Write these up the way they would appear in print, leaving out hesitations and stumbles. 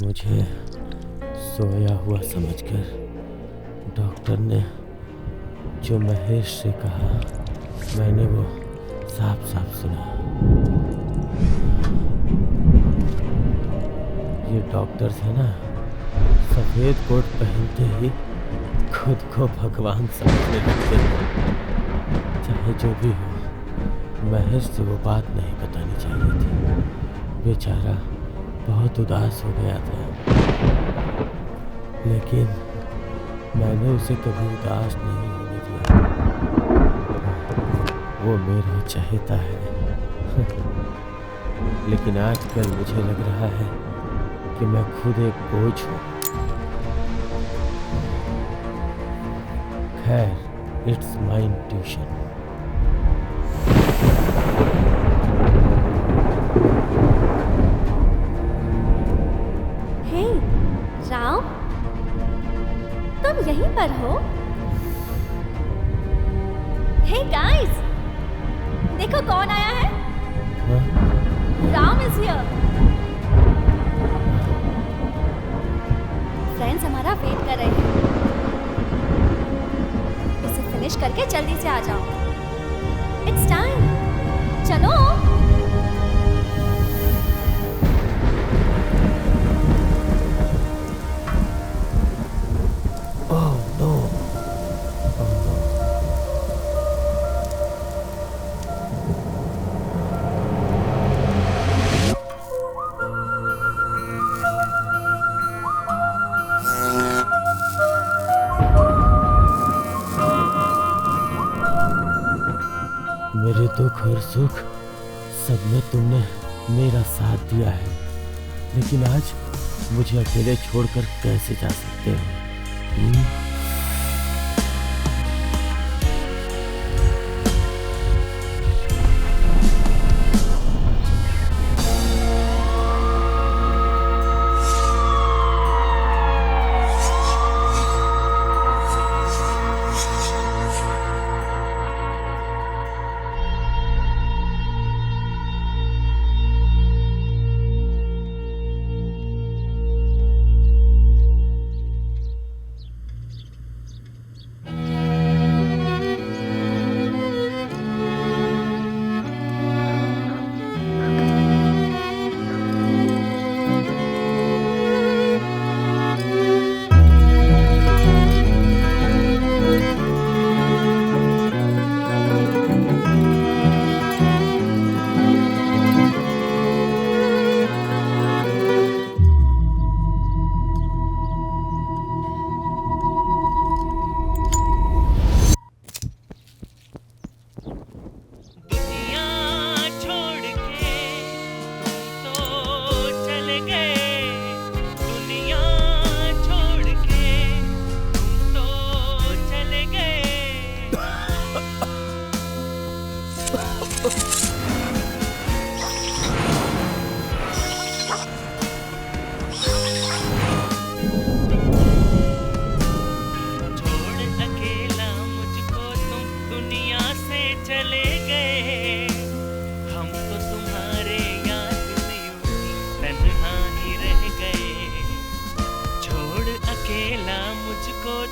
मुझे सोया हुआ समझकर डॉक्टर ने जो महेश से कहा, मैंने वो साफ साफ सुना। ये डॉक्टर थे ना, सफेद कोट पहनते ही खुद को भगवान समझने लगते हैं। चाहे जो भी हो, महेश से वो बात नहीं बतानी चाहिए थी। बेचारा बहुत उदास हो गया था, लेकिन मैंने उसे कभी उदास नहीं होने दिया। वो मेरा चहेता है। लेकिन आजकल मुझे लग रहा है कि मैं खुद एक बोझ हूँ। खैर, इट्स माय ट्यूशन। हे राम, तुम यहीं पर हो? हे गाइस, देखो कौन आया है। Ram is here. फ्रेंड्स हमारा वेट कर रहे हैं। इसे फिनिश करके जल्दी से आ जाओ। इट्स टाइम, चलो। ओह नो, मेरे दुख और सुख सब में तुमने मेरा साथ दिया है, लेकिन आज मुझे अकेले छोड़कर कैसे जा सकते हो?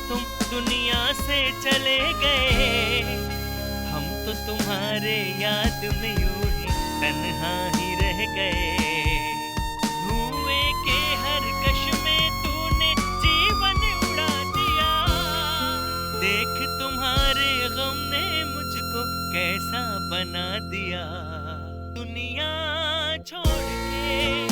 तुम दुनिया से चले गए, हम तो तुम्हारे याद में यूं ही तन्हा ही रह गए। धुएं के हर कश में तूने जीवन उड़ा दिया, देख तुम्हारे गम ने मुझको कैसा बना दिया। दुनिया छोड़ के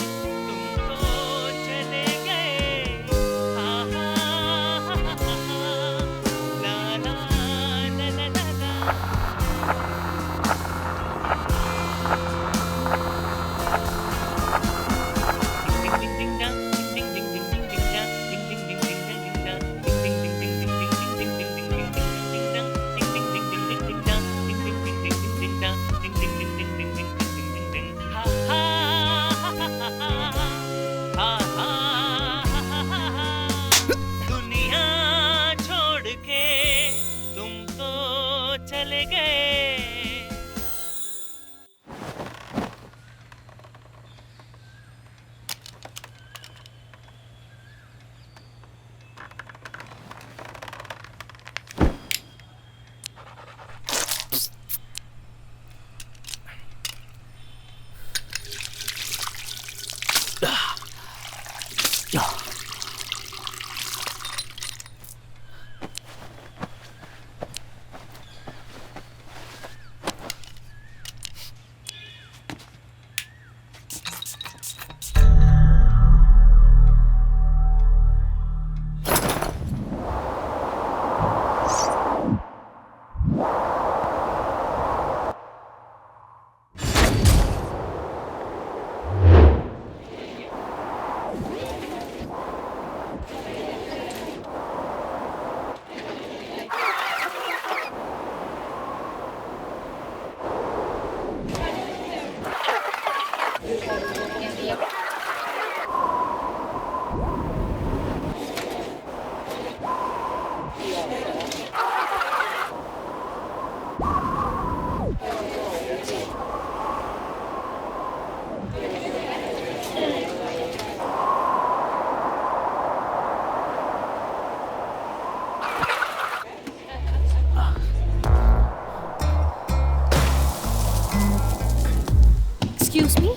एक्सक्यूज मी,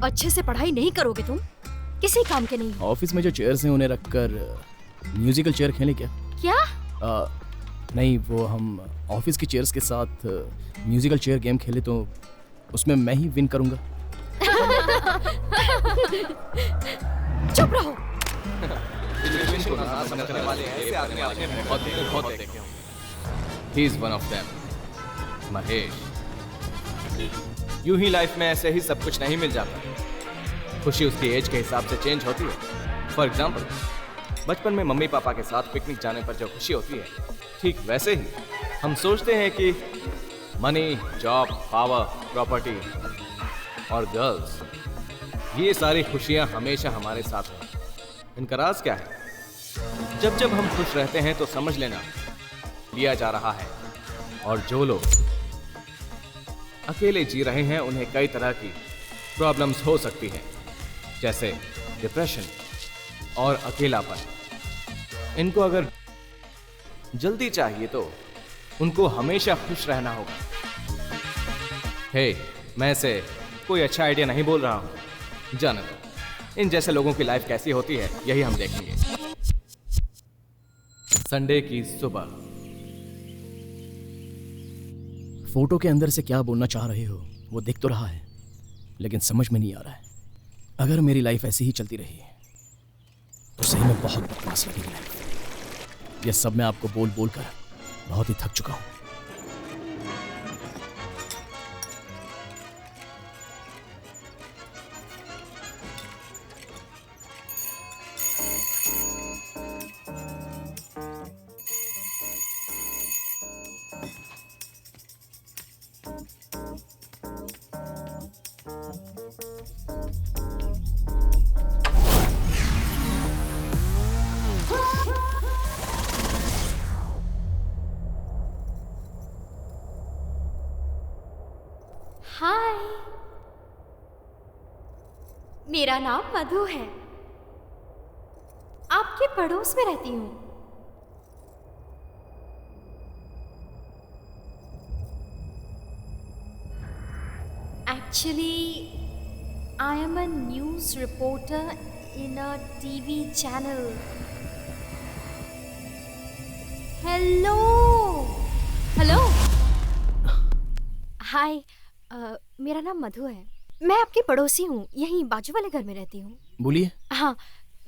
अच्छे से पढ़ाई नहीं करोगे तुम? किसी काम के नहीं। ऑफिस में जो चेयर्स हैं उन्हें रखकर म्यूजिकल चेयर खेलें क्या? क्या? नहीं, वो हम ऑफिस की चेयर्स के साथ म्यूजिकल चेयर गेम खेले तो उसमें मैं ही विन करूंगा। चुप रहो। He is one of them. Mahesh. यूं ही लाइफ में ऐसे ही सब कुछ नहीं मिल जाता। खुशी उसकी एज के हिसाब से चेंज होती है। फॉर एग्जाम्पल, बचपन में मम्मी पापा के साथ पिकनिक जाने पर जो खुशी होती है, ठीक वैसे ही हम सोचते हैं कि मनी, जॉब, पावर, प्रॉपर्टी और गर्ल्स, ये सारी खुशियां हमेशा हमारे साथ हैं। इनका राज क्या है? जब जब हम खुश रहते हैं तो समझ लेना लिया जा रहा है, और जो लोग अकेले जी रहे हैं उन्हें कई तरह की प्रॉब्लम्स हो सकती हैं, जैसे डिप्रेशन और अकेलापन। इनको अगर जल्दी चाहिए तो उनको हमेशा खुश रहना होगा। हे, मैं से कोई अच्छा आइडिया नहीं बोल रहा हूं। जाने दो, इन जैसे लोगों की लाइफ कैसी होती है यही हम देखेंगे। संडे की सुबह। फोटो के अंदर से क्या बोलना चाह रहे हो वो दिख तो रहा है, लेकिन समझ में नहीं आ रहा है। अगर मेरी लाइफ ऐसी ही चलती रही तो सही में बहुत बकवास लगेगी लाइफ। यह सब मैं आपको बोल बोल कर बहुत ही थक चुका हूं। हाय, मेरा नाम मधु है। आपके पड़ोस में रहती हूँ। Actually, I am a news reporter in a TV channel. Hello. Hello. Hi. मेरा नाम मधु है। मैं आपकी पड़ोसी हूँ, यहीं बाजू वाले घर में रहती हूँ। बोलिए। हाँ,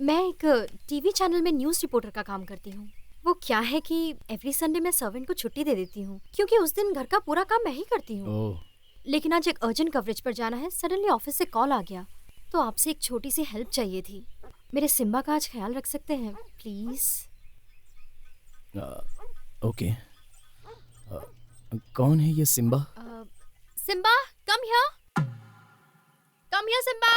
मैं एक टीवी चैनल में न्यूज़ रिपोर्टर का काम करती हूँ। वो क्या है कि एवरी संडे मैं सर्वेंट को छुट्टी दे देती हूँ, क्योंकि उस दिन घर का पूरा काम मैं ही करती हूँ। लेकिन आज एक अर्जेंट कवरेज पर जाना है। सडनली ऑफिस से कॉल आ गया, तो आपसे एक छोटी सी हेल्प चाहिए थी। मेरे सिम्बा का आज ख्याल रख सकते हैं प्लीज? ओके। कौन है ये Simba? Simba, come here. Come here Simba.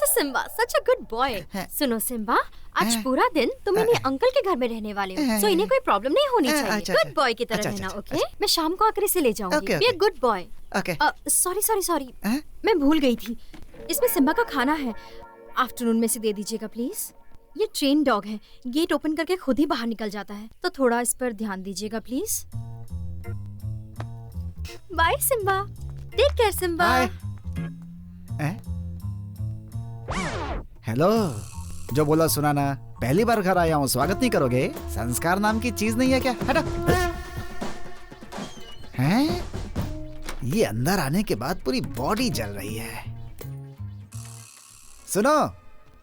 Simba, such a good boy. सुनो सिम्बा, आज पूरा दिन तुम इन्हीं अंकल के घर में रहने वाले हो, सो इन्हें कोई प्रॉब्लम नहीं होनी चाहिए। गुड बॉय की तरह रहना, ओके? मैं शाम को आकर इसे ले जाऊंगी। Be a good boy. Sorry, मैं भूल गई थी, इसमें सिम्बा का खाना है, आफ्टरनून में से दे दीजिएगा प्लीज। ये ट्रेन डॉग है, गेट ओपन करके खुद ही बाहर निकल जाता है, तो थोड़ा इस पर ध्यान दीजिएगा please. Bye Simba, take care Simba. Hello, जो बोला सुना ना, पहली बार घर आया हूँ, स्वागत नहीं करोगे? संस्कार नाम की चीज नहीं है क्या? हटो। हैं? ये अंदर आने के बाद पूरी बॉडी जल रही है। सुनो,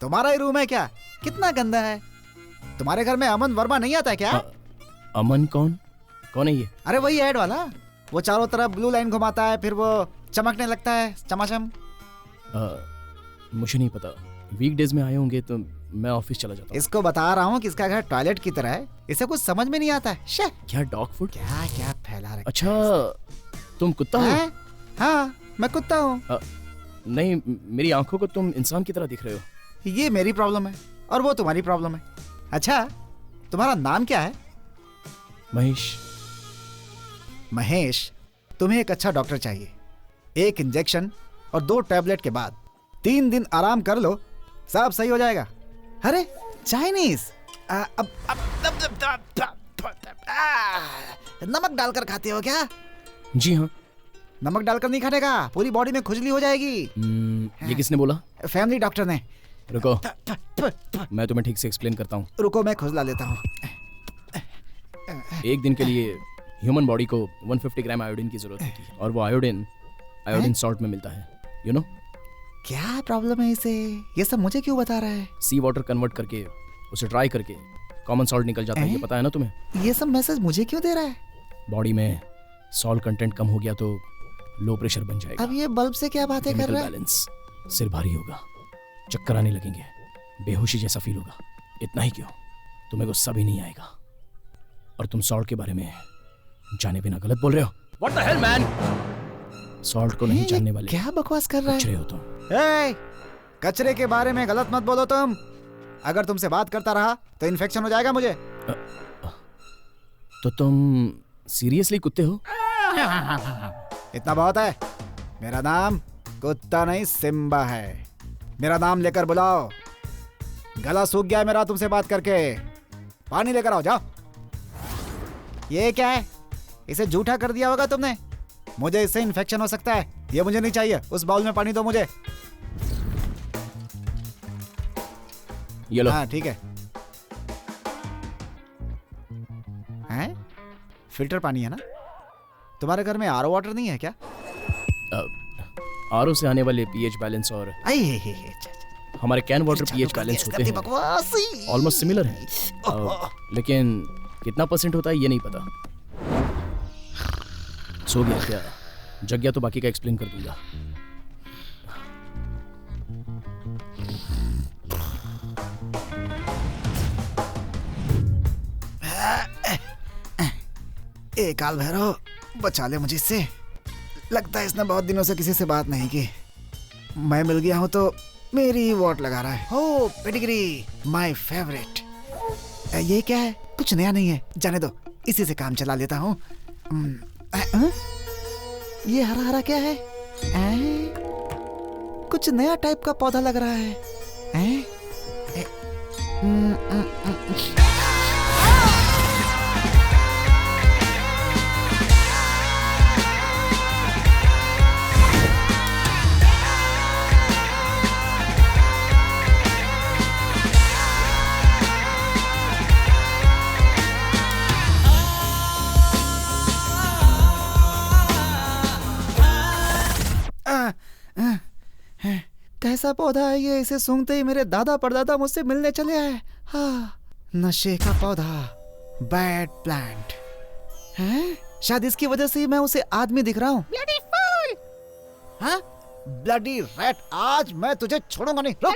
तुम्हारा ही रूम है क्या? कितना गंदा है। तुम्हारे घर में अमन वर्मा नहीं आता है क्या? अमन कौन है ये? अरे वही ऐड वाला, वो चारों तरफ ब्लू लाइन घुमाता है, फिर वो चमकने लगता है चमाचम। मुझे नहीं पता, वीकडेज में आए होंगे तो मैं ऑफिस चला जाता हूँ। इसको बता रहा हूँ कि इसका घर टॉयलेट की तरह है, इसे कुछ समझ में नहीं आता है। शे, क्या डॉग फूड? क्या क्या फैला रखा अच्छा तुम कुत्ता हो? है? हाँ मैं कुत्ता हूँ। नहीं, मेरी आंखों को तुम इंसान की तरह दिख रहे हो। ये मेरी प्रॉब्लम है और वो तुम्हारी प्रॉब्लम है। अच्छा तुम्हारा नाम क्या है? महेश। महेश, तुम्हें एक अच्छा डॉक्टर चाहिए। 1 इंजेक्शन और 2 टैबलेट के बाद 3 दिन आराम कर लो, सब सही हो जाएगा। अरे चाइनीज, नमक डालकर खाते हो क्या? जी हाँ। नमक डालकर नहीं खाने का, पूरी बॉडी में खुजली हो जाएगी। ये किसने बोला? फैमिली डॉक्टर ने। रुको, मैं तुम्हें ठीक से एक्सप्लेन करता हूँ। रुको मैं खुजला लेता हूँ। एक दिन के लिए ह्यूमन बॉडी को 150 ग्राम आयोडीन की जरूरत होती है और वो आयोडीन सॉल्ट में मिलता है, यू नो। क्या प्रॉब्लम है इसे? ये सब मुझे क्यों बता रहा है? सी वाटर कन्वर्ट करके उसे ड्राई करके कॉमन सॉल्ट निकल जाता है, ये पता है ना तुम्हें? ये सब मैसेज मुझे क्यों दे रहा है? बॉडी में सॉल्ट कंटेंट कम हो गया तो लो प्रेशर बन जाएगा। अब ये बल्ब से क्या बातें कर रहा है? बैलेंस, सिर भारी होगा, चक्कर आने लगेंगे, बेहोशी जैसा फील होगा। इतना ही क्यों, तुम्हें गुस्सा भी नहीं आएगा। और तुम सॉल्ट के बारे में जाने बिना गलत बोल रहे हो। What the hell, man? Salt को नहीं जानने वाले क्या बकवास कर रहा है? कचरे हो तुम। कचरे के बारे में गलत मत बोलो तुम। अगर तुमसे बात करता रहा तो इन्फेक्शन हो जाएगा मुझे। तो तुम सीरियसली कुत्ते हो? इतना बहुत है। मेरा नाम कुत्ता नहीं सिम्बा है। मेरा नाम लेकर बुलाओ। गला सूख गया मेरा तुमसे बात करके। पानी लेकर आओ, जाओ। ये क्या है? इसे जूठा कर दिया होगा तुमने। मुझे इससे इन्फेक्शन हो सकता है, ये मुझे नहीं चाहिए। उस बाउल में पानी दो मुझे। ये लो। हाँ ठीक है। हैं? फिल्टर पानी है ना? तुम्हारे घर में आरओ वाटर नहीं है क्या? आरओ से आने वाले पीएच बैलेंस और हमारे कैन वाटर पीएच बैलेंस होते हैं, ऑलमोस्ट सिमिलर है। लेकिन कितना % होता है ये नहीं पता। सो गया क्या? जग गया तो बाकी का एक्सप्लेन कर दूंगा। काल भैरव, बचा ले मुझे इससे। लगता है इसने बहुत दिनों से किसी से बात नहीं की। मैं मिल गया हूं तो मेरी वोट लगा रहा है। हो पेडिग्री, माय फेवरेट। ये क्या है? कुछ नया नहीं है, जाने दो, इसी से काम चला लेता हूँ। ये हरा हरा क्या है? कुछ नया टाइप का पौधा लग रहा है। कैसा पौधा है ये? इसे सूंघते ही मेरे दादा परदादा मुझसे मिलने चले आए। हाँ, नशे का पौधा, बैड प्लांट है। शायद इसकी वजह से ही मैं उसे आदमी दिख रहा हूँ। Bloody fool! हाँ? ब्लडी रैट, आज मैं तुझे छोड़ूंगा नहीं। रुक,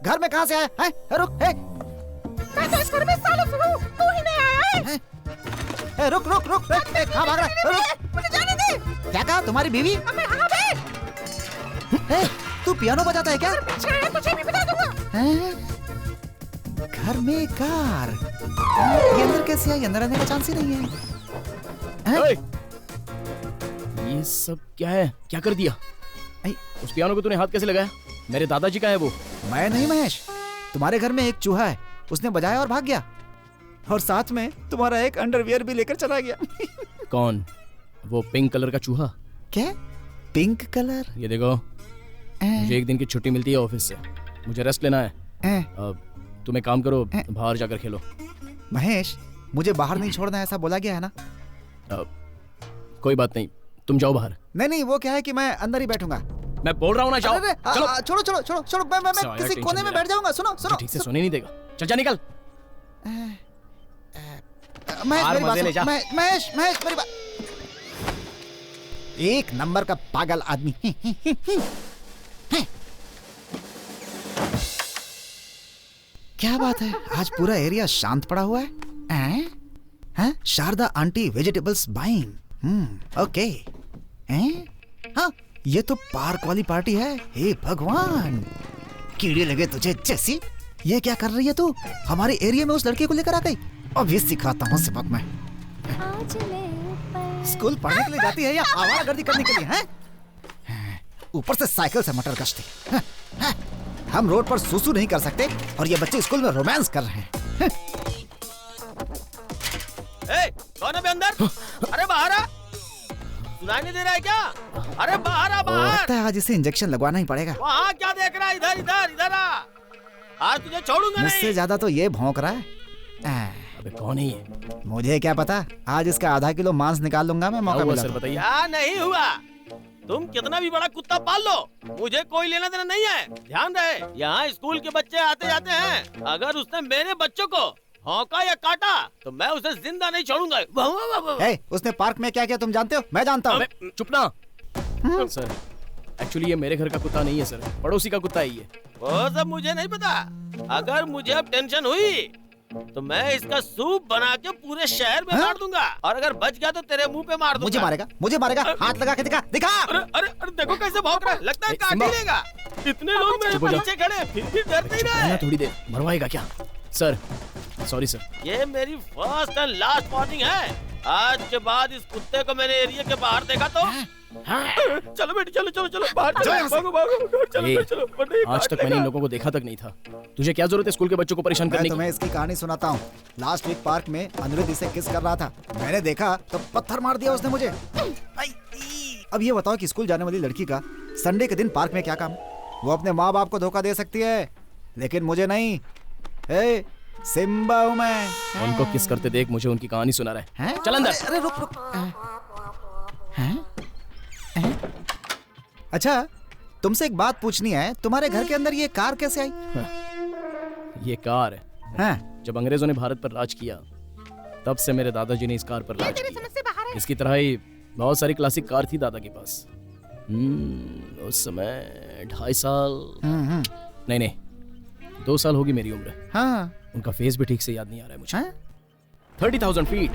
घर में कहाँ से आया है? रुक, मैं तो इस घर में सालों से हूँ, तू ही नहीं आया है? रुक, कहाँ भाग रहा है? मुझे जाने दे। क्या कहा? तुम्हारी बीवी? तू पियानो बजाता है क्या? तुझे भी बता दूंगा। घर में कार, ये अंदर कैसे आई? अंदर आने का चांस ही नहीं है। ये सब क्या है? क्या कर दिया? उस पियानो को तूने हाथ कैसे लगाया? मेरे दादाजी का है वो। मैं नहीं महेश, तुम्हारे घर में एक चूहा है, उसने बजाया और भाग गया। और साथ में तुम्हारा एक अंडरवियर भी लेकर चला गया। कौन? वो पिंक कलर का चूहा? क्या पिंक कलर? ये देखो, मुझे एक दिन की छुट्टी मिलती है ऑफिस से, मुझे रेस्ट लेना है। तुम एक काम करो, बाहर जाकर खेलो। महेश, मुझे बाहर नहीं छोड़ना है, ऐसा बोला गया है ना? कोई बात नहीं, तुम जाओ बाहर। नहीं, वो क्या है कि मैं अंदर ही बैठूंगा। मैं बोल रहा हूँ ना, जाओ। छोड़ो, मैं किसी कोने में बैठ जाऊंगा। सुनो, ठीक से सोने नहीं देगा। चल जा, निकल। महेश, मेरी बात। एक नंबर का पागल आदमी। क्या बात है, आज पूरा एरिया शांत पड़ा हुआ है। हैं? Sharda aunty vegetables buying. Okay. हाँ, ये तो पार्क वाली पार्टी है। हे भगवान, कीड़े लगे तुझे जैसी। ये क्या कर रही है तू? हमारे एरिया में उस लड़के को लेकर आ गई। अभी सिखाता हूँ सबक मैं। स्कूल पढ़ने के लिए जाती है या आवारागर्दी करने के लिए? हैं? ऊपर से साइकिल से मटर कश्ती। हम रोड पर सुसु नहीं कर सकते और ये बच्चे स्कूल में रोमांस कर रहे हैं। कौन है बे अंदर? अरे बाहर आ। सुनाई नहीं दे रहा है क्या? अरे बाहर आ, बाहर। लगता है आज इसे इंजेक्शन लगवाना ही पड़ेगा। वहाँ क्या देख रहा है? इधर इधर इधर आ। आज तुझे छोड़ूंगा नहीं। मुझसे ज्यादा तो ये भौंक रहा है। अबे कौन है ये? मुझे क्या पता, आज इसका आधा किलो मांस निकाल लूंगा मैं, मौका मिला सर तो। बताइए। क्या नहीं हुआ? तुम कितना भी बड़ा कुत्ता पाल लो, मुझे कोई लेना देना नहीं है। ध्यान रहे, यहाँ स्कूल के बच्चे आते जाते हैं। अगर उसने मेरे बच्चों को भौंका या काटा तो मैं उसे जिंदा नहीं छोड़ूंगा। उसने पार्क में क्या किया तुम जानते हो? मैं जानता हूँ। चुप ना। सर, एक्चुअली ये मेरे घर का कुत्ता नहीं है सर, पड़ोसी का कुत्ता है ये। वो सब मुझे नहीं पता। अगर मुझे अब टेंशन हुई तो मैं इसका सूप बना के पूरे शहर में मार दूंगा, और अगर बच गया तो तेरे मुंह पे मार दूंगा। मुझे मारेगा। हाथ लगा के दिखा दिखा। अरे अरे अरे देखो कैसे भौंक रहा है, लगता है काट ही लेगा। इतने लोग मेरे पीछे खड़े फिर भी डर नहीं रहे। थोड़ी देर मरवाएगा क्या? Sir sorry sir. ये मेरी फर्स्ट एंड लास्ट वार्निंग है। आज के बाद इस कुत्ते को मैंने एरिया के बाहर देखा तो चलो बेटी, चलो चलो चलो बाहर चलो, भागो भागो, चलो चलो। आज तक मैंने इन लोगों को देखा तक नहीं था। तुझे क्या जरूरत है स्कूल के बच्चों को परेशान करने की? तुम्हें इसकी कहानी सुनाता हूँ। लास्ट वीक पार्क में अनुरुद्ध इसे किस कर रहा था, मैंने देखा तो पत्थर मार दिया उसने मुझे। अब ये बताओ कि स्कूल जाने वाली लड़की का संडे के दिन पार्क में क्या काम? वो अपने माँ बाप को धोखा दे सकती है, लेकिन मुझे नहीं। सिम्बा हूँ मैं। उनको किस करते देख मुझे उनकी कहानी सुना रहा है। चल अंदर। अरे रुक रुक। अच्छा, तुमसे एक बात पूछनी है, तुम्हारे घर के अंदर ये कार कैसे आई? ये कार हाँ? जब अंग्रेजों ने भारत पर राज किया तब से मेरे दादाजी ने इस कार पर राज किया। इसकी तरह ही बहुत सारी क्लासिक कार थी दादा के पास। उस समय 2.5 साल नहीं 2 साल होगी मेरी उम्र। हाँ। उनका फेस भी ठीक से याद नहीं आ रहा है मुझे। हाँ? 30,000 फीट।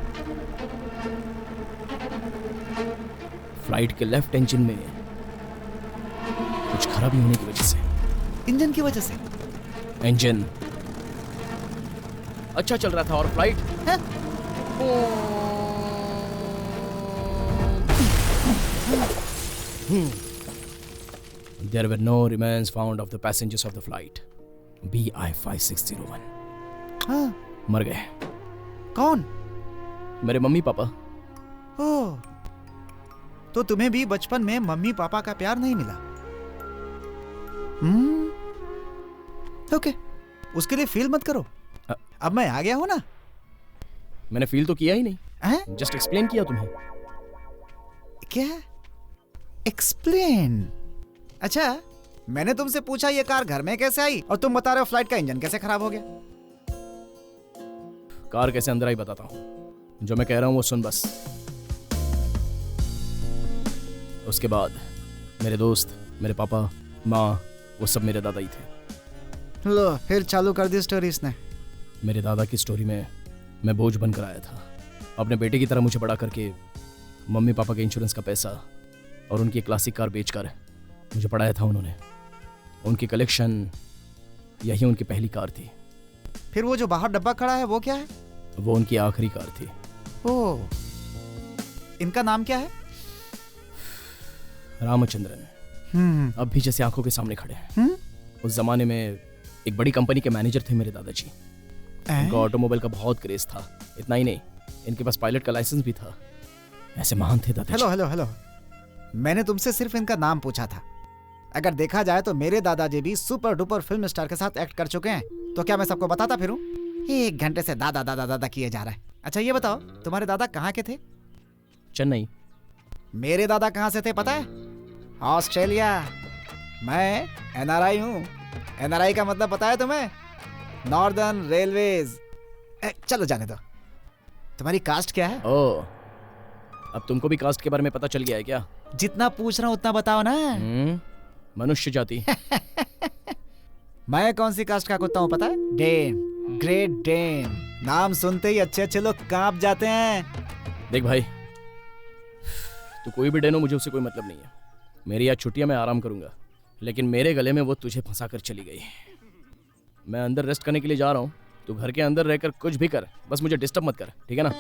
फ्लाइट के लेफ्ट इंजन में कुछ खराबी होने की वजह से। इंजन की वजह से? इंजन अच्छा चल रहा था और flight There were no remains found of the passengers of the flight BI 5601. हाँ। मर गए। कौन? मेरे मम्मी पापा। ओह, तो तुम्हें भी बचपन में मम्मी पापा का प्यार नहीं मिला? ओके, उसके लिए फील मत करो। अब मैं आ गया हूं ना। मैंने फील तो किया ही नहीं, जस्ट एक्सप्लेन किया तुम्हें। क्या एक्सप्लेन? अच्छा, मैंने तुमसे पूछा ये कार घर में कैसे आई, और तुम बता रहे हो फ्लाइट का इंजन कैसे खराब हो गया। कार कैसे अंदर आई बताता हूं, जो मैं कह रहा हूं वो सुन बस। उसके बाद मेरे दोस्त, मेरे पापा, माँ, वो सब मेरे दादा ही थे। लो, फिर चालू कर दी स्टोरी इसने। मेरे दादा की स्टोरी में मैं बोझ बनकर आया था। अपने बेटे की तरह मुझे बड़ा करके मम्मी पापा के इंश्योरेंस का पैसा और उनकी क्लासिक कार बेचकर मुझे पढ़ाया था उन्होंने। उनकी कलेक्शन, यही उनकी पहली कार थी। फिर वो जो बाहर डब्बा खड़ा है वो क्या है? वो उनकी आखिरी कार थी। ओह, इनका नाम क्या है? रामचंद्रन। अब भी जैसे आंखों के सामने खड़े हैं। उस जमाने में एक बड़ी कंपनी के मैनेजर थे मेरे दादाजी। उनका ऑटोमोबाइल का बहुत क्रेज था। इतना ही नहीं, इनके पास पायलट का लाइसेंस भी था। ऐसे महान थे दादाजी। हेलो, मैंने तुमसे सिर्फ इनका नाम पूछा था। अगर देखा जाए तो मेरे दादाजी भी सुपर डुपर फिल्म स्टार के साथ एक्ट कर चुके हैं, तो क्या मैं सबको बताता फिरूं? 1 घंटे से दादा दादा दादा किए जा रहा है। अच्छा ये बताओ, तुम्हारे दादा कहाँ के थे? चेन्नई। मेरे दादा कहाँ से थे पता है? ऑस्ट्रेलिया। मैं NRI हूँ। NRI का मतलब पता है तुम्हें? Northern railways. चलो जाने दो। तुम्हारी कास्ट क्या है? ओह, अब तुमको भी कास्ट के बारे में पता चल गया है क्या? जितना पूछ रहा हूँ उतना बताओ ना। मनुष्य जाति। मैं कौन सी कास्ट का कुत्ता हूँ पता है? Dane, great Dane. नाम सुनते ही अच्छे अच्छे लोग कांप जाते हैं। देख भाई, तू कोई भी डेनो, मुझे उससे कोई मतलब नहीं है। मेरी आज छुट्टियां, मैं आराम करूंगा, लेकिन मेरे गले में वो तुझे फंसा कर चली गई। मैं अंदर रेस्ट करने के लिए जा रहा हूँ। तू घर के अंदर रहकर कुछ भी कर, बस मुझे डिस्टर्ब मत कर, ठीक है ना?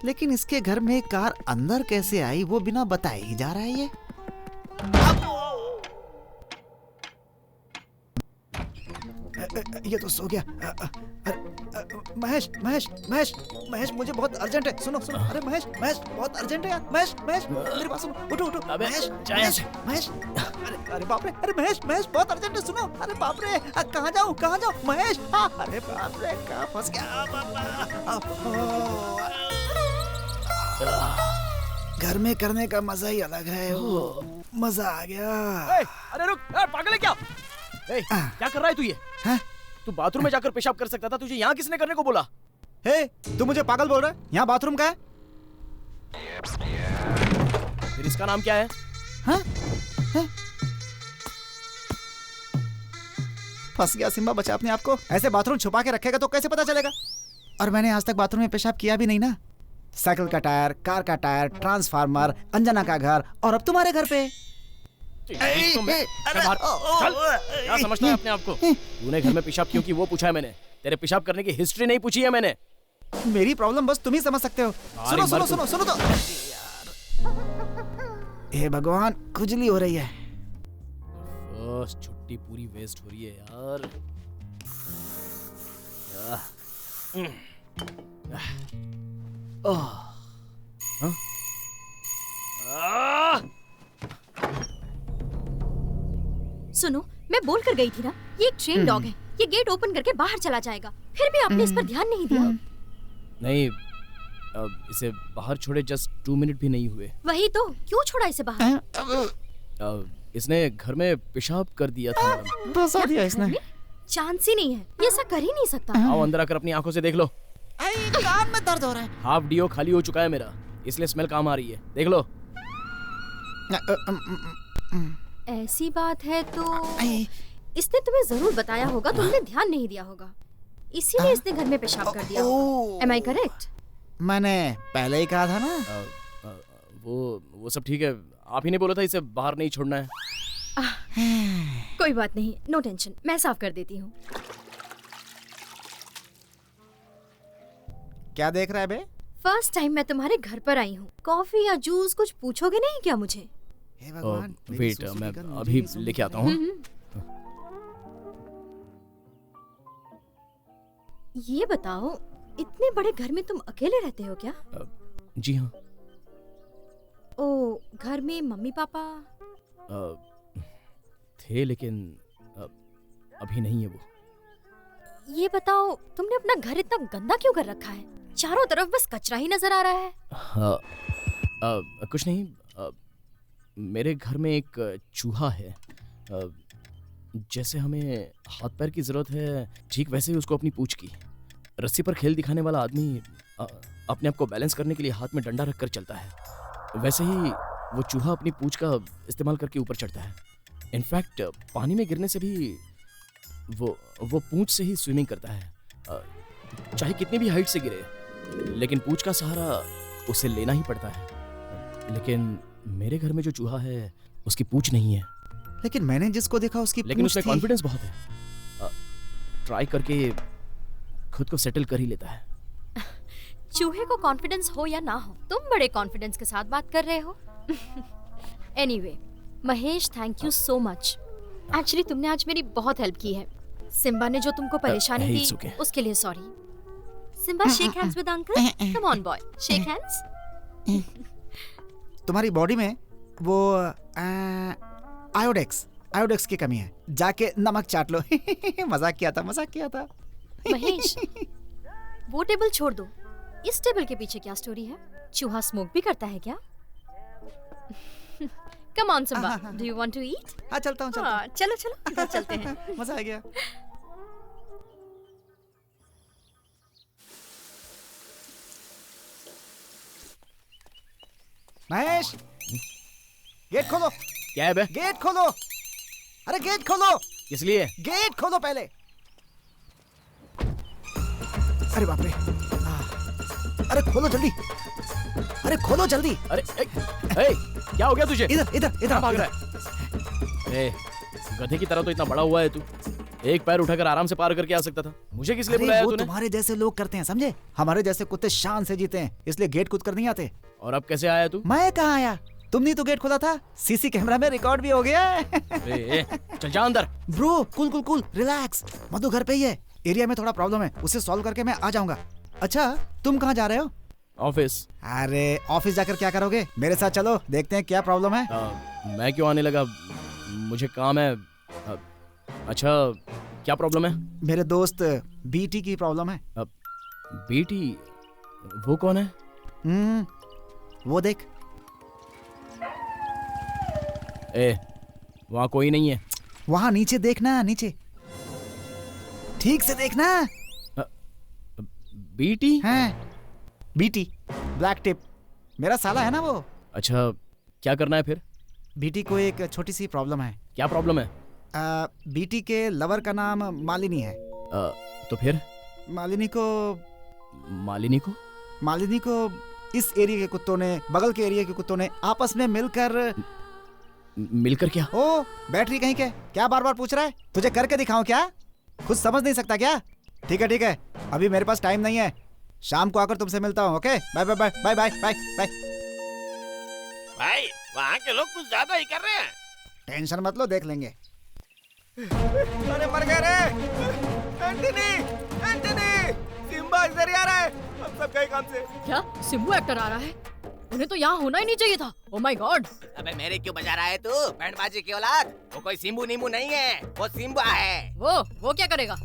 लेकिन इसके घर में कार अंदर कैसे आई वो बिना बताए ही जा रहा है ये। ये तो सो गया। महेश महेश महेश महेश, मुझे बहुत अर्जेंट है। सुनो सुनो, अरे महेश महेश, बहुत अर्जेंट है यार। महेश महेश, मेरी बात सुनो, उठो उठो। अबे, महेश महेश, महेश, अरे अरे बाप रे, अरे महेश महेश, बहुत अर्जेंट है, सुनो। अरे बाप रे, कहाँ जाऊँ महेश? अरे बाप रे, कहाँ फंस गया बाबा। घर में करने का मजा ही अलग है, वो मजा आ गया। अरे रुक, पागल है क्या? क्या कर रहा है तू ये? तू बाथरूम में जाकर पेशाब कर सकता था, तुझे यहाँ किसने करने को बोला? तू मुझे पागल बोल रहा है? यहाँ बाथरूम का है? फिर इसका नाम क्या है? फंस गया सिम्बा, बचा अपने आप को। ऐसे बाथरूम छुपा के रखेगा तो कैसे पता चलेगा? और मैंने आज तक बाथरूम में पेशाब किया भी नहीं ना। साइकिल का टायर, कार का टायर, ट्रांसफार्मर, अंजना का घर, और अब तुम्हारे घर पे। क्या समझता है अपने आप को? तूने घर में पेशाब क्यों की वो पूछा है मैंने, तेरे पेशाब करने की हिस्ट्री नहीं पूछी है मैंने। मेरी प्रॉब्लम बस तुम ही समझ सकते हो। सुनो सुनो सुनो सुनो तो। हे भगवान, खुजली हो रही है। बस छुट्टी पूरी वेस्ट हो रही है यार। सुनो, मैं बोल कर गई थी ना, ये एक ट्रेन डॉग है। ये गेट ओपन करके बाहर चला जाएगा, फिर भी आपने इस पर ध्यान नहीं दिया। नहीं, इसे बाहर छोड़े जस्ट 2 मिनट भी नहीं हुए। वही तो, क्यों छोड़ा इसे बाहर? इसने घर में पेशाब कर दिया था मैडम। बसा दिया इसने। चांस ही नहीं है, ये ऐसा कर ही नहीं सकता। आओ अंदर आकर अपनी आंखों से देख लो। कान में दर्द हो रहा है। हाफ डीओ खाली हो चुका है मेरा, इसलिए स्मेल काम आ रही है, देख लो। ऐसी बात है तो इसने तुम्हें जरूर बताया होगा, तुमने ध्यान नहीं दिया होगा, इसीलिए इसने घर में पेशाब कर दिया होगा। Am I correct? मैंने पहले ही कहा था ना। वो सब ठीक है, आप ही ने बोला था इसे बाहर नहीं छोड़ना है। कोई बात नहीं, नो टेंशन, मैं साफ कर देती हूँ। क्या देख रहा है बे? फर्स्ट टाइम मैं तुम्हारे घर पर आई हूँ, कॉफी या जूस कुछ पूछोगे नहीं क्या मुझे? हे भगवान, वेट, मैं अभी लेके आता हूँ। ये बताओ, इतने बड़े घर में तुम अकेले रहते हो क्या? जी हाँ। ओ, घर में मम्मी पापा थे, लेकिन अभी नहीं है वो। ये बताओ, तुमने अपना घर इतना गंदा क्यों कर रखा है? चारों तरफ बस कचरा ही नजर आ रहा है। कुछ नहीं, मेरे घर में एक चूहा है। जैसे हमें हाथ पैर की जरूरत है, ठीक वैसे ही उसको अपनी पूंछ की। रस्सी पर खेल दिखाने वाला आदमी अपने आप को बैलेंस करने के लिए हाथ में डंडा रखकर चलता है, वैसे ही वो चूहा अपनी पूंछ का इस्तेमाल करके ऊपर चढ़ता है। इनफैक्ट पानी में गिरने से भी वो पूंछ से ही स्विमिंग करता है, चाहे कितनी भी हाइट से गिरे, लेकिन पूंछ का सहारा उसे लेना ही पड़ता है। लेकिन मेरे घर में जो चूहा है उसकी पूंछ नहीं है। लेकिन मैंने जिसको देखा उसकी लेकिन पूंछ उसमें थी। कॉन्फिडेंस बहुत है, ट्राई करके खुद को सेटल कर ही लेता है। चूहे को कॉन्फिडेंस हो या ना हो, तुम बड़े कॉन्फिडेंस के साथ बात कर रहे हो। Anyway, Mahesh, thank you so much. Actually तुमने आज मेरी बहुत हेल्प की है। सिम्बा ने जो तुमको परेशानी दी, okay. उसके लिए sorry. Simba, shake hands with uncle. Come on boy, shake hands. तुम्हारी बॉडी में वो आयोडेक्स की कमी है, जाके नमक चाट लो। मजाक किया था। महेश, वो टेबल छोड़ दो, इस टेबल के पीछे क्या स्टोरी है? चूहा स्मोक भी करता है क्या? Come on Simba, do you want to eat? हाँ, चलता हूँ। चलो इधर चलते हैं। मजा आ गया। महेश, गेट खोलो। क्या है बे? गेट खोलो। अरे गेट खोलो। किस लिए? गेट खोलो पहले। अरे बाप रे। अरे खोलो जल्दी। अरे खोलो जल्दी। अरे क्या हो गया तुझे? इधर इधर इधर भाग रहा है? गधे की तरह तो इतना बड़ा हुआ है तू, एक पैर उठाकर आराम से पार करके आ सकता था। मुझे किस लिए बुलाया वो तूने? तुम्हारे जैसे लोग करते हैं, समझे? हमारे जैसे कुत्ते शान से जीते हैं, इसलिए गेट कूद कर नहीं आते। और अब कैसे आया तू? मैं कहाँ आया? तुमने तो गेट खोला था, सीसी कैमरा में रिकॉर्ड भी हो गया है। चल जा अंदर। Bro cool cool cool, relax. Madhu घर पे ही है। एरिया में थोड़ा प्रॉब्लम है, उसे सॉल्व करके मैं आ जाऊंगा। अच्छा तुम कहाँ जा रहे हो? ऑफिस। अरे ऑफिस जाकर क्या करोगे? मेरे साथ चलो, देखते हैं क्या प्रॉब्लम है। मैं क्यों आने लगा? मुझे काम है। अच्छा क्या प्रॉब्लम है? मेरे दोस्त बीटी की प्रॉब्लम है। बीटी? वो कौन है? वो देख। वहाँ कोई नहीं है। वहाँ नीचे देखना, नीचे ठीक से देखना। बीटी? हैं बीटी, ब्लैक टिप, मेरा साला है ना वो। अच्छा क्या करना है फिर? बीटी को एक छोटी सी प्रॉब्लम है। क्या प्रॉब्लम है? बीटी के लवर का नाम मालिनी है। तो फिर? मालिनी को इस एरिया के कुत्तों ने, बगल के एरिया के कुत्तों ने आपस में मिलकर क्या? ओ बैटरी कहीं के, क्या बार बार पूछ रहा है? तुझे करके दिखाऊं क्या? खुद समझ नहीं सकता क्या? ठीक है, अभी मेरे पास टाइम नहीं है, शाम को आकर तुमसे मिलता हूँ। Okay bye bye bye bye bye bye bye. भाई वहाँ के लोग कुछ ज्यादा ही कर रहे हैं। टेंशन मत लो, देख लेंगे। अरे मर गए रे। एंटनी, सिम्बा इधर ही आ रहा है। हम सब गए काम से। क्या सिम्बू एक्टर आ रहा है? उन्हें तो यहाँ होना ही नहीं चाहिए था। Oh my God. अबे मेरे क्यों बजा रहा है तू? बैंडबाजी की औलाद। वो कोई सिम्बू नींबू नहीं है, वो सिम्बा है। वो क्या करेगा?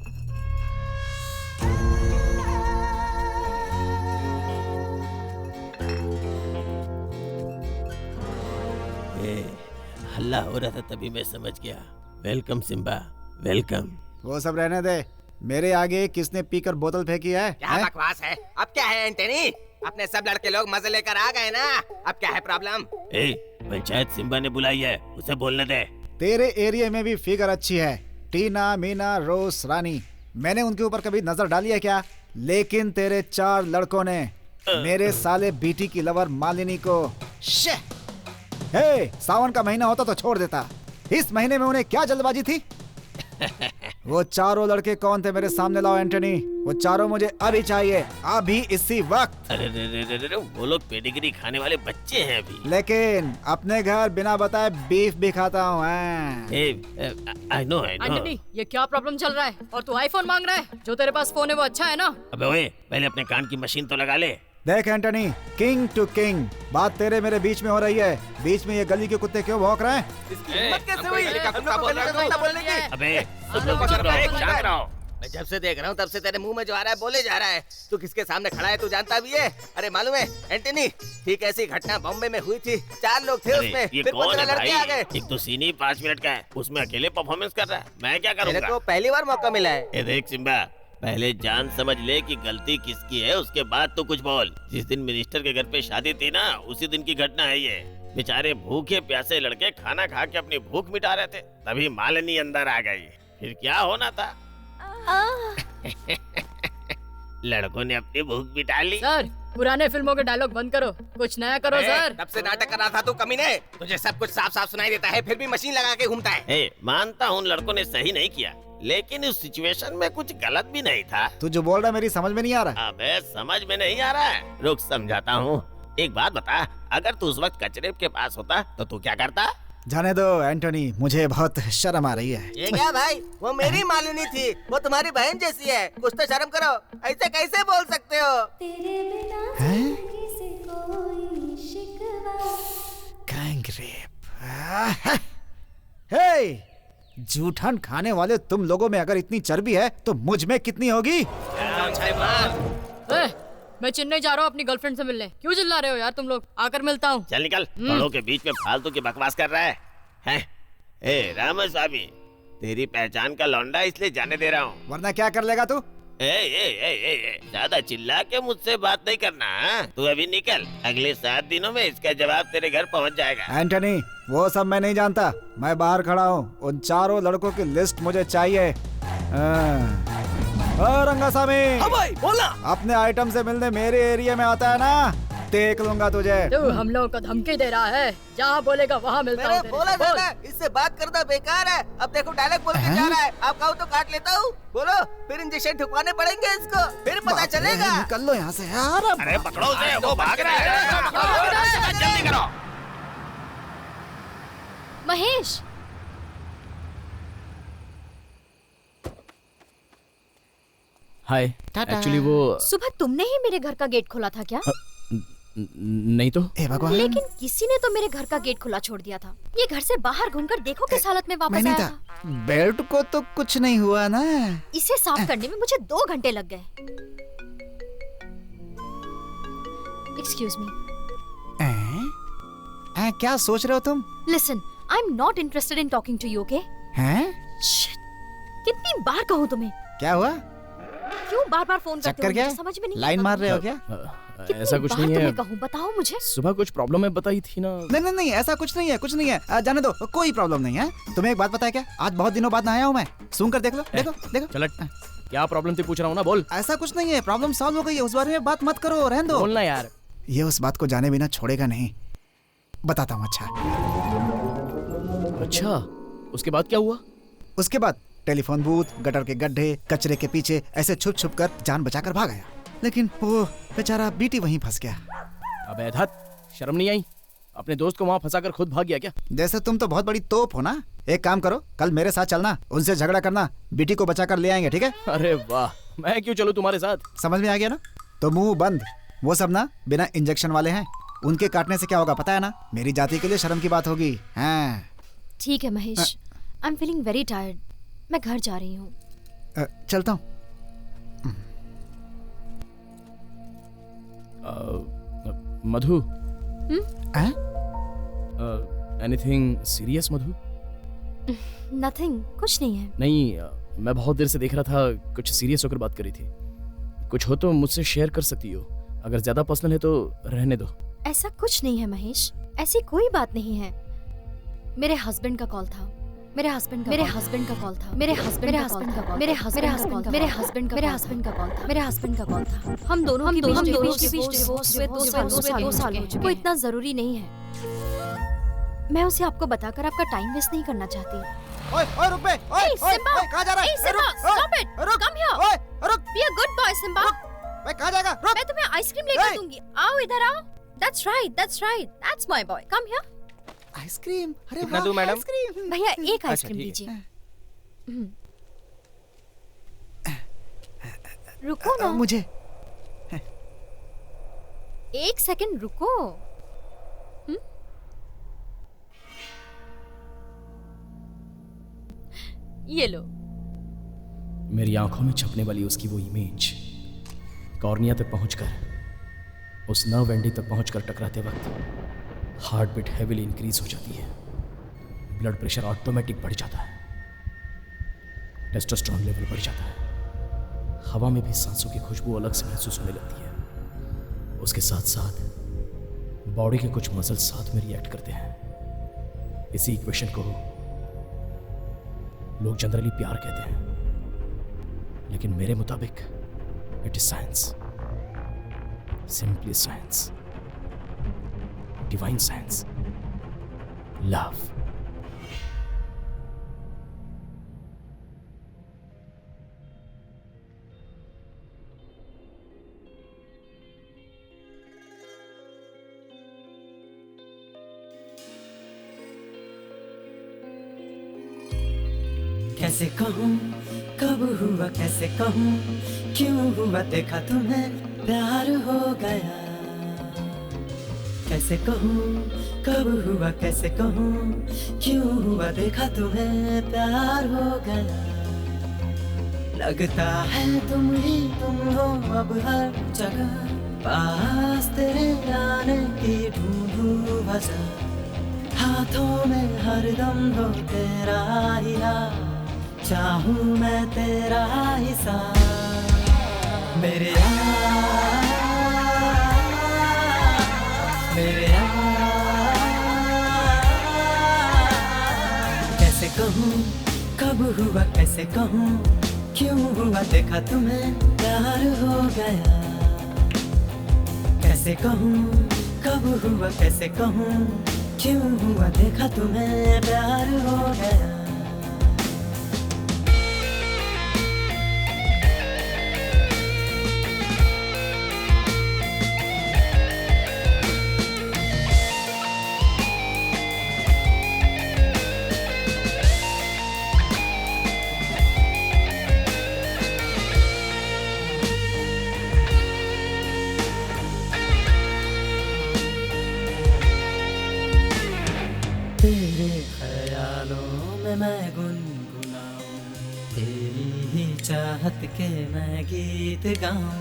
हल्ला हो रहा था तभी मैं समझ गया। Welcome Simba, welcome. वो सब रहने दे, मेरे आगे किसने पीकर बोतल फेंकी है? क्या बकवास है? अब क्या है एंटनी? अपने सब लड़के लोग मजे लेकर आ गए ना, अब क्या है प्रॉब्लम? पंचायत सिम्बा ने बुलाई है, उसे बोलने दे। तेरे एरिया में भी फिगर अच्छी है, टीना, मीना, रोज, रानी। मैंने उनके ऊपर कभी नजर डाली है क्या? लेकिन तेरे 4 लड़कों ने मेरे साले बीटी की लवर मालिनी को सावन का महीना होता तो छोड़ देता, इस महीने में उन्हें क्या जल्दबाजी थी? वो चारों लड़के कौन थे मेरे सामने लाओ एंटनी, वो चारों मुझे अभी चाहिए, अभी इसी वक्त। अरे वो लोग पेडिग्री खाने वाले बच्चे हैं अभी। लेकिन अपने घर बिना बताए बीफ भी खाता हूँ। I know. एंटनी ये क्या प्रॉब्लम चल रहा है? और तू आईफोन मांग रहा है? जो तेरे पास फोन है वो अच्छा है ना? अबे ओए पहले अपने कान की मशीन तो लगा ले। देख एंटनी, किंग टू किंग, बात तेरे मेरे बीच में हो रही है। बीच में ये गली के कुत्ते क्यों भौंक रहे हैं? कैसे हुई? बोलने की? अबे सब लोग चुप रहो, शांत रहो। मैं जब से देख रहा हूँ तब से तेरे मुंह में जो आ रहा है बोले जा रहा है। तू किसके सामने खड़ा है तू जानता भी है? अरे मालूम है एंटनी, ठीक ऐसी घटना बॉम्बे में हुई थी, 4 लोग थे उसमें, ये फिर कौन है 15 लड़के आ गए। भाई? एक तो सीन ही 5 मिनट का है, उसमें अकेले परफॉर्मेंस कर रहा है, मैं क्या मेरे करूँगा? को पहली बार मौका मिला है। ये देख सिम्बा, पहले जान समझ ले कि गलती किसकी है, उसके बाद तो कुछ बोल। जिस दिन मिनिस्टर के घर पे शादी थी ना, उसी दिन की घटना है ये। बेचारे भूखे प्यासे लड़के खाना खा के अपनी भूख मिटा रहे थे, तभी मालिनी अंदर आ गई। फिर क्या होना था? लड़कों ने अपनी भूख मिटा ली। सर पुराने फिल्मों के डायलॉग बंद करो, कुछ नया करो सर। तब से नाटक कर रहा था तू कमीने, तुझे सब कुछ साफ साफ सुनाई देता है, फिर भी मशीन लगा के घूमता है। मानता हूँ लड़कों ने सही नहीं किया, लेकिन उस सिचुएशन में कुछ गलत भी नहीं था। तू जो बोल रहा है मेरी समझ में नहीं आ रहा। अबे समझ में नहीं आ रहा है, रुक समझाता हूँ। एक बात बता, अगर तू उस वक्त कचरे के पास होता तो तू क्या करता? जाने दो एंटनी, मुझे बहुत शर्म आ रही है। ये क्या भाई, वो मेरी मालिनी थी, वो तुम्हारी बहन जैसी है, कुछ तो शर्म करो, ऐसे कैसे बोल सकते हो? Gang rape. हे, जूठन खाने वाले तुम लोगों में अगर इतनी चर्बी है तो मुझ में कितनी होगी? मैं चेन्नई जा रहा हूँ अपनी गर्लफ्रेंड से मिलने। क्यों चिल्ला रहे हो यार तुम लोग? आकर मिलता हूँ। चल निकल, बड़ों के बीच में फालतू की बकवास कर रहा है? रामास्वामी, तेरी पहचान का लौंडा इसलिए जाने दे रहा हूँ। वरना क्या कर लेगा तू? ज्यादा चिल्ला के मुझसे बात नहीं करना। हाँ? तू अभी निकल, अगले 7 दिनों में इसका जवाब तेरे घर पहुंच जाएगा। एंटनी, वो सब मैं नहीं जानता, मैं बाहर खड़ा हूँ। उन चारों लड़कों की लिस्ट मुझे चाहिए। रंगासामी, हाँ भाई बोलना। अपने आइटम से मिलने मेरे एरिया में आता है ना, देख लूंगा तुझे। तू हम लोगों को धमकी दे रहा है, जहाँ बोलेगा वहाँ मिलता हूँ। मैंने बोला था ना, इससे बात करना बेकार है। अब देखो डायलॉग बोल के जा रहा है, आप कहो तो काट लेता हूँ। बोलो, फिर इंजेक्शन ठुकवाने पड़ेंगे इसको, फिर पता चलेगा। निकल लो यहाँ से यार। अरे पकड़ो उसे, वो भाग रहा है। जल्दी करो। महेश, हाय, एक्चुअली वो सुबह तुमने ही मेरे घर का गेट खोला था क्या? नहीं तो। भगवान, लेकिन किसी ने तो मेरे घर का गेट खुला छोड़ दिया था। ये घर से बाहर घूमकर देखो किस हालत में वापस आया था। बेल्ट को तो कुछ नहीं हुआ ना? इसे साफ करने में मुझे 2 घंटे लग गए। Excuse me. क्या सोच रहे हो तुम? Listen, I am not interested in talking to you, okay? कितनी बार कहूँ तुम्हें? क्या हुआ? क्यों बार-बार फोन करते हो? चक्कर क्या? समझ में नहीं लाइन मार रहे हो क्या? ऐसा कुछ नहीं है। कहूँ, बताओ मुझे। सुबह कुछ प्रॉब्लम है बताई थी ना। नहीं, ऐसा कुछ नहीं है, कुछ नहीं है। जाने दो, कोई प्रॉब्लम नहीं है। तुम्हें एक बात पता है क्या? आज बहुत दिनों बाद आया हूँ मैं। सुन कर देख लो, देखो। चल, क्या प्रॉब्लम थी पूछ रहा हूँ ना, बोल। ऐसा कुछ नहीं है, प्रॉब्लम सॉल्व हो गई है, उस बारे में बात मत करो, रहने दो। बोलना यार। ये उस बात को जाने बिना छोड़ेगा नहीं, बताता हूँ। अच्छा, उसके बाद क्या हुआ? उसके बाद टेलीफोन बूथ, गटर के गड्ढे, कचरे के पीछे ऐसे छुप कर जान बचाकर भाग आया। लेकिन वो बेचारा बीटी वहीं फंस गया। अबे धत, शर्म नहीं आई? अपने दोस्त को वहाँ फंसाकर खुद भाग गया क्या? जैसे तुम तो बहुत बड़ी तोप हो ना। एक काम करो, कल मेरे साथ चलना, उनसे झगड़ा करना, बीटी को बचाकर ले आएंगे, ठीक है? अरे वाह, मैं क्यों चलूं तुम्हारे साथ? समझ में आ गया ना? तो मुंह बंद। वो सब ना बिना इंजेक्शन वाले हैं, उनके काटने से क्या होगा पता है ना? मेरी जाति के लिए शर्म की बात होगी। हाँ ठीक है Mahesh, I am feeling very tired, मैं घर जा रही हूँ। चलता हूँ। मधु, एनीथिंग सीरियस मधु? नथिंग, कुछ नहीं है। नहीं, मैं बहुत देर से देख रहा था, कुछ सीरियस होकर बात करी थी। कुछ हो तो मुझसे शेयर कर सकती हो, अगर ज्यादा पर्सनल है तो रहने दो। ऐसा कुछ नहीं है महेश, ऐसी कोई बात नहीं है। मेरे हस्बैंड का कॉल था, मेरे हस्बैंड का कॉल था, हम दोनों के बीच डिवोर्स हुए 2 साल हो चुके। वो इतना जरूरी नहीं है, मैं उसे आपको बताकर आपका टाइम वेस्ट नहीं करना चाहती। ओए रुक बे, कहाँ जा रहा है? Stop it! Come here! Be a good boy, Simba. कहाँ जाएगा? रुक! मैं तुम्हें आइसक्रीम लेकर दूंगी, आओ इधर आओ। That's right, that's my boy. Come here. Ice cream? अरे कितना दूं मैडम? भैया एक आइसक्रीम ठीक दीजिए। रुको ना, मुझे 1 सेकंड रुको। ये लो। मेरी आंखों में छपने वाली उसकी वो इमेज कॉर्निया तक पहुंचकर, उस नर्व एंडिंग तक पहुंचकर टकराते वक्त हार्ट बीट हेवीली इंक्रीज हो जाती है, ब्लड प्रेशर ऑटोमेटिक बढ़ जाता है, टेस्टोस्टेरोन लेवल बढ़ जाता है, हवा में भी सांसों की खुशबू अलग से महसूस होने लगती है। उसके साथ साथ बॉडी के कुछ मसल्स साथ में रिएक्ट करते हैं। इसी इक्वेशन को लोग जनरली प्यार कहते हैं, लेकिन मेरे मुताबिक it is science, simply science, divine science, love. कैसे कहूँ कब हुआ, कैसे कहूँ क्यों हुआ, देखा तुम्हें प्यार हो गया। कैसे कहूँ कब हुआ, कैसे कहूँ क्यों हुआ, देखा तुम्हें प्यार हो गया। लगता है तुम ही तुम हो अब हर जगह, पास तेरे आने की ढूंढूं वजह, हाथों में हरदम हो तेरा ही हाथ, चाहूं मैं तेरा ही साथ। मेरे यार, मेरे यार, कैसे कहूँ कब हुआ, कैसे कहूँ क्यों हुआ, देखा तुम्हें प्यार हो गया। कैसे कहूँ कब हुआ, कैसे कहूँ क्यों हुआ, देखा तुम्हें प्यार हो गया। तेरे ख्यालों में मैं गुनगुनाऊं, तेरी ही चाहत के मैं गीत गाऊं।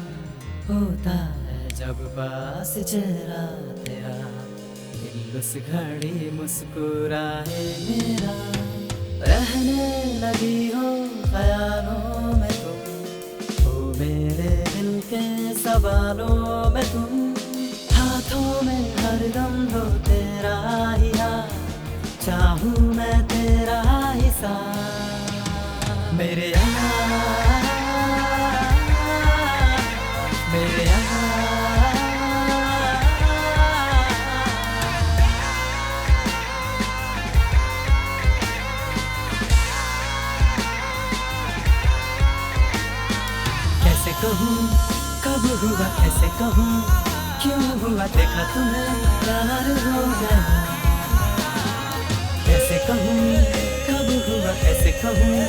होता है जब पास चेहरा तेरा, दिल उस घड़ी मुस्कुराए मेरा। रहने लगी हो ख्यालों में तुम, हो मेरे दिल के सवालों में तुम। हाथों में हरदम हो तेरा ही हाथ, चाहूं मैं तेरा ही साथ। मेरे यार, मेरे यार, कैसे कहूँ कब हुआ, कैसे कहूँ क्यों हुआ, देखा तुम्हें प्यार हो गया। कैसे कहूँ कब हुआ, कैसे कहूँ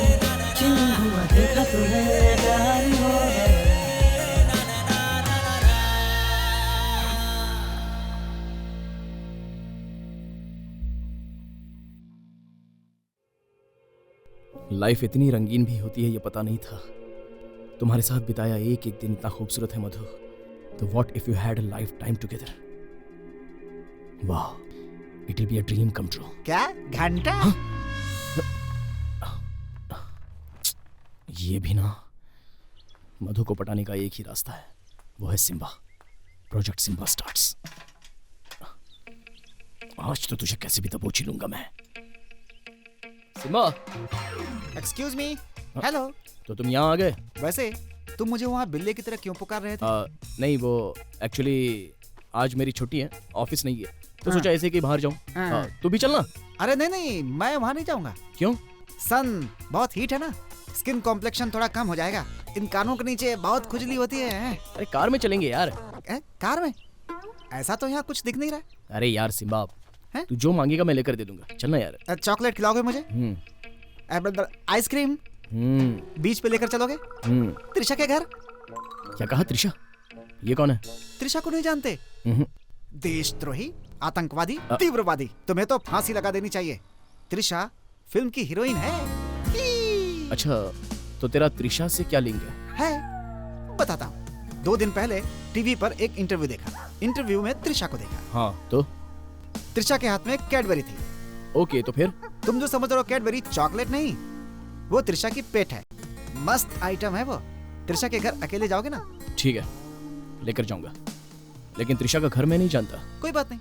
क्यों हुआ, देखा तुम्हें प्यार हो गया। लाइफ इतनी रंगीन भी होती है ये पता नहीं था। तुम्हारे साथ बिताया एक एक दिन इतना खूबसूरत है मधु। तो what if you had a lifetime together. वाह, it will be a dream come true. क्या घंटा? ये भी ना, मधु को पटाने का एक ही रास्ता है, वो है सिम्बा। Project Simba starts. आज तो तुझे कैसे भी दबोची लूंगा मैं। Simba, excuse me, hello. तो तुम यहाँ आ गए? वैसे तुम मुझे वहाँ बिल्ली की तरह क्यों पुकार रहे थे? नहीं, वो एक्चुअली आज मेरी छुट्टी है, ऑफिस नहीं है, तो सोचा ऐसे कि बाहर जाऊं। तू भी चलना। अरे नहीं नहीं, मैं वहाँ नहीं जाऊंगा। क्यों? सन बहुत हीट है ना, स्किन कॉम्प्लेक्शन थोड़ा कम हो जाएगा। इन कानों के नीचे बहुत खुजली होती है। अरे कार में चलेंगे यार। कार में? ऐसा तो यहाँ कुछ दिख नहीं रहा। अरे यार सिम्बा, तू जो मांगेगा मैं लेकर दे दूंगा, चलना यार। चॉकलेट खिलाओगे मुझे? आइसक्रीम बीच पे लेकर चलोगे? त्रिशा के घर? क्या कहा? त्रिशा? ये कौन है? त्रिशा को नहीं जानते? देशद्रोही, आतंकवादी, तीव्रवादी। तुम्हें तो फांसी लगा देनी चाहिए। त्रिशा फिल्म की हीरोइन है। अच्छा, तो तेरा त्रिशा से क्या लिंक है? बताता हूँ। 2 दिन पहले टीवी पर एक इंटरव्यू देखा। इंटरव्यू में त्रिशा को देखा। हाँ, तो त्रिशा के हाथ में कैडबरी थी। ओके, तो फिर? तुम जो समझ रहे हो कैडबरी चॉकलेट नहीं, वो त्रिशा की पेट है। मस्त आइटम है वो। त्रिशा के घर अकेले जाओगे ना? ठीक है, लेकर जाऊंगा, लेकिन त्रिशा का घर मैं नहीं जानता। कोई बात नहीं,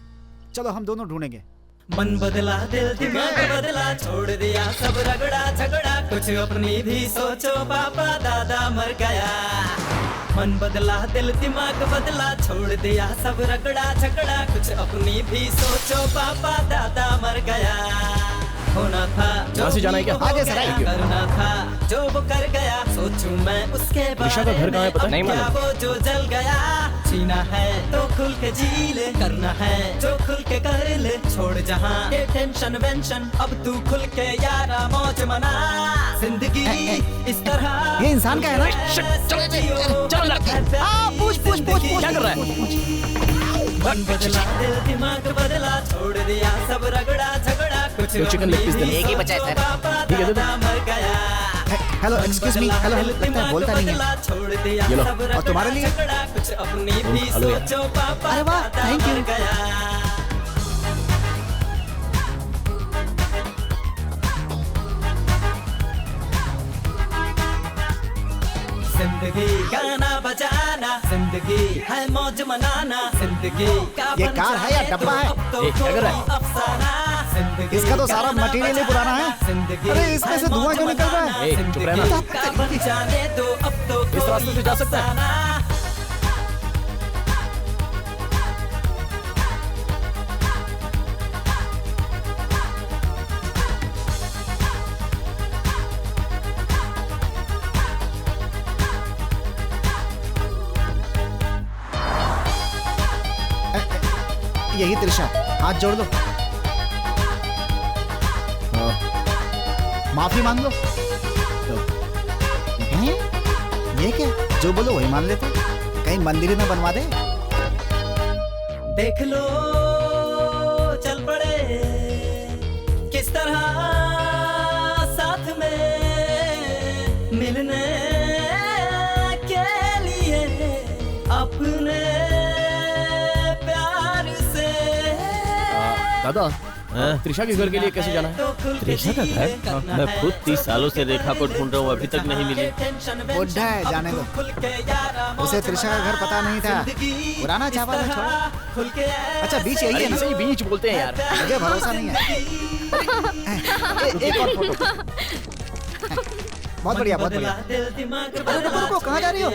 चलो हम दोनों ढूंढेंगे। मन बदला, दिल दिमाग बदला, छोड़ दिया सब रगड़ा झगड़ा, कुछ अपनी भी सोचो, पापा दादा मर गया। मन बदला, दिल दिमाग बदला, छोड़ दिया सब रगड़ा झगड़ा, कुछ अपनी भी सोचो, पापा दादा मर गया। होना था जो जाना है क्या? आगे सर, करना था जो वो कर गया, सोचूं मैं उसके त्रिशा का घर कहाँ है पता नहीं क्या वो जो जल गया। जीना है तो खुल के जी ले, करना है जो खुल के कर ले, छोड़ जहाँ ये टेंशन वेंशन, अब तू खुल के यारा मौज मना। जिंदगी इस तरह। ये इंसान का है ना? क्या कर रहा है? मन बदला, दिल दिमाग बदला, छोड़ दिया सब रगड़ा झगड़ा, कुछ चिकन लेग पीस एक ही बचा है सर। ठीक है, दे दो। मर गया। हेलो, एक्सक्यूज मी, हेलो, लगता है बोलता नहीं है। छोड़ दिया ये लो। सब और तुम्हारे लिए? झगड़ा, कुछ अपनी भी हेलो यार। सोचो, पापा अरे वाह, दादा थैंक यू। मर गया। जिंदगी गाना बजा जिंदगी है मौज मनाना, जिंदगी का ये कार है या डब्बा है? क्या कर रहा है? अफसाना, जिंदगी इसका तो सारा मटेरियल ही पुराना है। अरे इसमें से धुआं क्यों निकल रहा है? चुप रहना। का बन जाने दो अब तो इस रास्ते से जा सकता है? यही त्रिशा, हाथ जोड़ लो, माफी मांग लो। हैं? ये क्या, जो बोलो वही मान लेते, कहीं मंदिर ही ना बनवा दे। देख लो चल पड़े किस तरह साथ में मिलने के लिए, अपने प्यार से। दादा, त्रिशा के घर के लिए कैसे जाना है? त्रिशा का घर? मैं खुद 30 सालों से रेखा को ढूंढ रहा हूँ, अभी तक नहीं मिली। बुढ़ा है, जाने दो। उसे त्रिशा का घर पता नहीं था, पुराना चावल है, छोड़ो। अच्छा बीच यही है ना? इसे बीच बोलते हैं यार। मुझे भरोसा नहीं है। एक और फोटो। बहुत बढ़िया, बहुत बढ़िया। अरे रुको, कहाँ जा रही हो?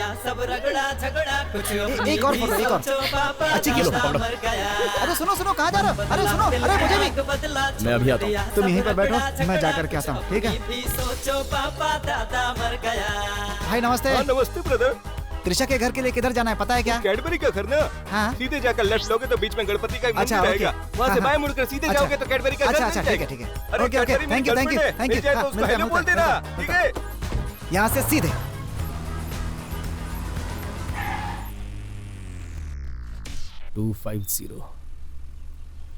एक और फोटो, एक और। अच्छी किलो, पकड़ो। अरे सुनो सुनो, कहाँ जा रहे हो? अरे सुनो, अरे मुझे भी। मैं अभी आता हूँ। तुम यहीं पर बैठो, मैं जाकर के आता हूँ, ठीक है? भाई नमस्ते। नमस्ते ब्रदर। त्रिशा के घर के लिए किधर जाना है, पता है क्या? कैडबरी का घर ना? हाँ। सीधे जाकर लेफ्ट लोगे तो बीच में गणपति का अच्छा, मंदिर आएगा। वहाँ से हाँ, बाएं मुड़कर सीधे अच्छा। जाओगे तो कैडबरी का घर अच्छा मिल अच्छा, ठीक जाएगा। है ठीक है। अरे okay okay, Cadbury thank you thank you girlfriend है, थैंक मिल यू। जाए तो उसको मिलते हैं, हेलो बोल मिलते हैं, देना, ठीक है? यहाँ से सीधे 250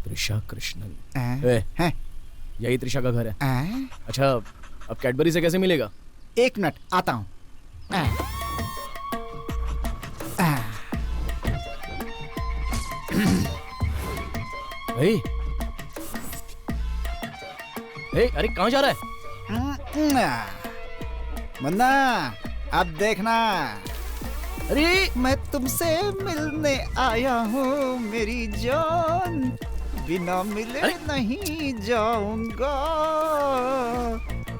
त्रिशा कृष्णन। हैं? यही त्रिशा का घर है। हैं? अच्छा, अब कैडबरी से कैसे मिलेगा? एक मिनट, आता हूँ। अरे कहाँ जा रहा है? मुन्ना, अब देखना, अरे मैं तुमसे मिलने आया हूँ मेरी जान, बिना मिले नहीं जाऊंगा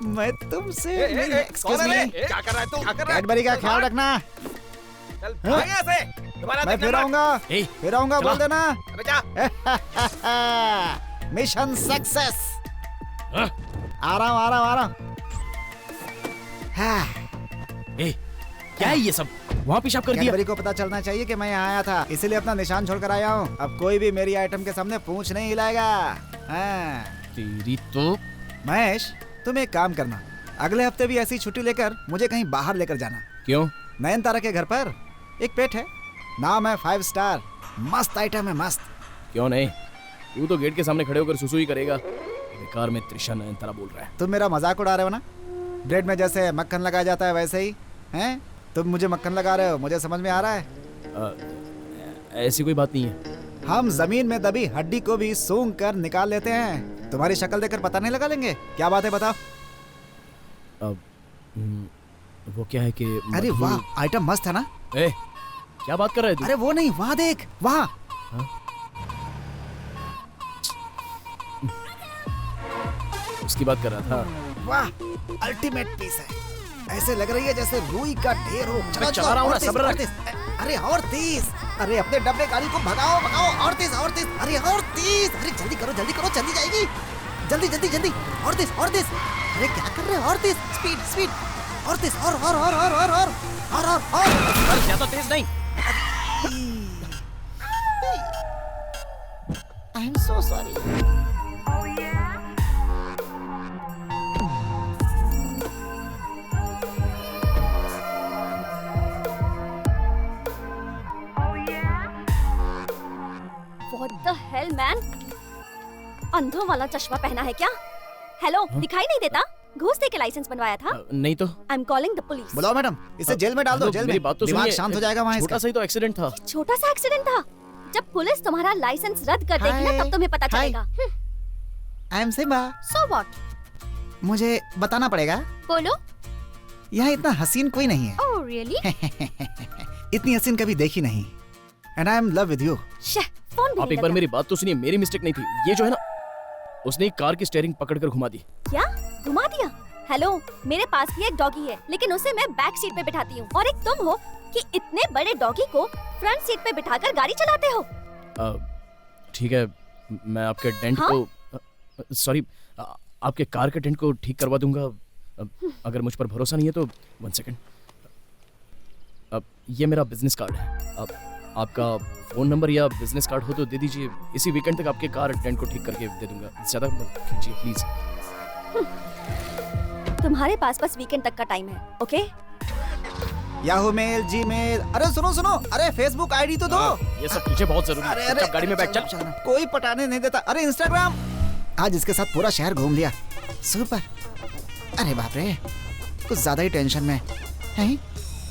मैं तुमसे। एक्सक्यूज मी, क्या कर रहा है तू? क्या कर रहा है? कैडबरी का ख्याल रखना। चल भाग यहाँ से। दोबारा मैं देखना फिर मत। आऊंगा, फिर आऊंगा, बोल देना। अबे जा। Mission success. आ रहा हूँ, आ रहा हूँ, आ रहा हूँ। क्या है ये सब? वहाँ पेशाब कर दिया। कैडबरी को पता चलना चाहिए कि मैं यहाँ आया था, इसीलिए अपना निशान छोड़कर आया हूँ। अब कोई भी मेरी आइटम के सामने पूंछ नहीं हिलाएगा। हाँ। तेरी तो। महेश, तुम एक काम करना, अगले हफ्ते भी ऐसी छुट्टी लेकर मुझे कहीं बाहर लेकर जाना। क्यों? नयनतारा के घर पर एक पेट है, नाम है 5 स्टार, मस्त आइटम है, मस्त। क्यों नहीं, तू तो गेट के सामने खड़े होकर सुसु ही करेगा। बेकार में त्रिशा नयनतारा बोल रहा है। तुम मेरा मजाक उड़ा रहे हो ना? ब्रेड में जैसे मक्खन लगाया जाता है वैसे ही हैं? तुम मुझे मक्खन लगा रहे हो, मुझे समझ में आ रहा है। ऐसी कोई बात नहीं है। हम जमीन में दबी हड्डी को भी सूंघ कर निकाल लेते हैं। तुम्हारी शक्ल देखकर पता नहीं लगा लेंगे? क्या बात है, बताओ। अब वो क्या है कि अरे वाह, आइटम मस्त है ना? क्या बात कर रहे थे? अरे वो नहीं, वहाँ देख, वहाँ। उसकी बात कर रहा था। वाह, अल्टीमेट पीस है, ऐसे लग रही है जैसे रुई का ढेर हो। चला रहा हूँ ना, सब्र रख। अरे और तेज, अरे अपने डब्बे गाड़ी को भगाओ भगाओ, और तेज और तेज, अरे और तेज, अरे जल्दी करो जल्दी करो, जल्दी जाएगी, जल्दी जल्दी जल्दी, और तेज और तेज, अरे क्या कर रहे हो, और तेज, स्पीड स्पीड, और तेज, और ज्यादा तेज नहीं। I am so sorry. What the hell, man? अंधों वाला चश्मा पहना है क्या? हेलो, दिखाई नहीं देता? घूस दे के लाइसेंस बनवाया था? नहीं तो। I am calling the police. बुलाओ मैडम, इसे जेल में डाल दो, जेल में। मेरी बात तो दिमाग सुनिए। शांत हो जाएगा वहाँ इसका। छोटा सा ही तो एक्सीडेंट था। छोटा सा एक्सीडेंट था? जब पुलिस तुम्हारा लाइसेंस रद्द कर देगी ना, तब तुम्हें पता चलेगा। I am Simba. So what? मुझे बताना पड़ेगा। बोलो। यहाँ इतना हसीन कोई नहीं है। Oh really? इतनी हसीन कभी देखी नहीं। And I M love with you. Phone भी आप एक बार मेरी बात तो सुनिए, मेरी मिस्टेक नहीं थी। ये जो है ना, उसने एक कार की स्टीयरिंग पकड़कर घुमा दी। क्या घुमा दिया? हेलो, मेरे पास भी एक डॉगी है, लेकिन उसे मैं बैक सीट पे बिठाती हूँ, और एक तुम हो कि इतने बड़े डॉगी को फ्रंट सीट पे बिठाकर गाड़ी चलाते हो। ठीक है, मैं आपके डेंट को सॉरी आपके कार के डेंट को ठीक करवा दूंगा। अगर मुझ पर भरोसा नहीं है तो 1 सेकंड। अब ये मेरा बिजनेस कार्ड है। अब आपका फोन नंबर या बिजनेस कार्ड हो तो दे दीजिए। इसी वीकेंड तक आपके कार डेंट को ठीक करके दे दूंगा। ज्यादा मत खींचिए प्लीज। तुम्हारे पास बस वीकेंड तक का टाइम है, ओके? याहू मेल, जीमेल, अरे सुनो, अरे फेसबुक आईडी तो दो। ये सब तुझे बहुत जरूरी है। अरे गाड़ी में बैठ चल। कोई पटाने नहीं देता। अरे इंस्टाग्राम, आज इसके साथ पूरा शहर घूम लिया। सुपर। अरे बाप रे, कुछ ज्यादा ही टेंशन में है।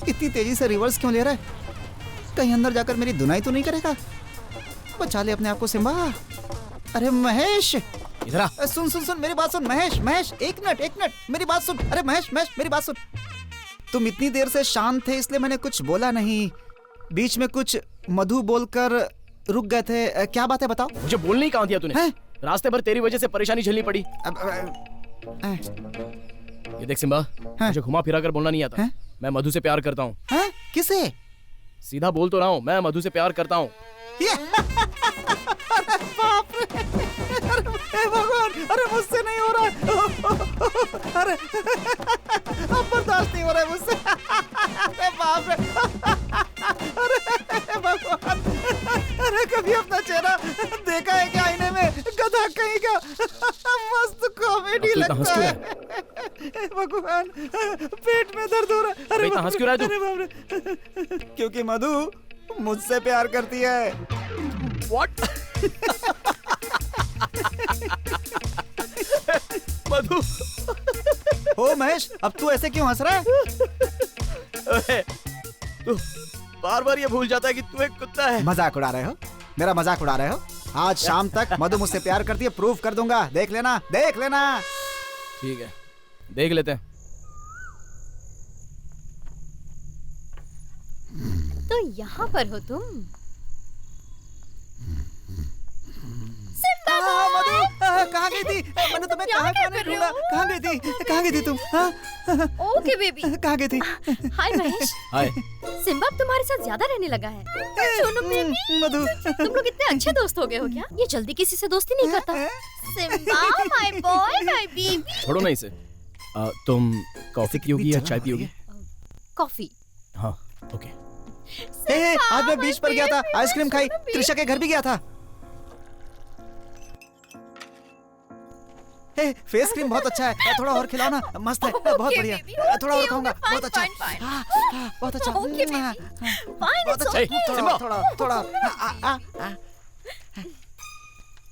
इतनी तेजी से रिवर्स क्यों ले रहा है? कहीं अंदर जाकर मेरी धुनाई तो नहीं करेगा? बचा ले अपने आप को सिम्बा। अरे महेश, इधर आ। सुन मेरी बात सुन। महेश, एक मिनट मेरी बात सुन। अरे महेश मेरी बात सुन। तुम इतनी देर से शांत थे इसलिए मैंने कुछ बोला नहीं। बीच में कुछ मधु बोलकर रुक गए थे। क्या बात है बताओ? मुझे बोलने ही कहाँ दिया तूने? रास्ते भर तेरी वजह से परेशानी झेलनी पड़ी। ये देख सिम्बा, मुझे घुमा फिरा कर बोलना नहीं आता। मैं मधु से प्यार करता हूँ। किसे? सीधा बोल तो रहा हूँ, मैं मधु से प्यार करता हूँ। अरे बाप रे, अरे भगवान, अरे मुझसे नहीं हो रहा। अरे अब बर्दाश्त नहीं हो रहा है मुझसे। अरे बाप रे, अरे भगवान, अरे कभी अपना चेहरा देखा है क्या आईने में? गधा कहीं का। मस्त कॉमेडी लगता है। भगवान, पेट में दर्द हो रहा है। अरे हंस क्यों रहा है तू? अरे बाप रे, क्योंकि मधु मुझसे प्यार करती है। What? मधु। ओ महेश, अब तू ऐसे क्यों हंस रहा है? तू बार-बार ये भूल जाता है कि तू एक कुत्ता है। मजाक उड़ा रहे हो? मेरा मजाक उड़ा रहे हो? आज शाम तक मधु मुझसे प्यार करती है, प्रूफ कर दूंगा। देख लेना। ठीक है, देख लेते हैं। तो यहाँ पर हो तुम? मधु, कहाँ गई थी? मैंने तुम्हें कहाँ ढूंढा? कहाँ गई थी तुम? Okay baby. कहाँ गई थी? हाय महेश। हाय। सिम्बा तुम्हारे साथ ज्यादा रहने लगा है। सोनू बेबी, मधु, तुम लोग इतने अच्छे दोस्त हो गए हो क्या? ये जल्दी किसी से दोस्ती नहीं करता। Simba my boy, my baby. छोड़ो ना इसे। तुम कॉफी पियोगी या चाय पियोगी? कॉफी। हाँ, ओके। आज मैं बीच पर गया था, आइसक्रीम खाई, त्रिशा के घर भी गया था। फेस क्रीम बहुत अच्छा है, थोड़ा और खिलाओ ना। मस्त है, बहुत बढ़िया। थोड़ा और खाऊंगा, बहुत अच्छा। बहुत अच्छा। बहुत अच्छा। थोड़ा।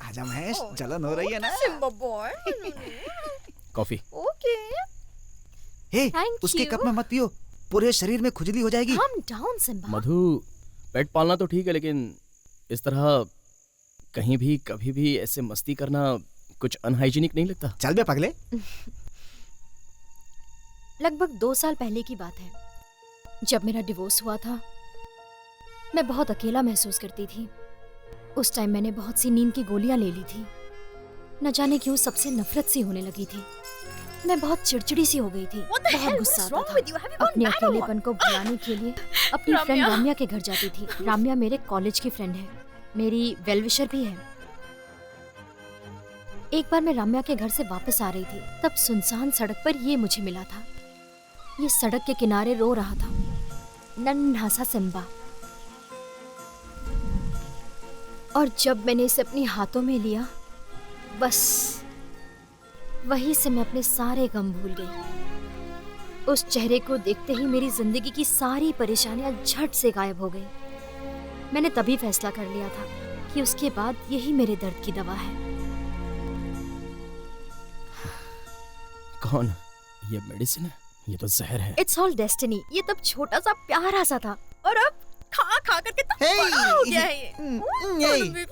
आजा महेश, जलन हो रही है ना? Simba boy. Coffee. Okay. Hey, उसके कप में मत पियो, पूरे शरीर में खुजली हो जाएगी। Calm down, Simba. Madhu, pet पालना तो ठीक है, लेकिन इस तरह कहीं भी कभी भी ऐसे मस्ती करना कुछ अनहाइजीनिक नहीं लगता? चल बे पगले। लगभग 2 साल पहले की बात है, जब मेरा डिवोर्स हुआ था। मैं बहुत अकेला महसूस करती थी। उस टाइम मैंने बहुत सी नींद की गोलियां ले ली थी। न जाने क्यों सबसे नफरत सी होने लगी थी। मैं बहुत चिड़चिड़ी सी हो गई थी। बहुत गुस्सा आता था। अपने अकेलेपन को भुलाने के लिए अपनी फ्रेंड राम्या के घर जाती थी। राम्या मेरे कॉलेज की फ्रेंड है, मेरी वेल विशर भी है। एक बार मैं राम्या के घर से वापस आ रही थी, तब सुनसान सड़क पर ये मुझे मिला था। ये सड़क के किनारे रो रहा था, नन्हा सा सिम्बा। और जब मैंने इसे अपने हाथों में लिया, बस वहीं से मैं अपने सारे गम भूल गई। उस चेहरे को देखते ही मेरी जिंदगी की सारी परेशानियां झट से गायब हो गई। मैंने तभी फैसला कर लिया था कि उसके बाद यही मेरे दर्द की दवा है। कौन? ये मेडिसिन है? ये तो जहर है। It's all destiny. ये तब छोटा सा प्यारा सा था, और अब खा खा कर कितना बड़ा हो गया है ये।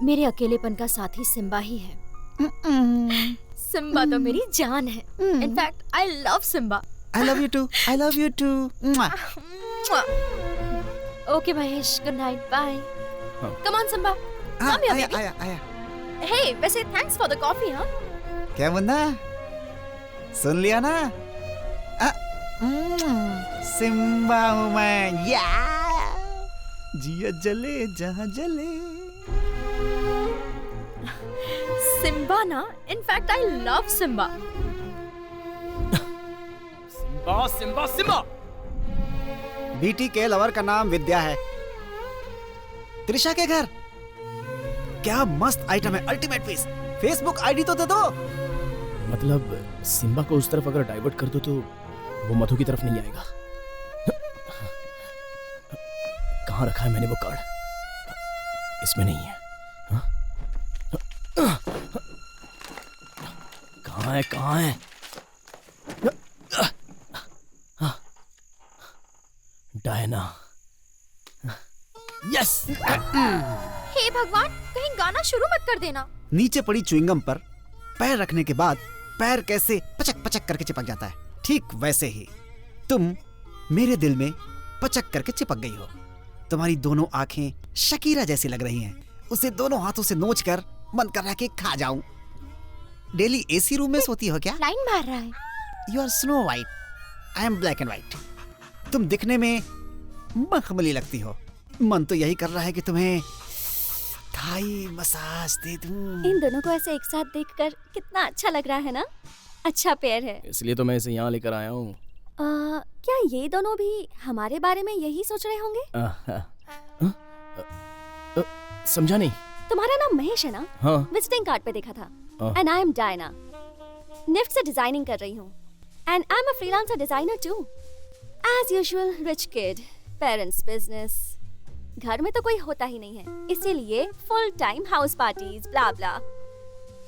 मेरे अकेलेपन का साथी सिम्बा ही है। सिम्बा तो मेरी जान है। In fact I love Simba. I love you too. I love you too. Okay, Mahesh. Good night. Bye. Come on, Simba. हाँ, Come here, baby. आया. Hey, वैसे thanks for the coffee, हाँ? क्या मुन्ना? सुन लिया ना? सिम्बा हूँ मैं. जिया जले जहाँ जले. Simba ना? In fact, I love Simba. Simba. B T lover का नाम विद्या है. त्रिशा के घर. क्या मस्त आइटम है. Ultimate piece. फेसबुक आईडी तो दे दो. मतलब सिम्बा को उस तरफ अगर डाइवर्ट कर दो तो वो मधु की तरफ नहीं आएगा. कहाँ रखा है मैंने वो कार्ड? इसमें नहीं है. कहाँ है? डायना. यस. हे भगवान, कहीं गाना शुरू मत कर देना. नीचे पड़ी च्युइंगम पर पैर रखने के बाद पैर कैसे पचक पचक करके चिपक जाता है, ठीक वैसे ही तुम मेरे दिल में पचक करके चिपक गई हो. तुम्हारी दोनों आंखें शकीरा जैसी लग रही हैं. उसे दोनों हाथों से नोच कर मन कर रहा है कि खा जाऊं. डेली एसी रूम में सोती हो क्या? लाइन मार रहा है. You are snow white, I am black and white. तुम दिखने में मखमली लगती हो. मन तो यही कर रहा है कि तुम्हें थाई मसाज दे दूं. इन दोनों को ऐसे एक साथ देखकर कितना अच्छा लग रहा है ना. अच्छा पेयर है. इसलिए तो मैं इसे यहाँ लेकर आया हूँ. क्या ये दोनों भी हमारे बारे में यही सोच रहे होंगे? समझा नहीं. तुम्हारा नाम महेश है ना? हाँ. विजिटिंग कार्ड पे देखा था. And I am Diana. NIFT से डिजाइनिंग कर रही हूँ. And I am a freelancer designer too. As usual rich kid, parents business. घर में तो कोई होता ही नहीं है, इसीलिए full time house parties blah blah.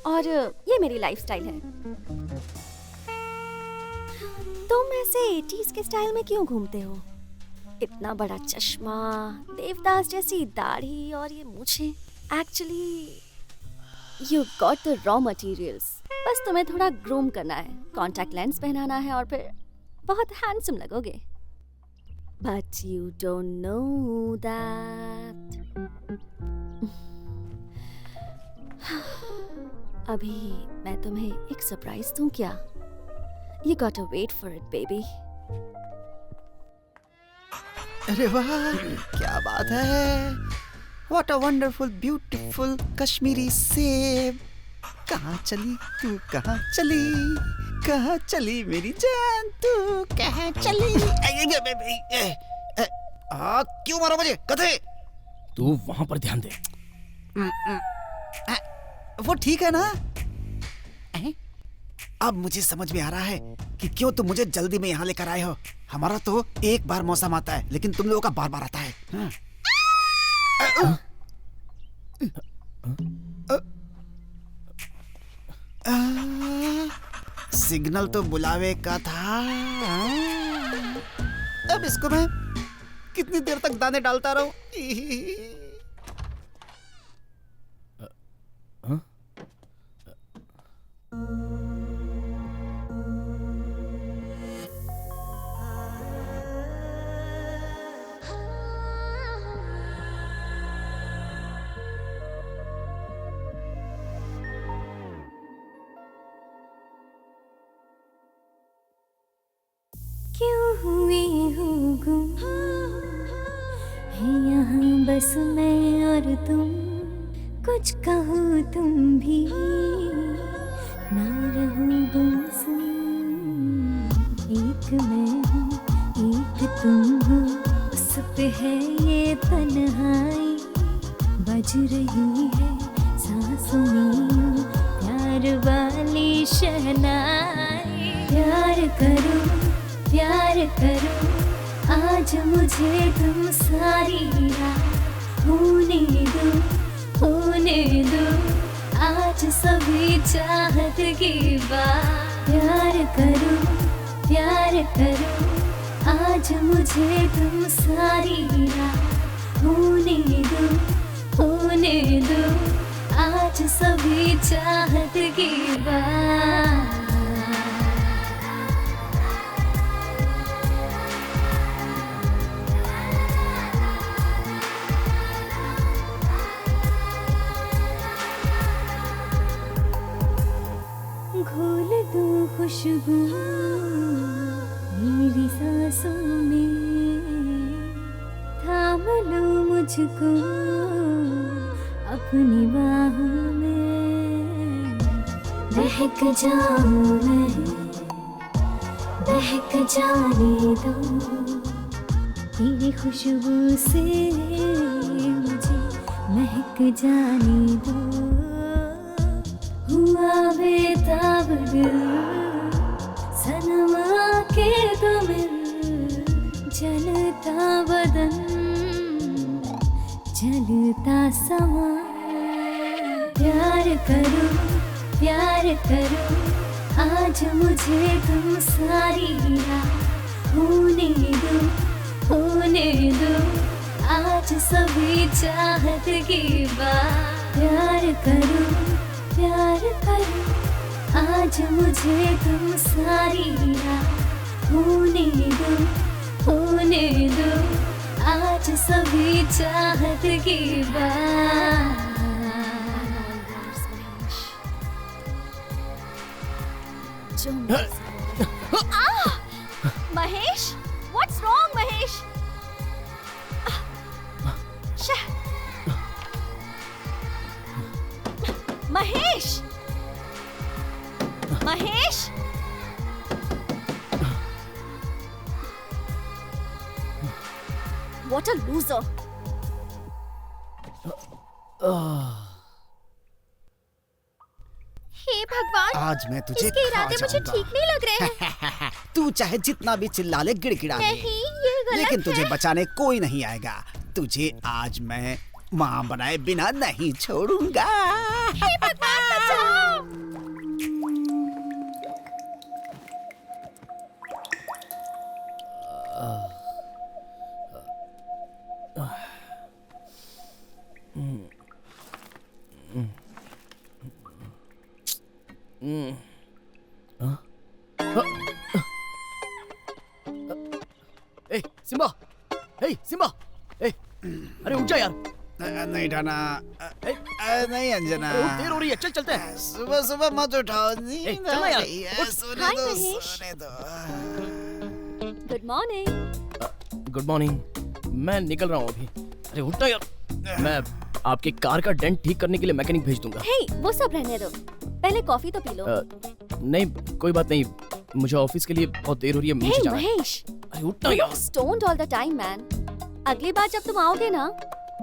और ये मेरी लाइफस्टाइल है. तुम ऐसे 80s के स्टाइल में क्यों घूमते हो? इतना बड़ा चश्मा, देवदास जैसी दाढ़ी और ये मूछें. Actually you got the raw materials. बस तुम्हें थोड़ा ग्रूम करना है, कॉन्टैक्ट लेंस पहनाना है और फिर बहुत हैंडसम लगोगे. But you don't know that. अभी मैं तुम्हें एक सरप्राइज दूं क्या? You gotta wait for it, baby. अरे वाह, क्या बात है. What a wonderful, beautiful Kashmiri सेब. कहाँ चली तू, कहाँ चली मेरी जान तू, कहाँ चली. क्यों मारो मुझे कथे? तू वहां पर ध्यान दे. वो ठीक है ना. अब मुझे समझ में आ रहा है कि क्यों तुम मुझे जल्दी में यहाँ लेकर आए हो. हमारा तो एक बार मौसम आता है, लेकिन तुम लोगों का बार बार आता है. सिग्नल तो बुलावे का था. अब इसको मैं कितनी देर तक दाने डालता रहूं? क्यों हुई हूँ गुम है यहाँ बस मैं और तुम. कुछ कहो तुम भी ना रहो गुमसुम. एक मैं हूँ एक तुम हो, उस पे है ये तन्हाई. बज रही है सांसों में प्यार वाली शहनाई. प्यार करो आज मुझे तुम सारी रात होने दो आज सभी चाहत की बात. प्यार करो आज मुझे तुम सारी रात होने दो आज सभी चाहत की बात. खुशबू मेरी सांसों में, थाम लो मुझको अपनी बाहों में। बहक जाऊं मैं, बहक जाने दो तेरी खुशबू से मुझे महक जाने दो। हुआ बेताब दिल सनम आके तो मिल, जलता बदन जलता समा। प्यार करो प्यार करो आज मुझे तुम सारी रात होने दो होने दो आज सभी चाहत की बात। प्यार करो आज मुझे तुम सारी रात होने दो आज सभी चाहत की बात। Mahesh, what's wrong, Mahesh? Mahesh, Mahesh, what a loser! हे भगवान, आज मैं तुझे इसके खा इरादे मुझे जाऊंगा। ठीक नहीं लग रहे हैं। तू चाहे जितना भी चिल्ला ले गिड़गिड़ा ले, नहीं, ये गलत लेकिन तुझे है। बचाने कोई नहीं आएगा। तुझे आज मैं माँ बनाए बिना नहीं छोड़ूंगा। हे भगवान बचाओ। ए सिम्बा, ए सिम्बा, ए अरे उठ जा यार। नहीं डाना, नहीं अंजना, देर हो रही है, चल चलते हैं। सुबह सुबह मत उठाओ, नींद चलना आ यार, रही है। उठ। सोने हाय दो, महेश। सोने दो। Good morning. Good morning. मैं निकल रहा हूँ अभी। अरे उठना यार। मैं आपके कार का डेंट ठीक करने के लिए मैकेनिक भेज दूंगा। हे, वो सब रहने दो, पहले कॉफी तो पी लो। नहीं कोई बात नहीं, मुझे ऑफिस के लिए बहुत देर हो रही है, मुझे हे जाना है। महेश, अरे उठना यार। Stoned all the time man. अगली बार जब तुम आओगे ना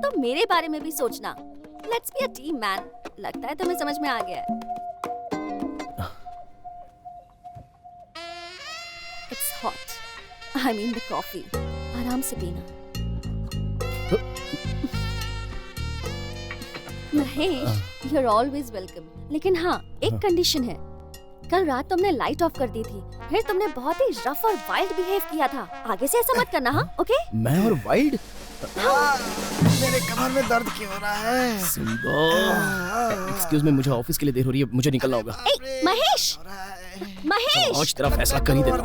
तो मेरे बारे में भी सोचना। Let's be a team man. लगता है तुम्हें समझ में आ गया है। It's hot, I mean the coffee. आराम से पीना। Mahesh, you are always welcome. लेकिन हाँ, एक कंडीशन है। कल रात तुमने लाइट ऑफ कर दी थी, फिर तुमने बहुत ही रफ और वाइल्ड बिहेव किया था। आगे से ऐसा मत करना, हाँ? ओके? मैं और वाइल्ड? मेरे कमर में दर्द क्यों हो रहा है? एक्सक्यूज मी, मुझे ऑफिस के लिए देर हो रही है, मुझे निकलना होगा। ए, महेश! महेश! आज तेरा फैसला कर ही देना।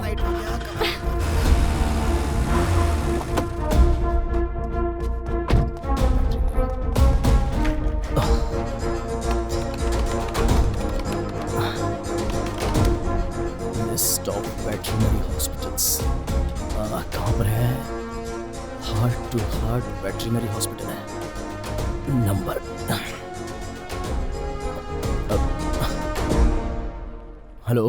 स्टॉप वेटरनरी हॉस्पिटल्स कहाँ पर है? Heart to heart veterinary hospital है। Number hello.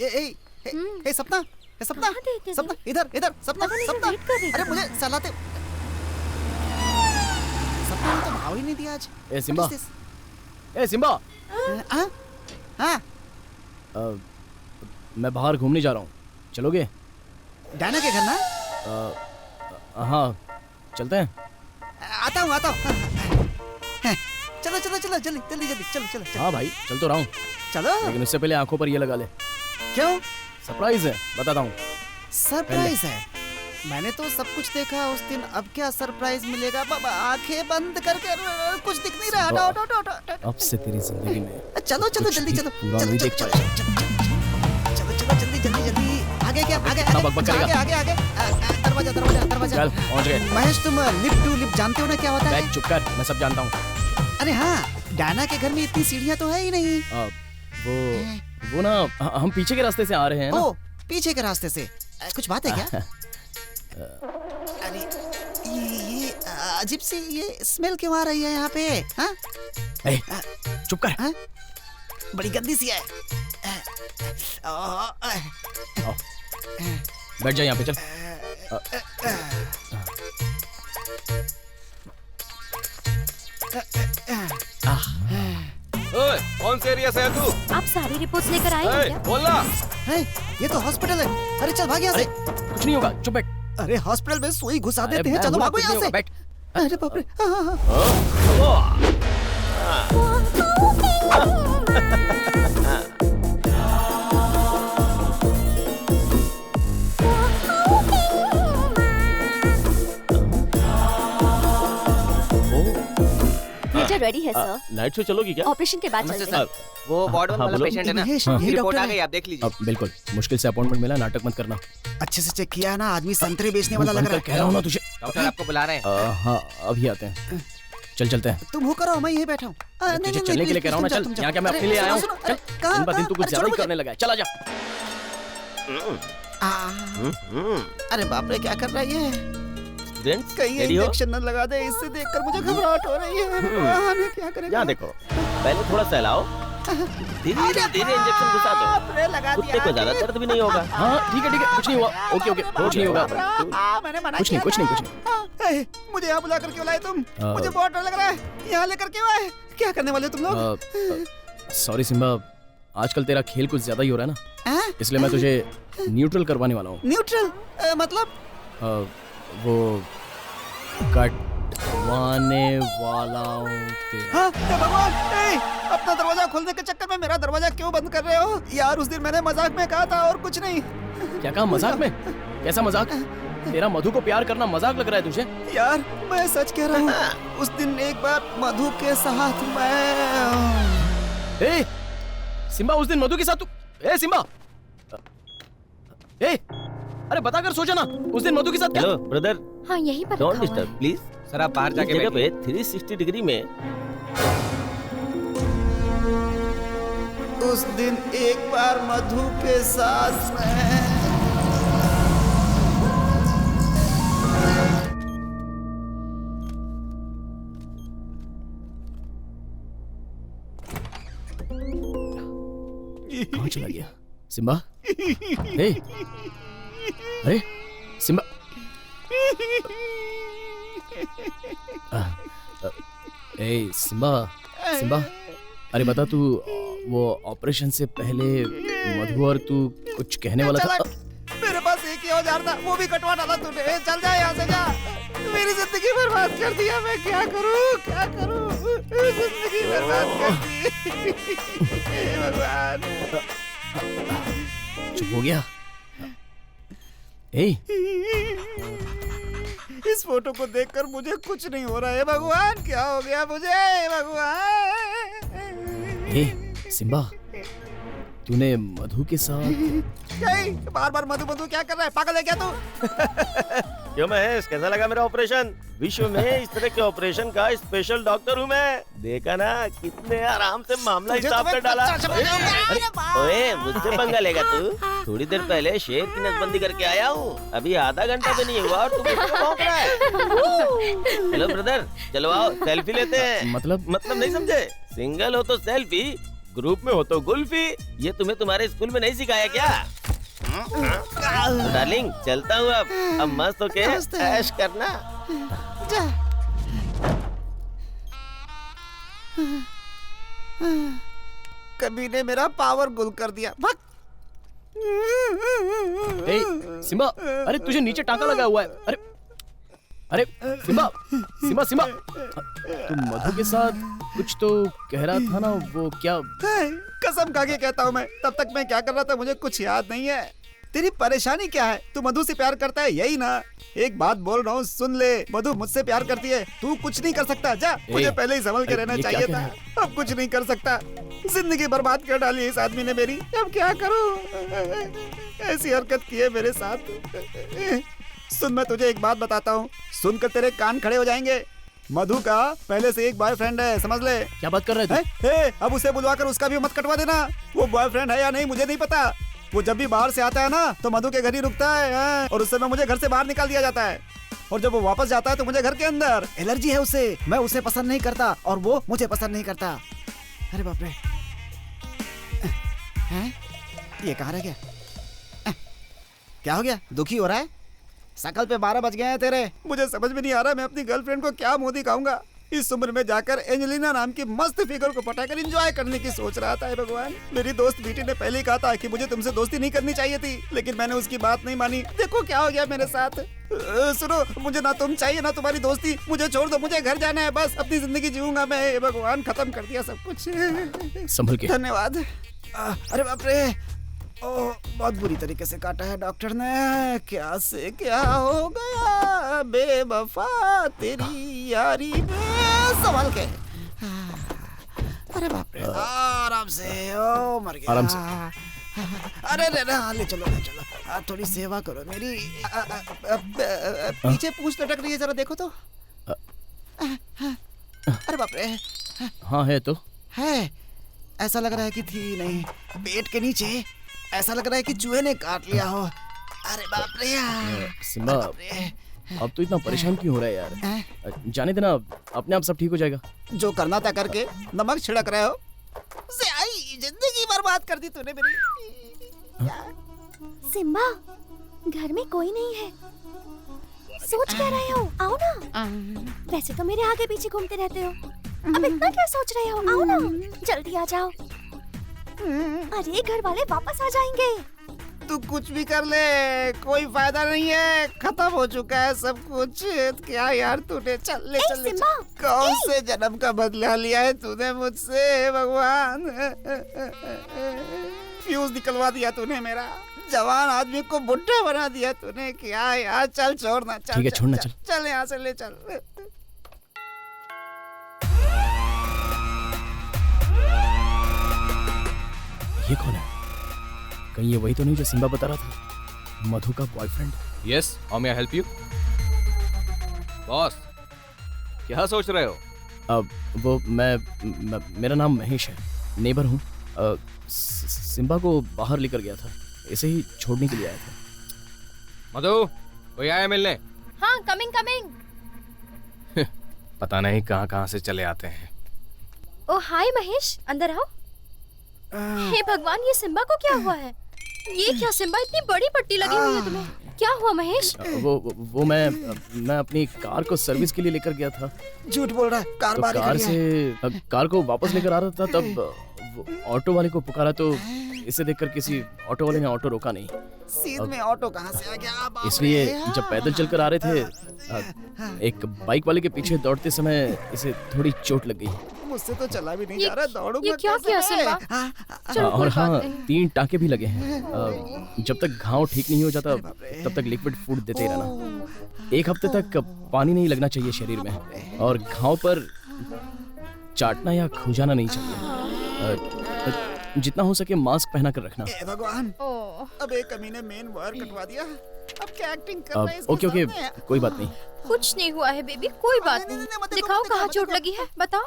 ए सपना, सपना, सपना, इधर इधर, सपना, सपना। अरे मुझे सलाते। सपना ने तो भाव ही नहीं दिया आज। ए सिम्बा, ए सिम्बा। हाँ। मैं बाहर घूमने जा रहा हूँ, चलोगे? डायना के घर ना? हाँ, चलते हैं। आता हूँ। चलो चलो चलो, जल्दी जल्दी जल्दी, चलो चलो। हाँ भाई, चल तो रहा हूँ। चलो। लेकिन उससे पहले आंखों पर ये लगा ले। क्यों? सरप्राइज है, बताता हूँ। सरप्राइज है? मैंने तो सब कुछ देखा उस दिन, अब क्या सरप्राइज मिलेगा? बाबा आंखें बंद करके कुछ दिख नहीं रहा। अब से तेरी जिंदगी में चलो चलो जल्दी चलो, पूरा नहीं देख पाएगा। चलो चलो जल्दी जल्दी जल्दी। आगे क्या? आगे आगे। दरवाजा दरवाजा दरवाजा। चल पहुंच गए। महेश, तुम लिप टू लिप जानते हो ना क्या होता है? चुप कर, मैं सब जानता हूँ। अरे हाँ, डायना के घर में इतनी सीढ़ियाँ तो है ही नहीं। वो ना हम पीछे के रास्ते से आ रहे हैं ना। ओ, पीछे के रास्ते से। कुछ बात है क्या? अरे ये अजीब सी ये स्मेल क्यों आ रही है यहाँ पे? हाँ? चुप कर। हाँ? बड़ी गंदी सी है। बैठ जा यहाँ पे, चल। ओए, कौन से एरिया से है तू? आप सारी रिपोर्ट्स लेकर आए हैं क्या? बोलना। ये तो हॉस्पिटल है। अरे चल भाग यहाँ से। कुछ नहीं होगा, चुप बैठ। अरे हॉस्पिटल में सुई घुसा देते हैं, चलो भागो यहाँ से। बैठ। अरे बाप रे। थिएटर रेडी है सर। नाइट शो चलोगी क्या? ऑपरेशन के बाद चलते हैं। वो वार्ड वन वाला पेशेंट है ना, यही रिपोर्ट डॉक्टर आ है। गई, आप देख लीजिए। बिल्कुल, मुश्किल से अपॉइंटमेंट मिला, नाटक मत करना। अच्छे से चेक किया है ना, आदमी संतरे बेचने वाला लग रहा है। कह रहा हूँ ना तुझे। डॉक्टर आपको बुला रहे हैं। हाँ, अभी आते हैं। चल चलते हैं। तुम हो करो, मैं यहीं बैठा हूँ। तुझे चलने के लिए कह रहा हूँ ना, चल। यहाँ क्या मैं अपने लिए आया हूँ? चल, दिन ब दिन तू कुछ ज्यादा ही करने लगा है। चला जा। अरे बाप रे, क्या कर रहा है ये? स्टूडेंट्स कहीं इंजेक्शन न लगा दे, इससे देखकर मुझे घबराहट हो रही है। क्या करें? यहाँ देखो, पहले थोड़ा सहलाओ, धीरे धीरे इंजेक्शन घुसा दो। कुत्ते को ज्यादा दर्द भी नहीं होगा। हाँ ठीक है, कुछ नहीं हुआ। ओके, कुछ नहीं होगा। मैंने मना कुछ नहीं। मुझे यहाँ बुला कर क्यों लाए तुम? मुझे बहुत डर लग रहा है। यहाँ लेकर क्यों आए? क्या करने वाले तुम लोग? सॉरी सिम्बा, आजकल तेरा खेल कुछ ज्यादा ही हो रहा है ना, इसलिए मैं तुझे न्यूट्रल करवाने वाला हूँ। न्यूट्रल मतलब? वो कटवाने वाला हूँ तेरा। हाँ, भगवान, अपना दरवाजा खोलने के चक्कर में मेरा दरवाजा क्यों बंद कर रहे हो यार? उस दिन मैंने मजाक में कहा था और कुछ नहीं। क्या कहा मजाक में? कैसा मजाक? तेरा मधु को प्यार करना मजाक लग रहा है तुझे? यार मैं सच कह रहा हूँ, उस दिन एक बार मधु के साथ मैं। सिम्बा, उस दिन मधु के साथ तू? सिम्बा, अरे बता कर सोचा ना, उस दिन मधु के साथ क्या? Hello brother. हाँ, यहीं पर डोंट डिस्टर्ब प्लीज। सर आप बाहर जाके जगह पे 360 डिग्री में। उस दिन एक बार मधु के साथ मैं। कहाँ चला गया सिम्बा? अरे सिम्बा, सिम्बा, अरे बता, तू वो ऑपरेशन से पहले मधु और तू कुछ कहने वाला था? मेरे पास एक ही औजार था, वो भी कटवा डाला तूने। चल जा यहाँ से, जा। मेरी जिंदगी बर्बाद कर दिया। मैं क्या करूँ? जिंदगी बर्बाद कर दी। भगवान। चुप हो गया? इस फोटो को देखकर मुझे कुछ नहीं हो रहा है। भगवान, क्या हो गया मुझे? भगवान। सिम्बा, तूने मधु के साथ? बार बार मधु क्या कर रहा है? पागल है क्या तू? क्यों महेश, कैसा लगा मेरा ऑपरेशन? विश्व में इस तरह के ऑपरेशन का स्पेशल डॉक्टर हूँ मैं। देखा ना, कितने आराम से मामला हिसाब कर डाला। ओए, मुझसे पंगा लेगा तू? थोड़ी देर पहले शेर की नसबंदी करके आया हूँ, अभी आधा घंटा भी नहीं हुआ और तू मुझसे भौंक रहा है। हेलो ब्रदर, चलो आओ सेल्फी लेते हैं। मतलब नहीं समझे? सिंगल हो तो सेल्फी, ग्रुप में हो तो गुल्फी। ये तुम्हें तुम्हारे स्कूल में नहीं सिखाया क्या? तो डार्लिंग, चलता हूँ अब मस्त होके ऐश करना। कभी ने मेरा पावर गुल कर दिया। भग। सिम्बा, अरे तुझे नीचे टांका लगा हुआ है। अरे सिम्बा, तुम मधु के साथ कुछ तो कह रहा था ना, वो क्या? कसम खा के कहता हूँ मैं, तब तक मैं क्या कर रहा था मुझे कुछ याद नहीं है। तेरी परेशानी क्या है? तू मधु से प्यार करता है, यही ना? एक बात बोल रहा हूँ, सुन ले। मधु मुझसे प्यार करती है, तू कुछ नहीं कर सकता। जा, मुझे पहले ही संभल के रहना चाहिए था। अब कुछ नहीं कर सकता। जिंदगी बर्बाद कर डाली इस आदमी ने मेरी। अब क्या करूँ? ऐसी हरकत की है मेरे साथ। सुन, मैं तुझे एक बात बताता हूँ, सुनकर तेरे कान खड़े हो जाएंगे। मधु का पहले से एक बॉयफ्रेंड है, समझ ले। क्या बात कर रहे थे? अब उसे बुलवाकर उसका भी मत कटवा देना। वो बॉयफ्रेंड है या नहीं मुझे नहीं पता। वो जब भी बाहर से आता है ना तो मधु के घर ही रुकता है और उस समय मुझे घर से बाहर निकाल दिया जाता है और जब वो वापस जाता है तो मुझे घर के अंदर। एलर्जी है उसे, मैं उसे पसंद नहीं करता और वो मुझे पसंद नहीं करता। अरे बाप रे, ये कहाँ रह गया? क्या हो गया, दुखी हो रहा है? शकल पे 12 बज गए हैं तेरे। मुझे समझ में नहीं आ रहा मैं अपनी गर्लफ्रेंड को क्या मुंह दिखाऊंगा। इस उम्र में जाकर एंजेलिना नाम की मस्त फिगर को पटाकर एंजॉय करने की सोच रहा था। भगवान, मेरी दोस्त बीटी ने पहले ही कहा था कि मुझे तुमसे दोस्ती नहीं करनी चाहिए थी, लेकिन मैंने उसकी बात नहीं मानी। देखो क्या हो गया मेरे साथ। सुनो, मुझे ना तुम चाहिए ना तुम्हारी दोस्ती। मुझे छोड़ दो, मुझे घर जाना है, बस अपनी जिंदगी जीऊंगा मैं। भगवान, खत्म कर दिया सब कुछ। संभल के। धन्यवाद। अरे बाप रे, ओह, बहुत बुरी तरीके से काटा है डॉक्टर ने। क्या से क्या हो गया, बेवफा तेरी यारी में। संभल के। अरे बाप रे, आराम से। ओ मर गया। आराम से। अरे रे, ले चलो ले चलो। थोड़ी सेवा करो मेरी। पीछे पूंछ लटक रही है, जरा देखो तो। अरे बाप रे। हाँ है तो है, ऐसा लग रहा है कि थी नहीं। पेट के नीचे ऐसा लग रहा है कि चूहे ने काट लिया हो। अरे बाप रे। सिम्बा, अब तो इतना परेशान क्यों हो रहा है यार? जाने देना, अपने आप सब ठीक हो जाएगा। जो करना था करके नमक छिड़क रहे हो। जिंदगी बर्बाद कर दी तूने मेरी। सिम्बा, घर में कोई नहीं है। सोच क्या रहे हो? आओ ना। वैसे तो मेरे आगे पीछे घूमते रहते हो, अब इतना क्या सोच रहे हो? आओ ना, जल्दी आ जाओ। अरे घर वाले वापस आ जाएंगे। तू कुछ भी कर ले, कोई फायदा नहीं है। खत्म हो चुका है सब कुछ। क्या यार तूने, चल ले चल ले। कौन से जन्म का बदला लिया है तूने मुझसे भगवान। फ्यूज निकलवा दिया तूने मेरा। जवान आदमी को बुढ़ा बना दिया तूने। क्या यार, चल छोड़ना। चल, ठीक है, छोड़ना। चल चल यहाँ से ले चल। ये कौन है? कहीं ये वही तो नहीं जो सिम्बा बता रहा था, मधु का boyfriend? Yes, how may I help you? Boss, क्या सोच रहे हो? अब वो मेरा नाम महेश है, नेबर हूँ। सिम्बा को बाहर लेकर गया था, ऐसे ही छोड़ने के लिए आया था। मधु, कोई आया मिलने? हाँ, कमिंग कमिंग। पता नहीं कहाँ से चले आते हैं। ओ हाय महेश, अंदर आओ। हे भगवान, ये सिम्बा को क्या हुआ है? ये क्या सिम्बा, इतनी बड़ी पट्टी लगी हुई है तुम्हें? क्या हुआ महेश? वो मैं अपनी कार को सर्विस के लिए लेकर गया था। झूठ बोल रहा है। कार बाहर कार से कार को वापस लेकर आ रहा था, तब ऑटो वाले को पुकारा तो इसे देखकर किसी ऑटो वाले ने ऑटो रोका नहीं। सीध में ऑटो कहाँ से आ गया? इसलिए जब पैदल चलकर आ रहे थे, एक बाइक वाले के पीछे दौड़ते समय इसे थोड़ी चोट लग गई। मुझसे तो चला भी नहीं जा रहा, दौड़ूंगा ये क्या किया सिम्बा? और हाँ, 3 टाँके भी लगे हैं। जब तक घाव ठीक नहीं हो जाता तब तक लिक्विड फूड देते ही रहना। 1 हफ्ते तक पानी नहीं लगना चाहिए शरीर में और घाव पर चाटना या खुजाना नहीं चाहिए। जितना हो सके मास्क पहना कर रखना। भगवान, अब एक कमीने मेन वायर कटवा दिया। अब क्या एक्टिंग कर रहा है इसके ओके सामने? कोई बात नहीं। कुछ नहीं हुआ है बेबी, कोई बात नहीं। दिखाओ कहाँ चोट लगी है, बताओ।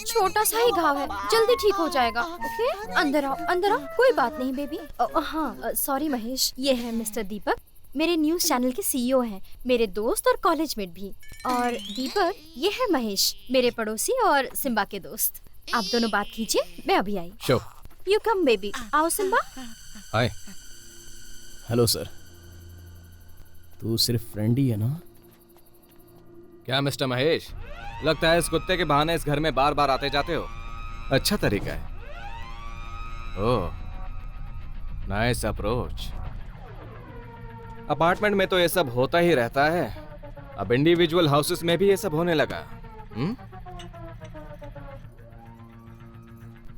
छोटा सा ही घाव है, जल्दी ठीक हो जाएगा। ओके, अंदर आओ अंदर आओ। कोई बात नहीं बेबी। हाँ सॉरी महेश, ये है मिस्टर दीपक, मेरे न्यूज चैनल के सीईओ हैं, मेरे दोस्त और कॉलेज मेट भी। और दीपक, ये है महेश, मेरे पड़ोसी और सिम्बा के दोस्त। आप दोनों बात कीजिए, मैं अभी आई। So you come baby. आओ सिम्बा। हाय। Hello sir. तू सिर्फ फ्रेंड ही है ना? क्या मिस्टर महेश, लगता है इस कुत्ते के बहाने इस घर में बार बार आते जाते हो। अच्छा तरीका है। ओह, नाइस अप्रोच। अपार्टमेंट में तो ये सब होता ही रहता है, अब इंडिविजुअल हाउसेस में भी ये सब होने लगा।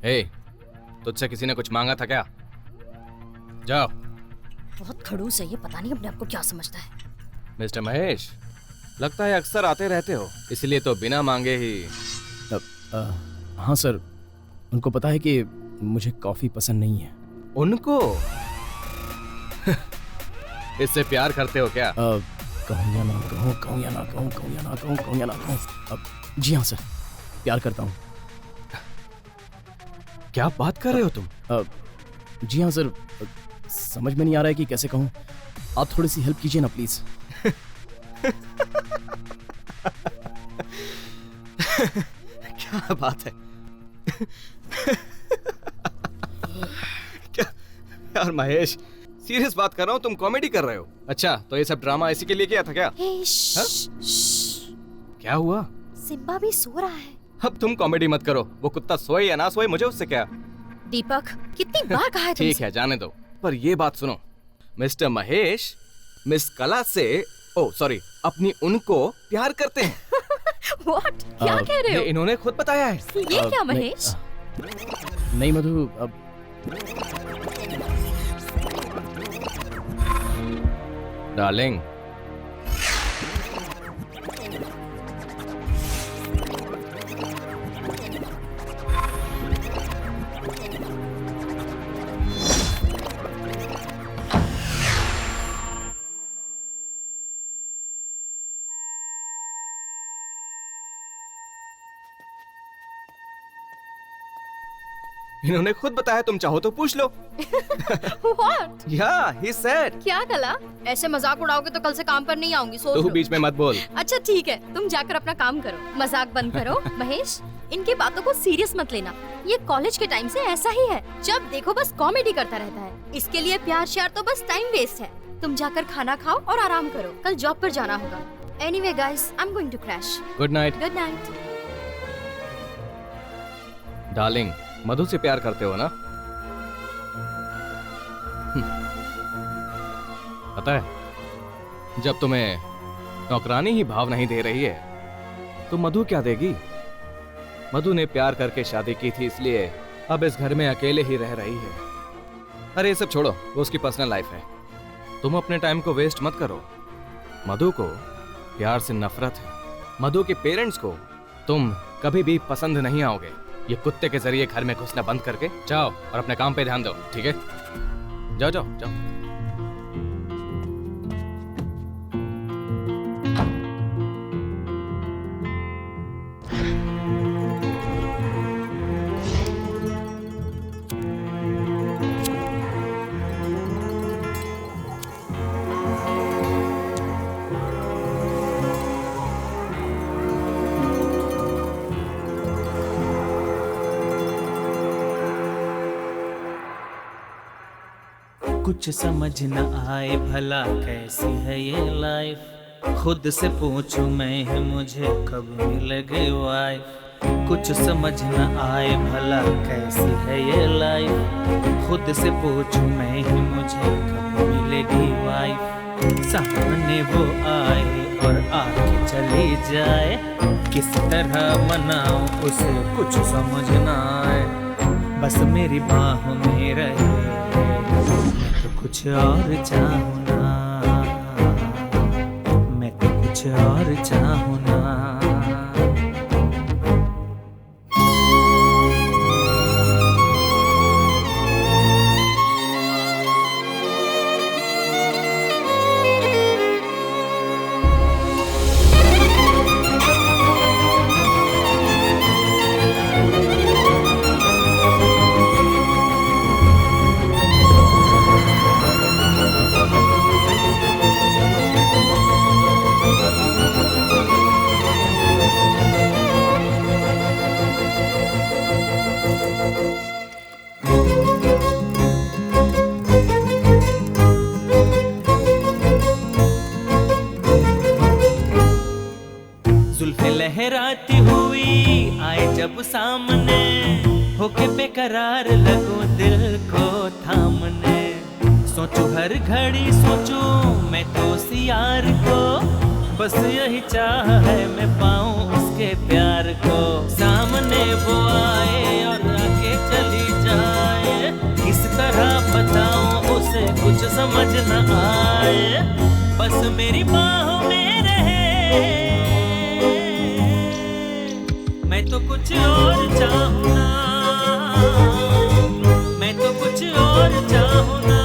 हे, तुझसे किसी ने कुछ मांगा था क्या? जाओ। बहुत खड़ूस है ये, पता नहीं अपने आप को क्या समझता है। मिस्टर महेश, लगता है अक्सर आते रहते हो, इसलिए तो बिना मांगे ही। हाँ सर, उनको पता है कि मुझे कॉफी पसंद नहीं है। उनको? इससे प्यार करते हो क्या? कहूँ या ना कहूँ, कहूँ या ना कहूँ, कहूँ या ना कहूँ, कहूँ या ना कहूँ। अब जी हाँ सर, प्यार करता हूँ। क्या बात कर रहे हो तुम? जी हाँ सर, समझ में नहीं आ रहा है कि कैसे कहूँ। आप थोड़ी सी हेल्प कीजिए ना प्लीज। क्या बात है? क्या यार महेश, सीरियस बात कर रहा हूँ, तुम कॉमेडी कर रहे हो? अच्छा, तो ये सब ड्रामा इसी के लिए किया था क्या? क्या हुआ? सिम्बा भी सो रहा है। अब तुम कॉमेडी मत करो, वो कुत्ता सोए या ना सोए मुझे उससे क्या। दीपक, कितनी बार कहा है तुमसे? ठीक है, जाने दो, पर ये बात सुनो, मिस्टर महेश मिस कला से सॉरी अपनी उनको प्यार करते हैं। What? क्या कह रहे हो? इन्होंने खुद बताया है। ये क्या महेश? नहीं मधु, अब डार्लिंग, इन्होंने खुद बताया, तुम चाहो तो पूछ लो। What? Yeah, he said। क्या कला? ऐसे मजाक उड़ाओगे तो कल से काम पर नहीं आऊंगी, सोच तू लो। बीच में मत बोल। अच्छा ठीक है, तुम जाकर अपना काम करो, मजाक बंद करो। महेश, इनकी बातों को सीरियस मत लेना, ये कॉलेज के टाइम से ऐसा ही है, जब देखो बस कॉमेडी करता रहता है। इसके लिए प्यार श्यार तो बस टाइम वेस्ट है। तुम जाकर खाना खाओ और आराम करो, कल जॉब पर जाना होगा। Anyway guys, I'm going to crash। Good night. Good night। Darling, Madhu से प्यार करते हो ना? पता है, जब तुम्हें नौकरानी ही भाव नहीं दे रही है तो मधु क्या देगी? मधु ने प्यार करके शादी की थी, इसलिए अब इस घर में अकेले ही रह रही है। अरे ये सब छोड़ो, वो उसकी पर्सनल लाइफ है, तुम अपने टाइम को वेस्ट मत करो। मधु को प्यार से नफरत है, मधु के पेरेंट्स को तुम कभी भी पसंद नहीं आओगे। ये कुत्ते के जरिए घर में घुसना बंद करके जाओ और अपने काम पे ध्यान दो, ठीक है? जाओ जाओ जाओ। कुछ समझ न आए भला कैसी है ये लाइफ, खुद से पूछूं मैं मुझे कब मिलेगी वाइफ। कुछ समझ न आए भला कैसी है ये लाइफ, खुद से पूछूं मैं मुझे कब मिलेगी वाइफ। सामने वो आए और आके चली जाए, किस तरह मनाऊं उसे कुछ समझ न आए। बस मेरी बाहों में रहे तो कुछ और चाहूं ना, मैं तो कुछ और चाहूं ना। जुल्फे लहराती हुई आए जब सामने, होके बेकरार लगो दिल को थामने। सोचूं हर घड़ी सोचूं मैं तो उस यार को, बस यही चाह है मैं पाऊं उसके प्यार को। सामने वो आए और आके चली जाए, किस तरह बताऊं उसे कुछ समझ न आए। बस मेरी बाहों में रहे, मैं तो कुछ और चाहूं ना, मैं तो कुछ और चाहूं ना।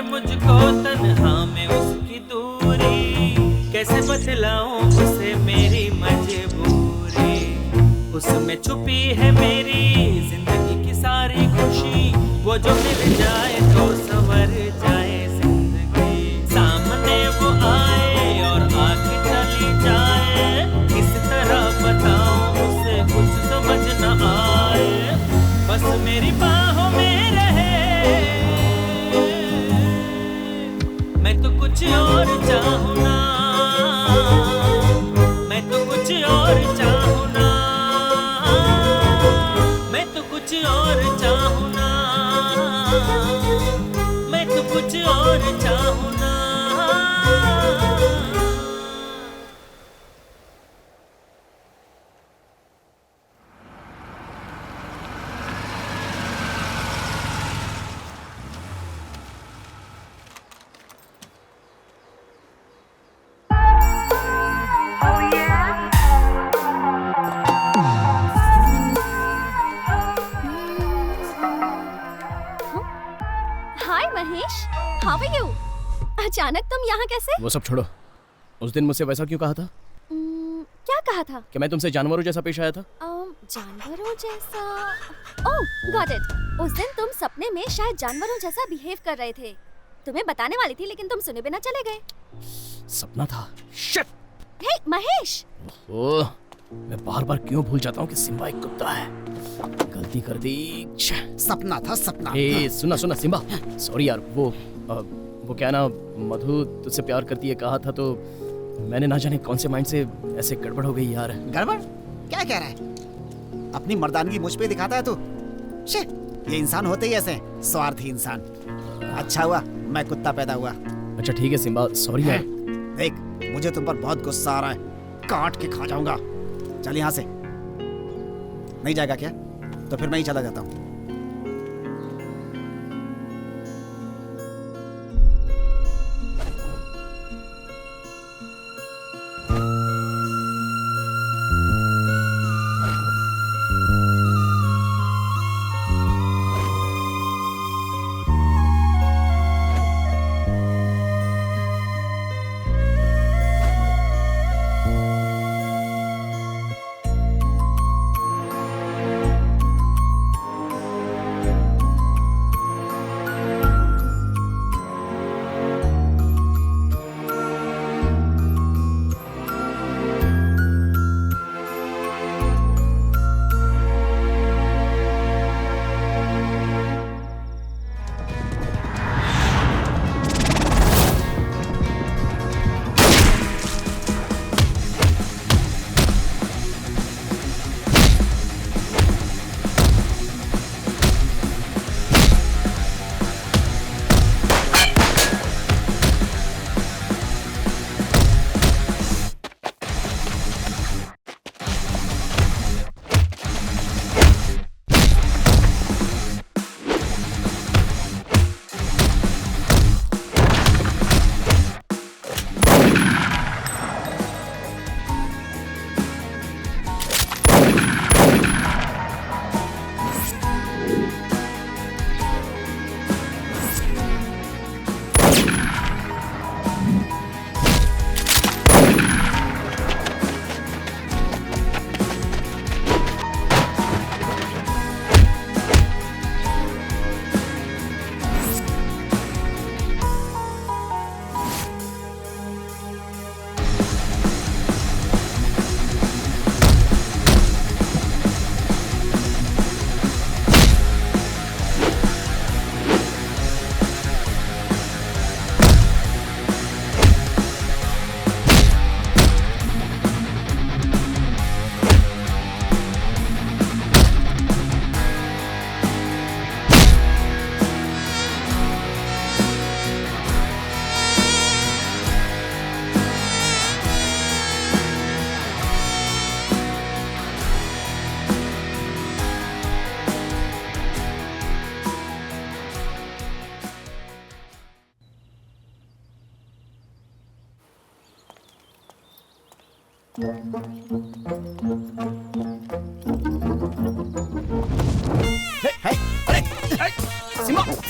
करे मुझको तन्हा में उसकी दूरी, कैसे बतलाऊं उसे मेरी मजबूरी। उसमें छुपी है मेरी जिंदगी की सारी खुशी, वो जो मिल जाए तो संवर जाए जिंदगी। सामने वो आए और आगे चली जाए, किस तरह बताऊं उसे कुछ समझ न आए। बस मेरी बाहों में रहे, मैं तो कुछ और चाहूं ना, मैं तो कुछ और चाहूं ना, मैं तो कुछ और चाहूं ना, मैं तो कुछ और चाहूं ना। हाय महेश, हाउ आर यू? अचानक तुम यहाँ कैसे? वो सब छोड़ो, उस दिन मुझसे वैसा क्यों कहा था? क्या कहा था? कि मैं तुमसे जानवरों जैसा पेश आया था? जानवरों जैसा? ओह, गॉट इट। उस दिन तुम सपने में शायद जानवरों जैसा बिहेव कर रहे थे। तुम्हें बताने वाली थी लेकिन तुम सुने बिना चले गए। सपना था। शिट! हे महेश! ओह, मैं बार-बार क्यों भूल जाता हूँ कि सिम्बा एक कुत्ता है। गलती कर दी। सपना था, सपना। ए, सुना सिम्बा। सॉरी यार, वो क्या ना, मधु तुझसे प्यार करती है कहा था, तो मैंने ना जाने कौन से माइंड से ऐसे गड़बड़ हो गई यार। गड़बड़? क्या कह रहा है? अपनी मर्दानगी मुझ पे दिखाता है तू। शे, ये इंसान होते ही ऐसे, स्वार्थी इंसान। अच्छा हुआ मैं कुत्ता पैदा हुआ। अच्छा ठीक है सिम्बा, सॉरी यार। देख, मुझे तुम पर बहुत गुस्सा आ रहा है, काट के खा जाऊंगा। चल यहाँ से। नहीं जाएगा क्या? तो फिर मैं ही चला जाता हूँ।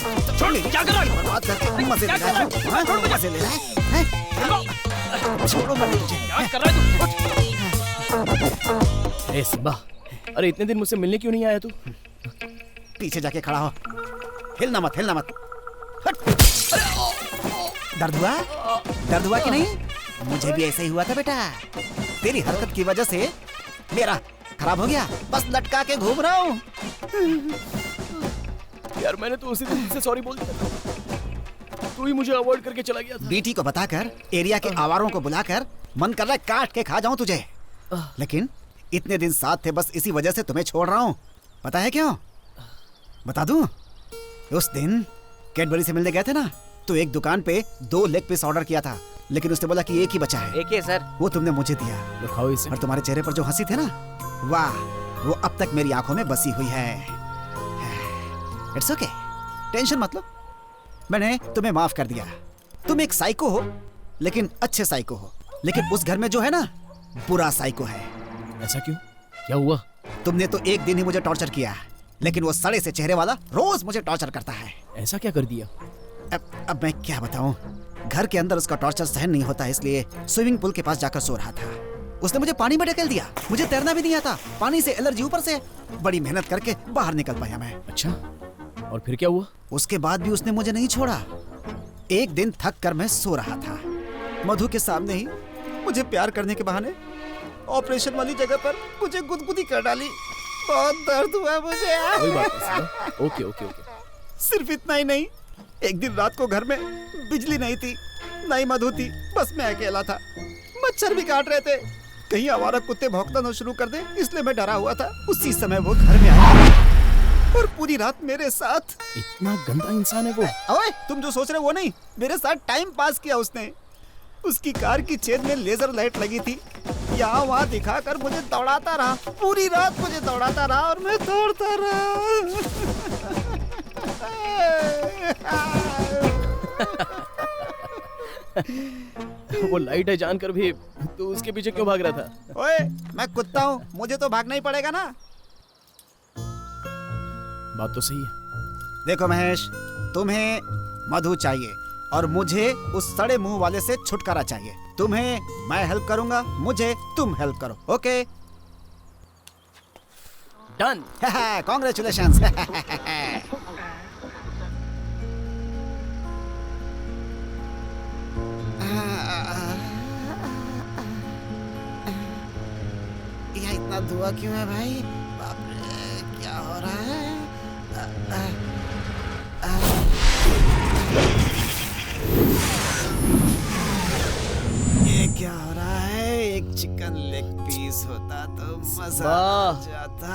छोड़, क्या कर रहा है? बर्बाद करके मजे ले रहा है, मजे ले रहा है? छोड़ो मत मुझे। क्या कर रहा है तू? अरे सिम्बा, अरे इतने दिन मुझसे मिलने क्यों नहीं आया तू? पीछे जाके खड़ा हो, हिलना मत, हिलना मत। दर्द हुआ? दर्द हुआ कि नहीं? मुझे भी ऐसा ही हुआ था बेटा। तेरी हरकत की वजह से मेरा खराब हो गया, बस लटका के घूम रहा हूँ। यार मैंने तो उसी दिन से सॉरी बोल दिया था। तू ही मुझे अवॉइड करके चला गया था। बीटी को बताकर, एरिया के आवारों को बुलाकर मन कर रहा है काट के खा जाऊं तुझे, लेकिन इतने दिन साथ थे, बस इसी वजह से तुम्हें छोड़ रहा हूँ। पता है क्यों? बता दूं? उस दिन कैडबरी से मिलने गए थे ना, तो एक दुकान पे 2 लेग पीस ऑर्डर किया था, लेकिन उसने बोला कि एक ही बचा है। एक ही सर। वो तुमने मुझे दिया। लो खाओ इसे। और तुम्हारे चेहरे पर जो हंसी थे ना, वाह, वो अब तक मेरी आंखों में बसी हुई है। इट्स ओके, टेंशन मत लो, मैंने तुम्हें माफ कर दिया। तुम एक साइको हो, लेकिन अच्छे साइको हो। लेकिन उस घर में जो है ना, बुरा साइको है। ऐसा क्यों? क्या हुआ? तुमने तो एक दिन ही मुझे टॉर्चर किया, लेकिन वो सड़े से चेहरे वाला रोज मुझे टॉर्चर करता है। ऐसा क्या कर दिया? अब मैं क्या बताऊं? घर के अंदर उसका टॉर्चर सहन नहीं होता, इसलिए स्विमिंग पूल के पास जाकर सो रहा था। उसने मुझे पानी में ढकेल दिया, मुझे तैरना भी नहीं आता, पानी से एलर्जी, ऊपर से बड़ी मेहनत करके बाहर निकल पाया मैं। अच्छा, और फिर क्या हुआ? उसके बाद भी उसने मुझे नहीं छोड़ा। एक दिन थक कर मैं सो रहा था, मधु के सामने ही मुझे प्यार करने के बहाने ऑपरेशन वाली जगह पर मुझे गुदगुदी कर डाली। बहुत दर्द हुआ मुझे। कोई बात नहीं। Okay okay okay. सिर्फ इतना ही नहीं, एक दिन रात को घर में बिजली नहीं थी, ना ही मधु थी, बस मैं अकेला था। मच्छर भी काट रहे थे, कहीं आवारा कुत्ते भौंकना न शुरू कर दे, इसलिए मैं डरा हुआ था। उसी समय वो घर में आया और पूरी रात मेरे साथ। इतना गंदा इंसान है वो? ओए, तुम जो सोच रहे हो वो नहीं, मेरे साथ टाइम पास किया उसने। उसकी कार की छेद में लेजर लाइट लगी थी, यहाँ वहाँ दिखाकर मुझे दौड़ाता रहा, पूरी रात मुझे दौड़ाता रहा और मैं दौड़ता रहा। वो लाइट है जानकर भी तू उसके पीछे क्यों भाग रहा था? ओए, मैं कुत्ता हूँ, मुझे तो भागना ही पड़ेगा ना। बात तो सही है। देखो महेश, तुम्हें मधु चाहिए और मुझे उस सड़े मुंह वाले से छुटकारा चाहिए। तुम्हें मैं हेल्प करूंगा, मुझे तुम हेल्प करो। Okay done. कांग्रेचुलेशंस। यहाँ इतना धुआं क्यों है भाई? बाप रे, क्या हो रहा है? ये क्या हो रहा है? एक चिकन लेग पीस होता तो मजा आ जाता।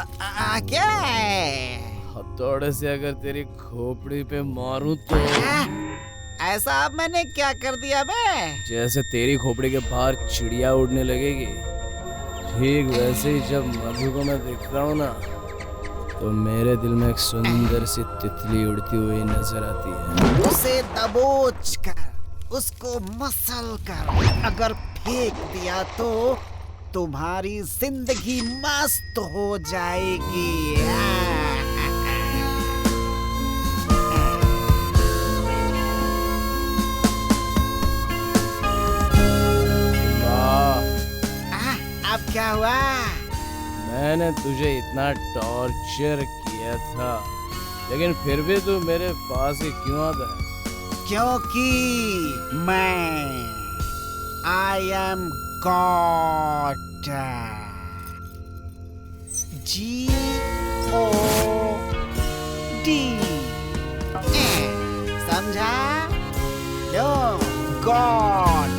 क्या है? हथौड़े से अगर तेरी खोपड़ी पे मारूं तो? ऐसा अब मैंने क्या कर दिया बे? जैसे तेरी खोपड़ी के बाहर चिड़िया उड़ने लगेगी, ठीक वैसे ही जब मधु को मैं देखता हूँ ना, तो मेरे दिल में एक सुंदर सी तितली उड़ती हुई नजर आती है। उसे दबोच कर, उसको मसल कर अगर फेंक दिया तो तुम्हारी जिंदगी मस्त हो जाएगी। अब क्या हुआ? मैंने तुझे इतना टॉर्चर किया था, लेकिन फिर भी तू मेरे पास ही क्यों आता है? क्योंकि मैं आई एम गॉड। G-O-D, समझा? लो, गॉड।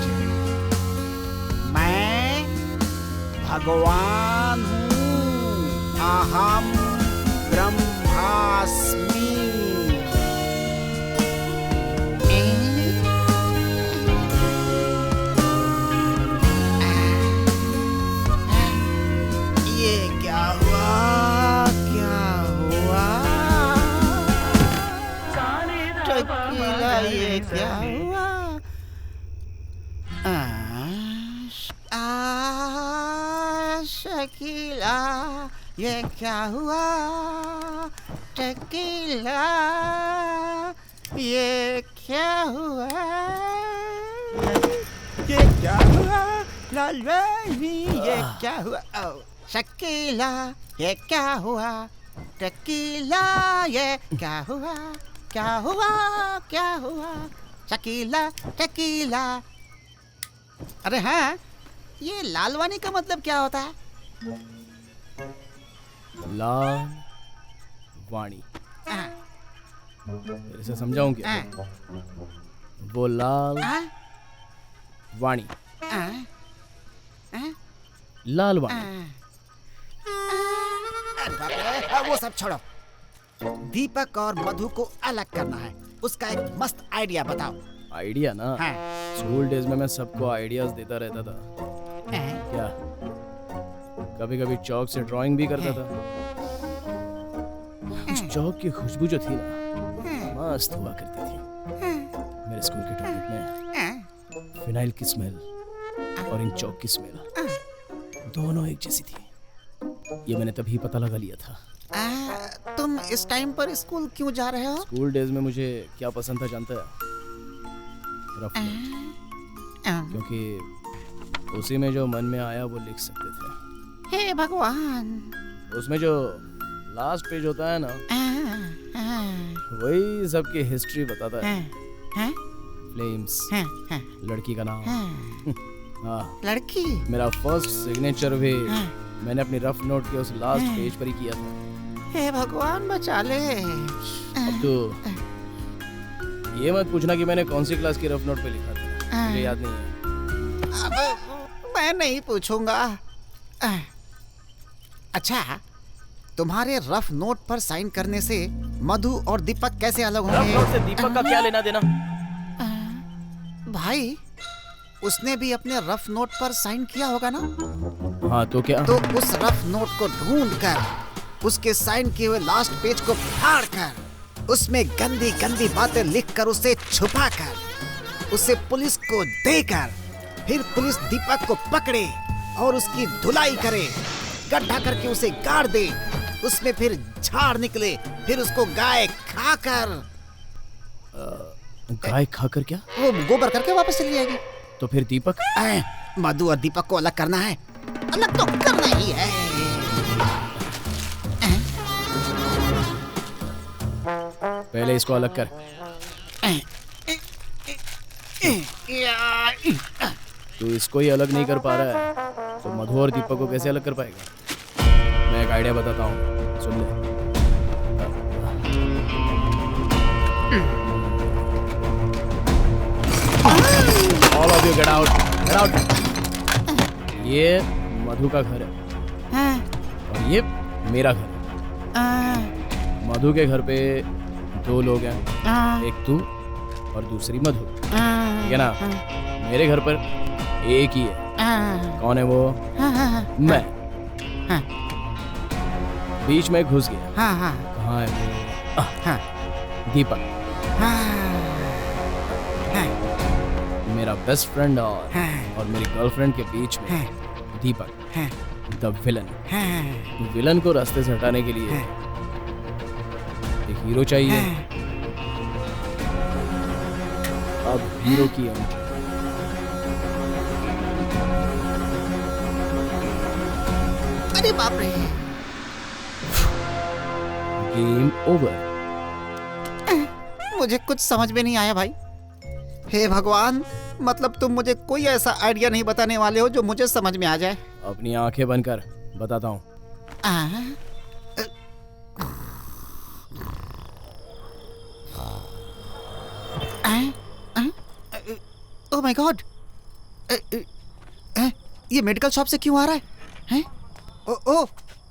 मैं भगवान हूँ, अहम ब्रह्मास्मि। ये क्या हुआ? क्या हुआ? टकीला, ये क्या हुआ? शकीला, ये क्या हुआ? टकीला, ये क्या हुआ, ये क्या हुआ, लालवानी, ये क्या हुआ, शकीला, ये क्या हुआ, टकीला, ये क्या हुआ, क्या हुआ, क्या हुआ, शकीला टकीला। अरे हाँ, ये लालवानी का मतलब क्या होता है? लाल वाणी। मेरे से समझाऊं क्या? वो लाल वाणी, लाल वाणी। वो सब छोड़ो, दीपक और मधु को अलग करना है, उसका एक मस्त आइडिया बताओ। आइडिया ना? स्कूल डेज में मैं सबको आइडियाज देता रहता था। क्या कभी कभी चौक से ड्राइंग भी करता था। उस चौक की खुशबू जो थी ना, मस्त हुआ करती थी। मेरे स्कूल के टॉयलेट में फिनाइल की स्मेल और इन चौक की स्मेल दोनों एक जैसी थी। ये मैंने तभी पता लगा लिया था। तुम इस टाइम पर स्कूल क्यों जा रहे हो? स्कूल डेज में मुझे क्या पसंद था जानता है? Rough note. क्योंकि उसी में जो मन में आया वो लिख सकते थे। हे भगवान, उसमें जो लास्ट पेज होता है ना, वही सबकी हिस्ट्री बताता है। फ्लेम्स, लड़की का नाम। हाँ, लड़की। मेरा फर्स्ट सिग्नेचर भी मैंने अपनी रफ नोट के उस लास्ट पेज पर ही किया था। हे भगवान बचा ले। अब तो ये मत पूछना कि मैंने कौन सी क्लास की रफ नोट पे लिखा था, मुझे याद नहीं है। अब मैं नहीं पूछूंगा। अच्छा, तुम्हारे रफ नोट पर साइन करने से मधु और दीपक कैसे अलग होंगे? रफ नोट से दीपक का क्या लेना देना? भाई, उसने भी अपने रफ नोट पर साइन किया होगा ना? हाँ, तो क्या? तो उस रफ नोट को ढूंढकर उसके साइन किए हुए लास्ट पेज को फाड़कर उसमें गंदी गंदी बातें लिखकर उसे छुपाकर उसे पुलिस को देकर फिर पुलिस दीपक को पकड़े और उसकी धुलाई करे, गड्ढा करके उसे गाड़ दे, उसमें फिर झाड़ निकले, फिर उसको गाय खाकर। गाय खाकर क्या? वो गोबर करके वापस चली जाएगी। तो फिर दीपक? मधु और दीपक को अलग करना है, अलग तो करना ही है। पहले इसको अलग कर। तू इसको ही अलग नहीं कर पा रहा है तो मधु और दीपक को कैसे अलग कर पाएगा? मैं एक आइडिया बताता हूँ, सुन ले। All of you get out, get out. ये मधु का घर है और ये मेरा घर है। मधु के घर पे 2 लोग हैं, एक तू और दूसरी मधु, ठीक है ना? मेरे घर पर एक ही है। कौन है वो? मैं। बीच में घुस गया। कहाँ है वो? दीपक, मेरा बेस्ट फ्रेंड और मेरी गर्लफ्रेंड के बीच में दीपक, द विलन। विलन को रास्ते से हटाने के लिए एक हीरो चाहिए। अब हीरो की एंट्री। अरे बाप रे, गेम ओवर। मुझे कुछ समझ में नहीं आया भाई। हे भगवान, मतलब तुम मुझे कोई ऐसा आइडिया नहीं बताने वाले हो जो मुझे समझ में आ जाए? अपनी आंखें बंद कर, बताता हूँ। ओह माय गॉड, ये मेडिकल शॉप से क्यों आ रहा है? हैं? ओ,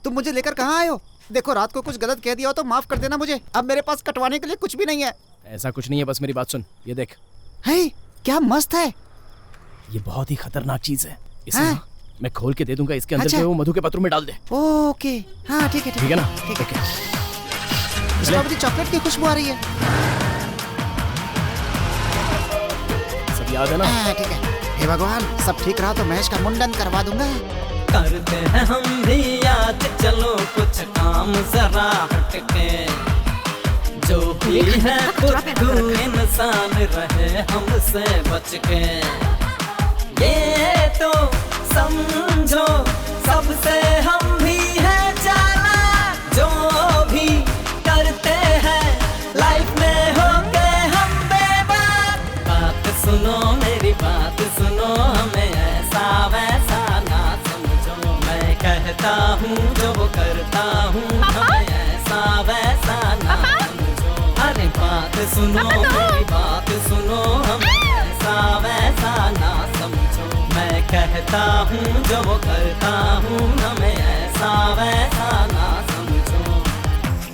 तुम मुझे लेकर कहाँ आए हो? देखो, रात को कुछ गलत कह दिया हो तो माफ कर देना मुझे। अब मेरे पास कटवाने के लिए कुछ भी नहीं है। ऐसा कुछ नहीं है, बस मेरी बात सुन। ये देख। है, क्या मस्त है। ये बहुत ही खतरनाक चीज है। इसे मैं खोल के दे दूंगा, इसके अंदर से वो मधु के पत्रों में डाल दे। ओके, हाँ ठीक है, ठीक है ना? ठीक है। स्ट्रॉबेरी चॉकलेट की खुशबू आ रही है। सब याद है ना? ठीक है। हे भगवान, सब ठीक रहा तो महेश का मुंडन करवा दूंगा। करते हैं हम भी आज चलो कुछ काम जरा हटके, जो भी है बुद्धू इंसान रहे हमसे बच के। ये तो समझो सबसे हम भी है चालाक, जो भी करते हैं लाइफ में होके हम बेबाक। बात सुनो मेरी बात सुनो, हमें ऐसा वैसा ना समझो, मैं कहता हूँ जो वो करता हूँ, हमें ऐसा वैसा ना समझो। अरे बात सुनो मेरी बात सुनो, हमें ऐसा वैसा ना समझो, मैं कहता हूँ जो वो करता हूँ, हमें ऐसा वैसा ना समझो।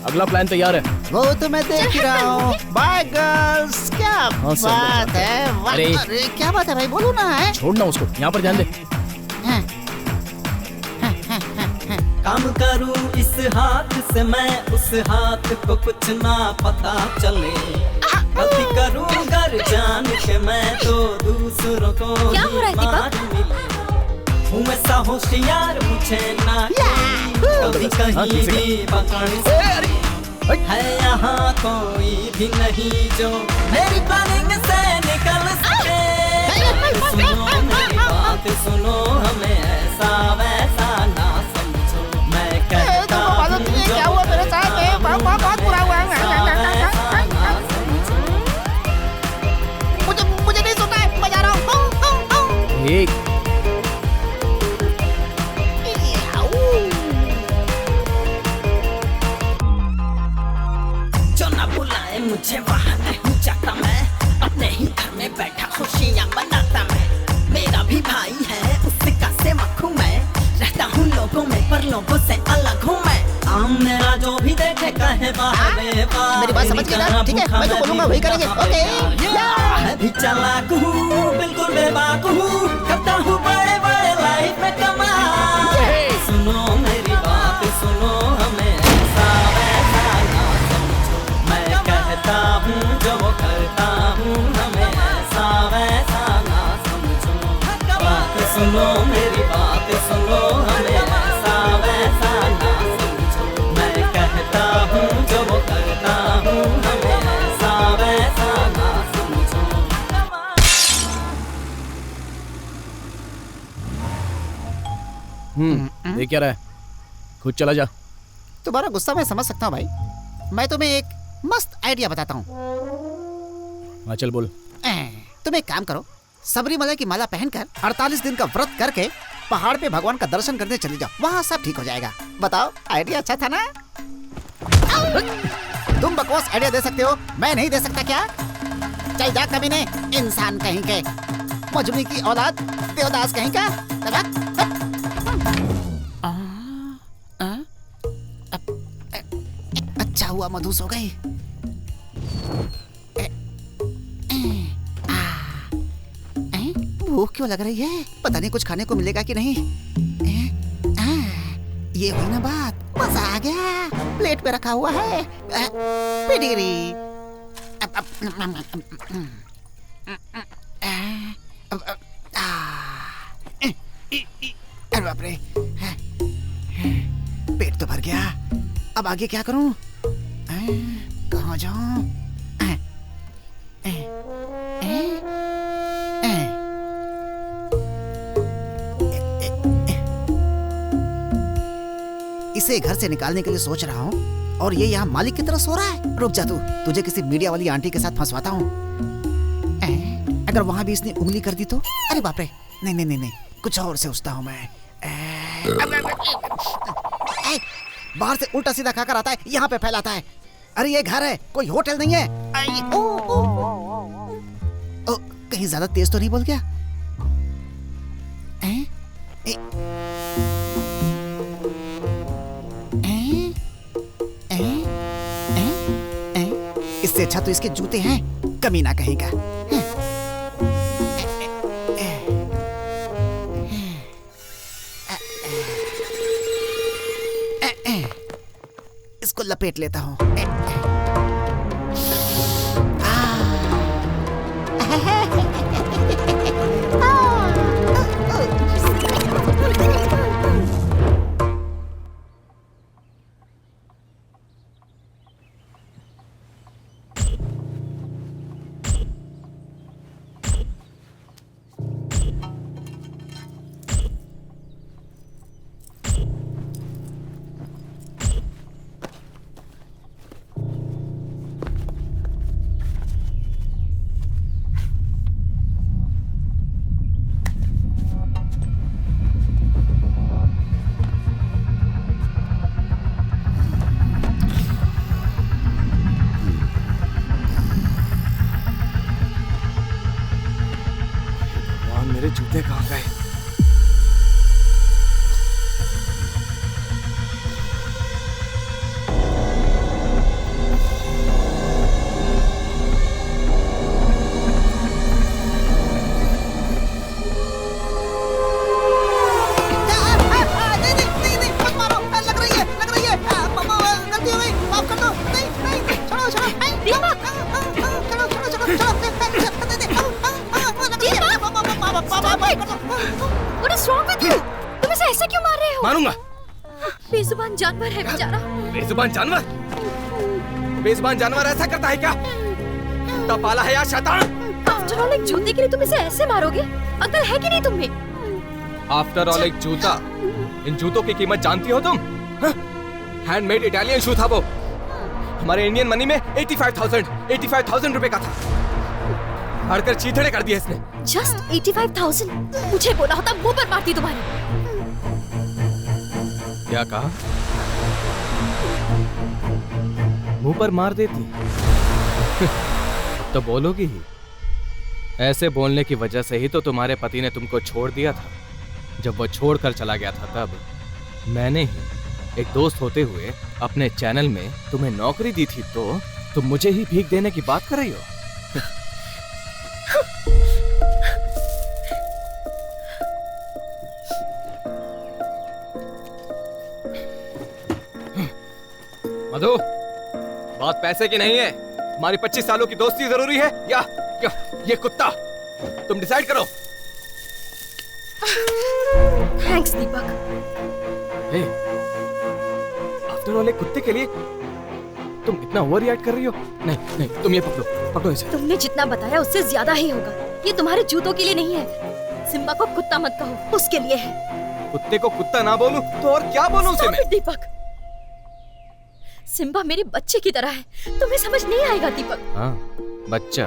अगला प्लान तैयार है। वो तो मैं देख ही रहा हूँ। बाय गर्ल्स, क्या बात है। अरे क्या बात है भाई, बोलो ना। है छोड़ना उसको, यहाँ पर ध्यान दे। काम करूं इस हाथ से मैं उस हाथ को कुछ ना पता चले, गलती करूं घर जान के मैं तो दूसरों को ही मार मिले। हूँ ऐसा होशियार मुझे ना कभी कहीं भी पकड़ सके, है यहाँ कोई भी नहीं जो मेरी प्लानिंग से निकल सके। सुनो मेरी बात सुनो, हमें ऐसा वैसा ना समझो, मैं कहता हूँ क्या हुआ मेरे साथ में, बहुत बुरा हुआ। मुझे नहीं सुनना है, मैं जा रहा हूँ। एक जो ना बुलाए मुझे वहाँ नहीं जाता मैं, अपने ही घर में बैठा खुशियाँ मनाता मैं। मेरा भी भाई है उसका से मखू मैं, रहता हूँ लोगों में पर लोगों से अलग हूँ मैं। आम मेरा जो भी देखे कहे बाहर मेरी बात समझ गई ना? ठीक है, मैं जो बोलूँगा वही करेंगे। ओके। मैं भी चालाक हूँ बिल्कुल बेबाक हूँ, करता हूँ बड़े बड़े लाइफ में कमाल। सुनो मेरी बात सुनो, हमें ऐसा वैसा ना समझो, मैं कहता हूँ जो वो करता हूँ, हमें ऐसा वैसा ना समझो। बात सुनो मेरी बात सुनो, हमें ऐसा वैसा ना समझो, मैं कहता हूँ जो वो करता हूँ, हमें ऐसा वैसा ना समझो। देख क्या रहा है, खुद चला जा। तुम्हारा गुस्सा मैं समझ सकता हूँ भाई, मैं तुम्हें एक मस्त आइडिया बताता हूँ। हाँ चल बोल। तुम एक काम करो, सबरीमला की माला पहनकर 48 दिन का व्रत करके पहाड़ पे भगवान का दर्शन करने चले जाओ, वहाँ सब ठीक हो जाएगा। बताओ, आइडिया अच्छा था ना? तुम बकवास आइडिया दे सकते हो, मैं नहीं दे सकता क्या? चल जा कमीने, इंसान कहीं के, मजनू की औलाद, देवदास कहीं का। अच्छा हुआ मधु सो गई। भूख क्यों लग रही है, पता नहीं कुछ खाने को मिलेगा कि नहीं। ये हुई ना बात, मजा आ गया। प्लेट पे रखा हुआ है पेडिग्री। अरे बाप रे, पेट तो भर गया, अब आगे क्या करूं? कहाँ जाऊं? इसे घर से निकालने के लिए सोच रहा हूँ और ये यहाँ मालिक की तरह सो रहा है। रुक जा तू, तुझे किसी मीडिया वाली आंटी के साथ फंसवाता हूँ। अगर वहां भी इसने उंगली कर दी तो? अरे बाप रे, नहीं नहीं नहीं नहीं, कुछ और सोचता हूँ मैं। बाहर से उल्टा सीधा खाकर आता है, यहाँ पे फैलाता है। अरे ये घर है, कोई होटल नहीं है। ओ, कहीं ज्यादा तेज तो नहीं बोल गया? इससे अच्छा तो इसके जूते हैं, कमीना कहेगा। इसको लपेट लेता हूँ। मेरे जूते कहाँ गए? What is wrong with you? तुम इसे ऐसे क्यों मार रहे हो? मारूंगा। बेजुबान जानवर है बेचारा। बेजुबान जानवर? बेजुबान जानवर ऐसा करता है क्या? कुत्ता पाला है या शैतान? After all एक जूते के लिए तुम इसे ऐसे मारोगे? अकल है कि नहीं तुम्हें? आफ्टर ऑल एक जूता। इन जूतों की कीमत जानती हो तुम? हैंडमेड इटालियन शू था वो। हमारे इंडियन मनी में 85,000 रुपए का था। फाड़कर चीथड़े कर दिए इसने। Just 85,000? मुझे बोला होता मुंह पर मारती तुम्हारे। क्या कहा? मुंह पर मार देती? अब तो बोलोगी ही। ऐसे बोलने की वजह से ही तो तुम्हारे पति ने तुमको छोड़ दिया था। जब वो छोड़कर चला गया था तब मैंने ही एक दोस्त होते हुए अपने चैनल में तुम्हें नौकरी दी थी, तो तुम मुझे ही भीख देने की बात कर रही हो। मधु, बात पैसे की नहीं है। हमारी 25 सालों की दोस्ती जरूरी है या ये कुत्ता? तुम डिसाइड करो। थैंक्स दीपक। हे, आफ्टर ऑल एक कुत्ते के लिए तुम इतना ओवर रिएक्ट कर रही हो? नहीं, तुम ये पकड़ो इसे। तुमने जितना बताया उससे ज्यादा ही होगा। ये तुम्हारे जूतों के लिए नहीं है। सिम्बा को कुत्ता मत कहो, उसके लिए है। कुत्ते को कुत्ता ना बोलूं तो और क्या बोलूं उसे मैं? दीपक, सिम्बा मेरे बच्चे की तरह है। तुम्हें समझ नहीं आएगा दीपक। हाँ, बच्चा।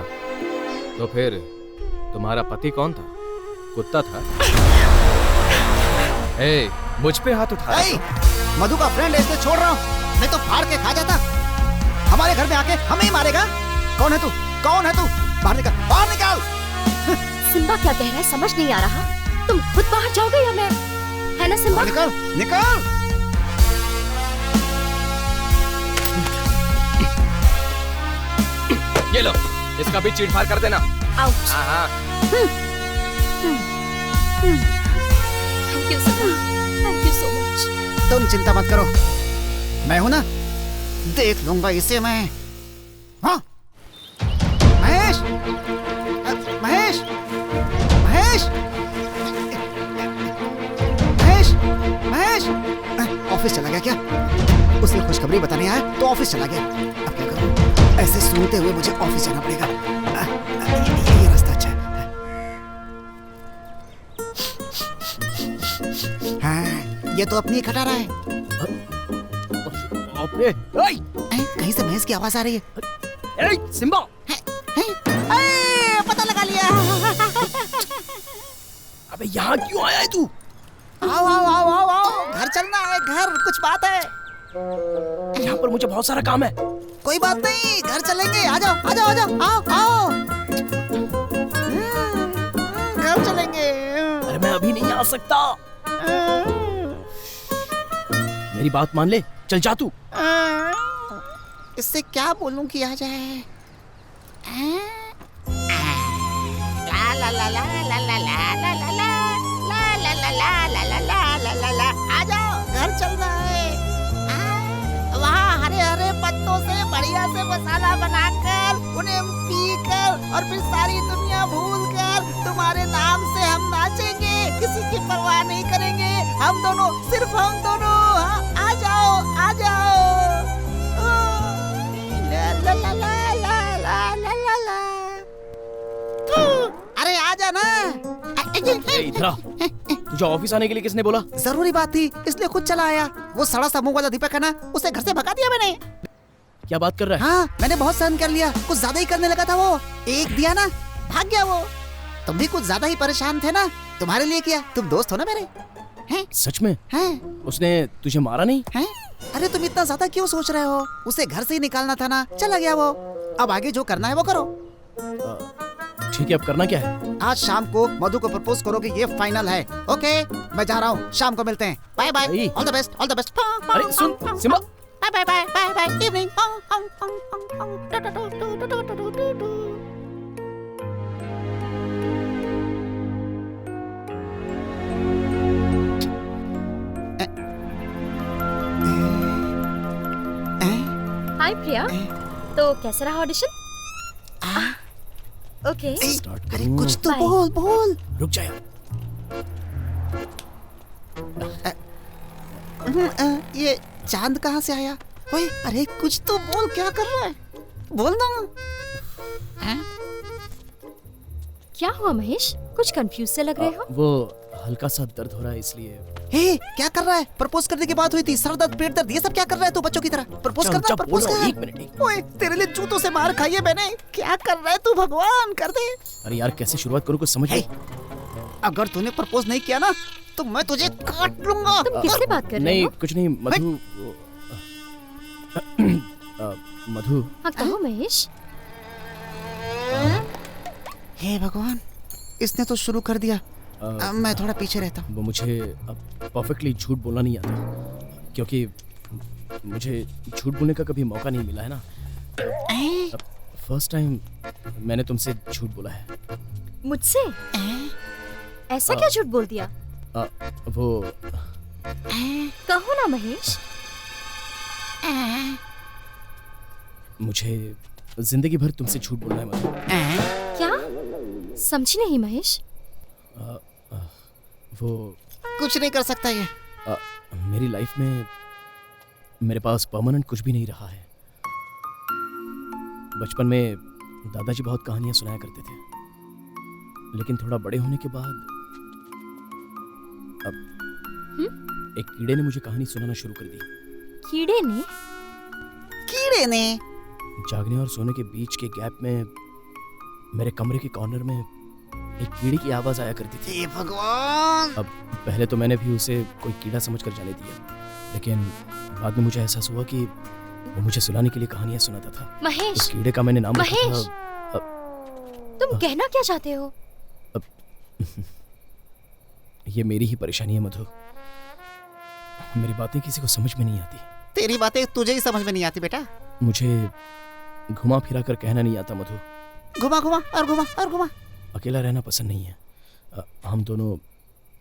तो फिर तुम्हारा पति कौन था? कुत्ता था? ए, मुझ पे हाथ उठा। मधु का फ्रेंड है, इसलिए छोड़ रहा हूँ। मैं तो फाड़ के खा जाता। हमारे घर में आके हमें ही मारेगा। कौन है तू? कौन है तू? बाहर निकल, बाहर निकल। सिम्बा क्या कह रहा है समझ नहीं आ रहा। तुम खुद बाहर जाओगे या मैं? है ना सिम्बा? निकल, निकल। ये लो, इसका भी चीट-फाड़ कर देना। आउच। हाँ। Thank you so much. तुम चिंता मत करो, मैं हूं ना, देख लूंगा इसे मैं। हाँ, महेश, महेश, महेश, महेश, महेश। ऑफिस चला गया क्या? उसने खुशखबरी बताने आया तो ऑफिस चला गया। अब क्या करूं? ऐसे सुनते हुए मुझे ऑफिस जाना पड़ेगा। ये रास्ता अच्छा है। हाँ, ये तो अपनी खटा रहा है। कहीं से महेश की आवाज आ रही है। सिम्बा, पता लगा लिया। अबे यहाँ क्यों आया है तू? आओ आओ आओ आओ आओ, घर चलना है, घर। कुछ बात है? यहाँ पर मुझे बहुत सारा काम है। कोई बात नहीं, घर चलेंगे। आ जाओ, आ जाओ, आ जाओ, आओ आओ। घर चलेंगे। अरे मैं अभी नहीं आ सकता। मेरी बात मान ले, चल जा तू। इससे क्या बोलूं कि आ जाए? ला ला ला ला ला ला ला ला ला ला ला ला ला ला ला ला ला ला ला। आ जाओ, घर चल रहा है। वहाँ हरे हरे पत्तों से बढ़िया से मसाला बनाकर उन्हें पीकर और फिर सारी दुनिया भूलकर तुम्हारे नाम से हम नाचेंगे। किसी की परवाह नहीं करेंगे। हम दोनों, सिर्फ हम दोनों। आ जाओ, आ जाओ। ला ला ला ला ला ला ला ला। अरे आ जा ना। इधर आ। तुझे ऑफिस आने के लिए किसने बोला? जरूरी बात थी इसलिए खुद चला आया। वो सड़ा सा मुंह वाला दीपक है ना, उसे घर से भगा दिया मैंने। क्या बात कर रहा है? हाँ, मैंने बहुत सहन कर लिया। कुछ ज्यादा ही करने लगा था वो। एक दिया ना, भाग गया वो। तुम भी कुछ ज्यादा ही परेशान थे ना, तुम्हारे लिए किया। तुम दोस्त हो ना मेरे। हैं? सच में? हैं? उसने तुझे मारा नहीं? हैं? अरे तुम इतना ज्यादा क्यों सोच रहे हो? उसे घर से ही निकालना था ना, चला गया वो। अब आगे जो करना है वो करो। ठीक है, अब करना क्या है? आज शाम को मधु को प्रपोज करोगे, ये फाइनल है। ओके, मैं जा रहा हूँ, शाम को मिलते हैं। Bye bye, all the best, all the best. अरे सुन Simba, bye bye bye bye bye, evening. Hi Priya, तो कैसा रहा ऑडिशन? ओके, अरे कुछ तो बोल बोल। रुक जा यार। ये चांद कहाँ से आया? ओए, अरे कुछ तो बोल, क्या कर रहा है? बोल ना। क्या हुआ महेश? कुछ कंफ्यूज से लग रहे हो। वो हल्का सा दर्द हो रहा है इसलिए। हे, क्या कर रहा है? प्रपोज करने की बात हुई थी, सर दर्द, पेट दर्द, ये सब क्या कर रहा है तू बच्चों की तरह? प्रपोज करना, प्रपोज कर। एक मिनट। ओए, तेरे लिए जूतों से मार खाई है मैंने। क्या कर रहा है तू? भगवान कर दे। अरे यार, कैसे शुरुआत करूँ कुछ समझ नहीं। अगर तूने प्रपोज नहीं किया ना तो मैं तुझे काट लूंगा। तुम किससे बात कर रहे हो? नहीं, कुछ नहीं, मधु। मधु। हाँ कहो महेश। हे भगवान, इसने तो शुरू कर दिया। मैं थोड़ा पीछे रहता हूँ। वो मुझे परफेक्टली झूठ बोलना नहीं आता, क्योंकि मुझे झूठ बोलने का कभी मौका नहीं मिला है ना। फर्स्ट टाइम मैंने तुमसे झूठ बोला है। मुझसे? ऐसा क्या झूठ बोल दिया? वो कहो ना महेश। मुझे जिंदगी भर तुमसे झूठ बोलना है मधु। क्या? समझी नहीं महेश। वो कुछ नहीं कर सकता ये। मेरी लाइफ में मेरे पास परमानेंट कुछ भी नहीं रहा है। बचपन में दादाजी बहुत कहानियां सुनाया करते थे, लेकिन थोड़ा बड़े होने के बाद अब एक कीड़े ने मुझे कहानी सुनाना शुरू कर दी। कीड़े ने? कीड़े ने? जागने और सोने के बीच के गैप में मेरे कमरे के कॉर्नर में एक कीड़े की आवाज आया करती थी। हे भगवान! अब पहले तो मैंने भी उसे कोई कीड़ा समझकर जाने दिया, लेकिन बाद में मुझे एहसास हुआ कि वो मुझे सुनाने के लिए कहानियां सुनाता था। महेश! उस कीड़े का मैंने नाम रखा महेश! था। तुम कहना क्या चाहते हो? ये मेरी ही परेशानी है मधु। मेरी बातें किसी को समझ में नहीं आती। तेरी बातें तुझे ही समझ में नहीं आती बेटा। मुझे घुमा फिरा कर कहना नहीं आता मधु। घुमा घुमा और घुमा और घुमा। अकेला रहना पसंद नहीं है। हम दोनों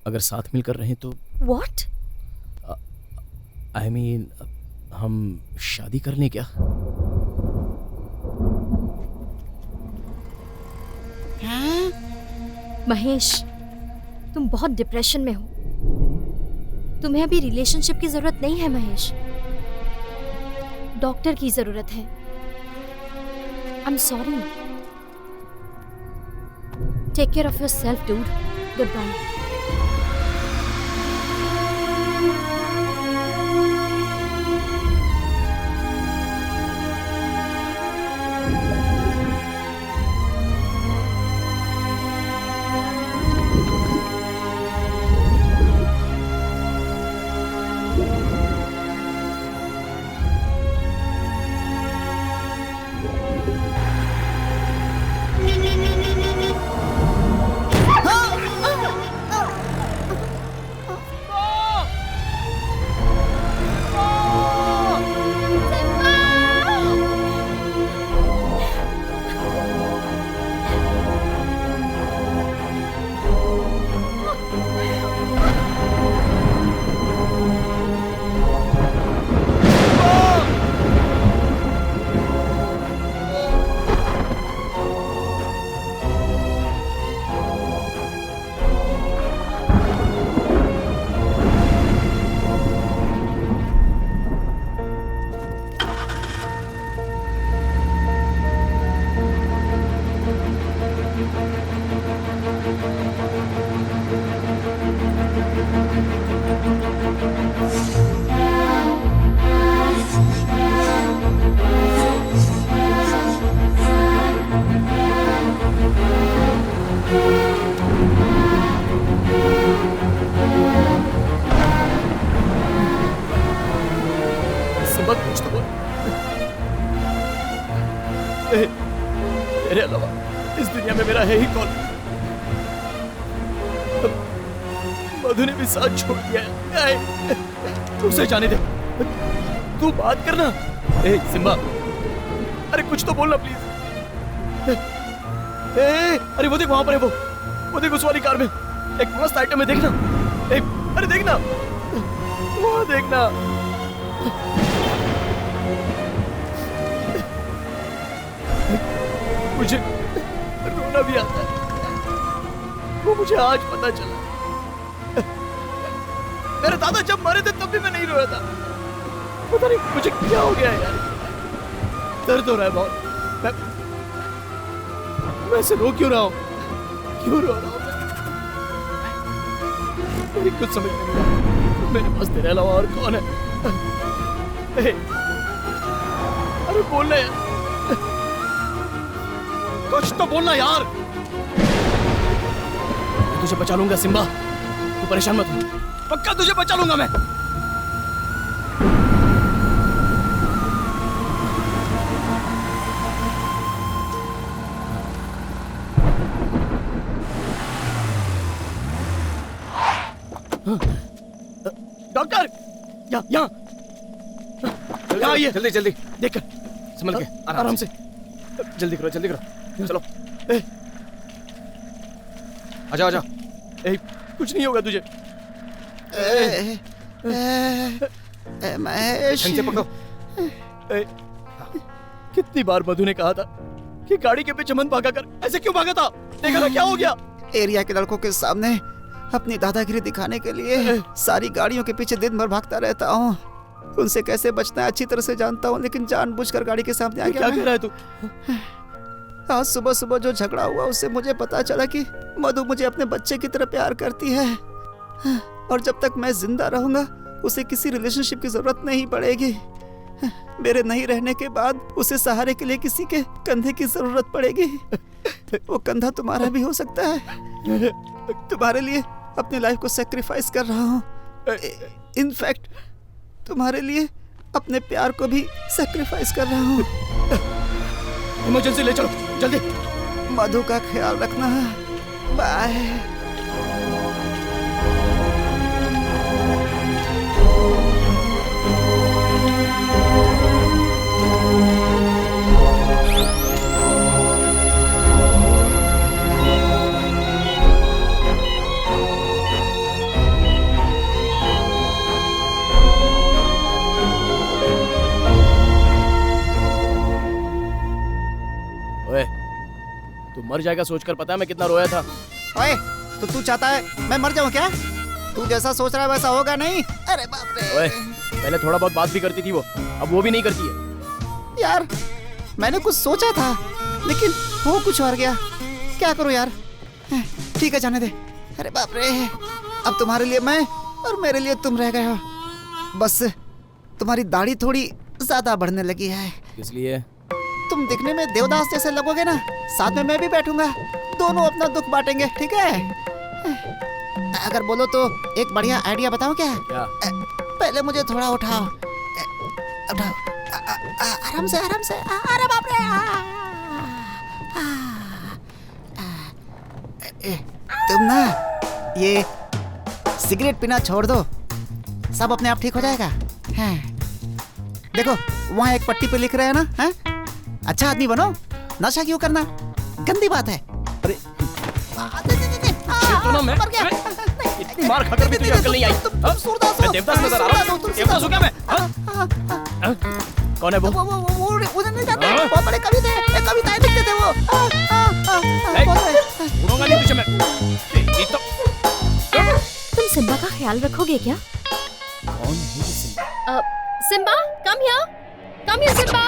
अगर साथ मिलकर रहें तो। What? I mean, हम शादी कर लें क्या? महेश, तुम बहुत डिप्रेशन में हो। तुम्हें अभी रिलेशनशिप की जरूरत नहीं है महेश, डॉक्टर की जरूरत है। I am sorry. Take care of yourself dude. Good bye. यही कॉल। मधु ने भी साथ छोड़ दिया है। उसे जाने दे, तू बात करना। ए सिम्बा, अरे कुछ तो बोलना प्लीज। अरे वो देख, वहां पर है वो देख उस वाली कार में एक मस्त आइटम है, देखना। अरे देखना, वहां देखना। मुझे रोना भी आता है। वो मुझे आज पता चला। मेरे दादा जब मरे थे तब भी मैं नहीं रोया था। पता नहीं मुझे क्या हो गया यार, दर्द हो रहा है बहुत। मैं ऐसे रो क्यों रहा हूँ, क्यों रो रहा हूँ? मेरी कुछ समझ नहीं आ रहा। मेरे पास तेरे अलावा और कौन है? अरे बोलना यार, कुछ तो बोलना यार। तुझे बचा लूंगा सिम्बा, तू परेशान मत हो। पक्का तुझे बचा लूंगा मैं। डॉक्टर, यहाँ आइए। जल्दी जल्दी, देखकर संभल के, आराम से। जल्दी करो, जल्दी करो, चलो। आजा आजा। कुछ नहीं होगा तुझे। महेश, ढंग से पकड़ो। कितनी बार मधु ने कहा था कि गाड़ी के पीछे मत भागा कर। ऐसे क्यों भागा था? देखा ना क्या हो गया। एरिया के लड़कों के सामने अपनी दादागिरी दिखाने के लिए सारी गाड़ियों के पीछे दिन भर भागता रहता हूँ। उनसे कैसे बचना है अच्छी तरह से जानता हूँ, लेकिन जानबूझकर गाड़ी के सामने आ गया। क्या कह रहा है तू? आज सुबह सुबह जो झगड़ा हुआ उससे मुझे पता चला कि मधु मुझे अपने बच्चे की तरह प्यार करती है, और जब तक मैं जिंदा रहूंगा उसे किसी रिलेशनशिप की जरूरत नहीं पड़ेगी। मेरे नहीं रहने के बाद उसे सहारे के लिए किसी के कंधे की जरूरत पड़ेगी। वो कंधा तुम्हारा भी हो सकता है। तुम्हारे लिए अपनी लाइफ को सैक्रिफाइस कर रहा हूँ। इनफैक्ट तुम्हारे लिए अपने प्यार को भी सैक्रिफाइस कर रहा हूँ। इमरजेंसी ले चलो जल्दी। मधु का ख्याल रखना। बाय। तू मर जाएगा सोचकर पता है मैं कितना रोया था। ओए, तो तू चाहता है मैं मर जाऊं क्या? तू जैसा सोच रहा है वैसा होगा नहीं। अरे बाप रे। ओए, पहले थोड़ा बहुत बात भी करती थी वो, अब वो भी नहीं करती है। यार मैंने कुछ सोचा था लेकिन हो कुछ और गया। क्या करूं यार? ठीक है जाने दे। अरे बाप रे, अब तुम्हारे लिए मैं और मेरे लिए तुम रह गए हो। बस तुम्हारी दाढ़ी थोड़ी ज्यादा बढ़ने लगी है। इसलिए तुम दिखने में देवदास जैसे लगोगे ना, साथ में मैं भी बैठूंगा, दोनों अपना दुख बांटेंगे। ठीक है? अगर बोलो तो एक बढ़िया आइडिया बताऊं क्या? पहले मुझे थोड़ा उठाओ, उठाओ आराम से, आराम से। अरे बाप रे। तुम ना ये सिगरेट पीना छोड़ दो, सब अपने आप ठीक हो जाएगा। हाँ। देखो वहाँ एक पट्टी पे लिख रहे हैं ना, हाँ? अच्छा आदमी बनो, नशा क्यों करना, गंदी बात है। अरे मैं इतनी मार खाकर भी तुझे अकल नहीं आई। तुम सूरदास हो। मैं देवदास नजर आ रहा हूँ? देवदास हो क्या मैं? कौन है वो? वो नहीं जानते, बहुत बड़े कवि थे, कविताएं लिखते थे वो। उड़ूंगा नहीं तुझे मैं। तुम सिम्बा का ख्याल रखोगे क्या? कौन है Simba? Simba, come here, come here Simba.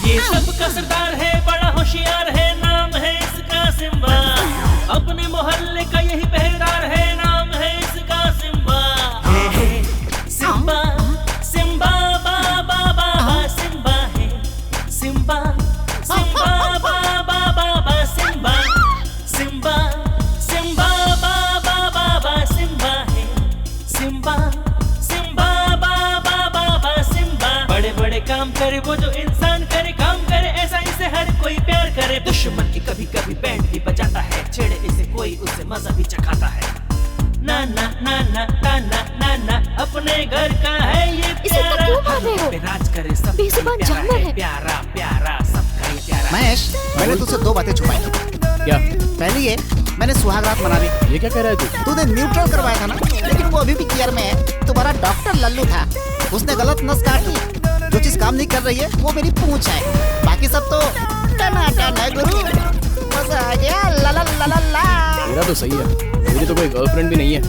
ये सबका सरदार है, बड़ा होशियार है, नाम है इसका सिम्बा। अपने मोहल्ले का यही पहरेदार है, नाम है इसका सिम्बा। सिम्बा सिम्बा बाबा बाबा सिम्बा है सिम्बा। करे वो जो इंसान करे काम करे ऐसा इसे हर कोई प्यार करे। दुश्मन की कभी कभी बैंड भी बजाता है, छेड़े इसे कोई उसे मजा भी चखाता है। ना ना ना ना ना ना ना ना अपने घर का है ये प्यारा, पे राज करे सब प्यारा है, प्यारा प्यारा सबका ही प्यारा। महेश, मैंने तुझसे 2 बातें छुपाई थी। क्या? पहली ये, मैंने सुहागरात मना ली। ये क्या कह रहा है तू? तूने न्यूट्रल करवाया था ना, लेकिन वो अभी भी क्लियर में है। तुम्हारा डॉक्टर लल्लू था, उसने गलत नस काट ली। जो चीज काम नहीं कर रही है वो मेरी पूंछ है, बाकी सब तो टनाटन है गुरु। मजा आ गया ला ला ला ला ला। मेरा तो सही है, मेरी तो कोई गर्लफ्रेंड भी नहीं है।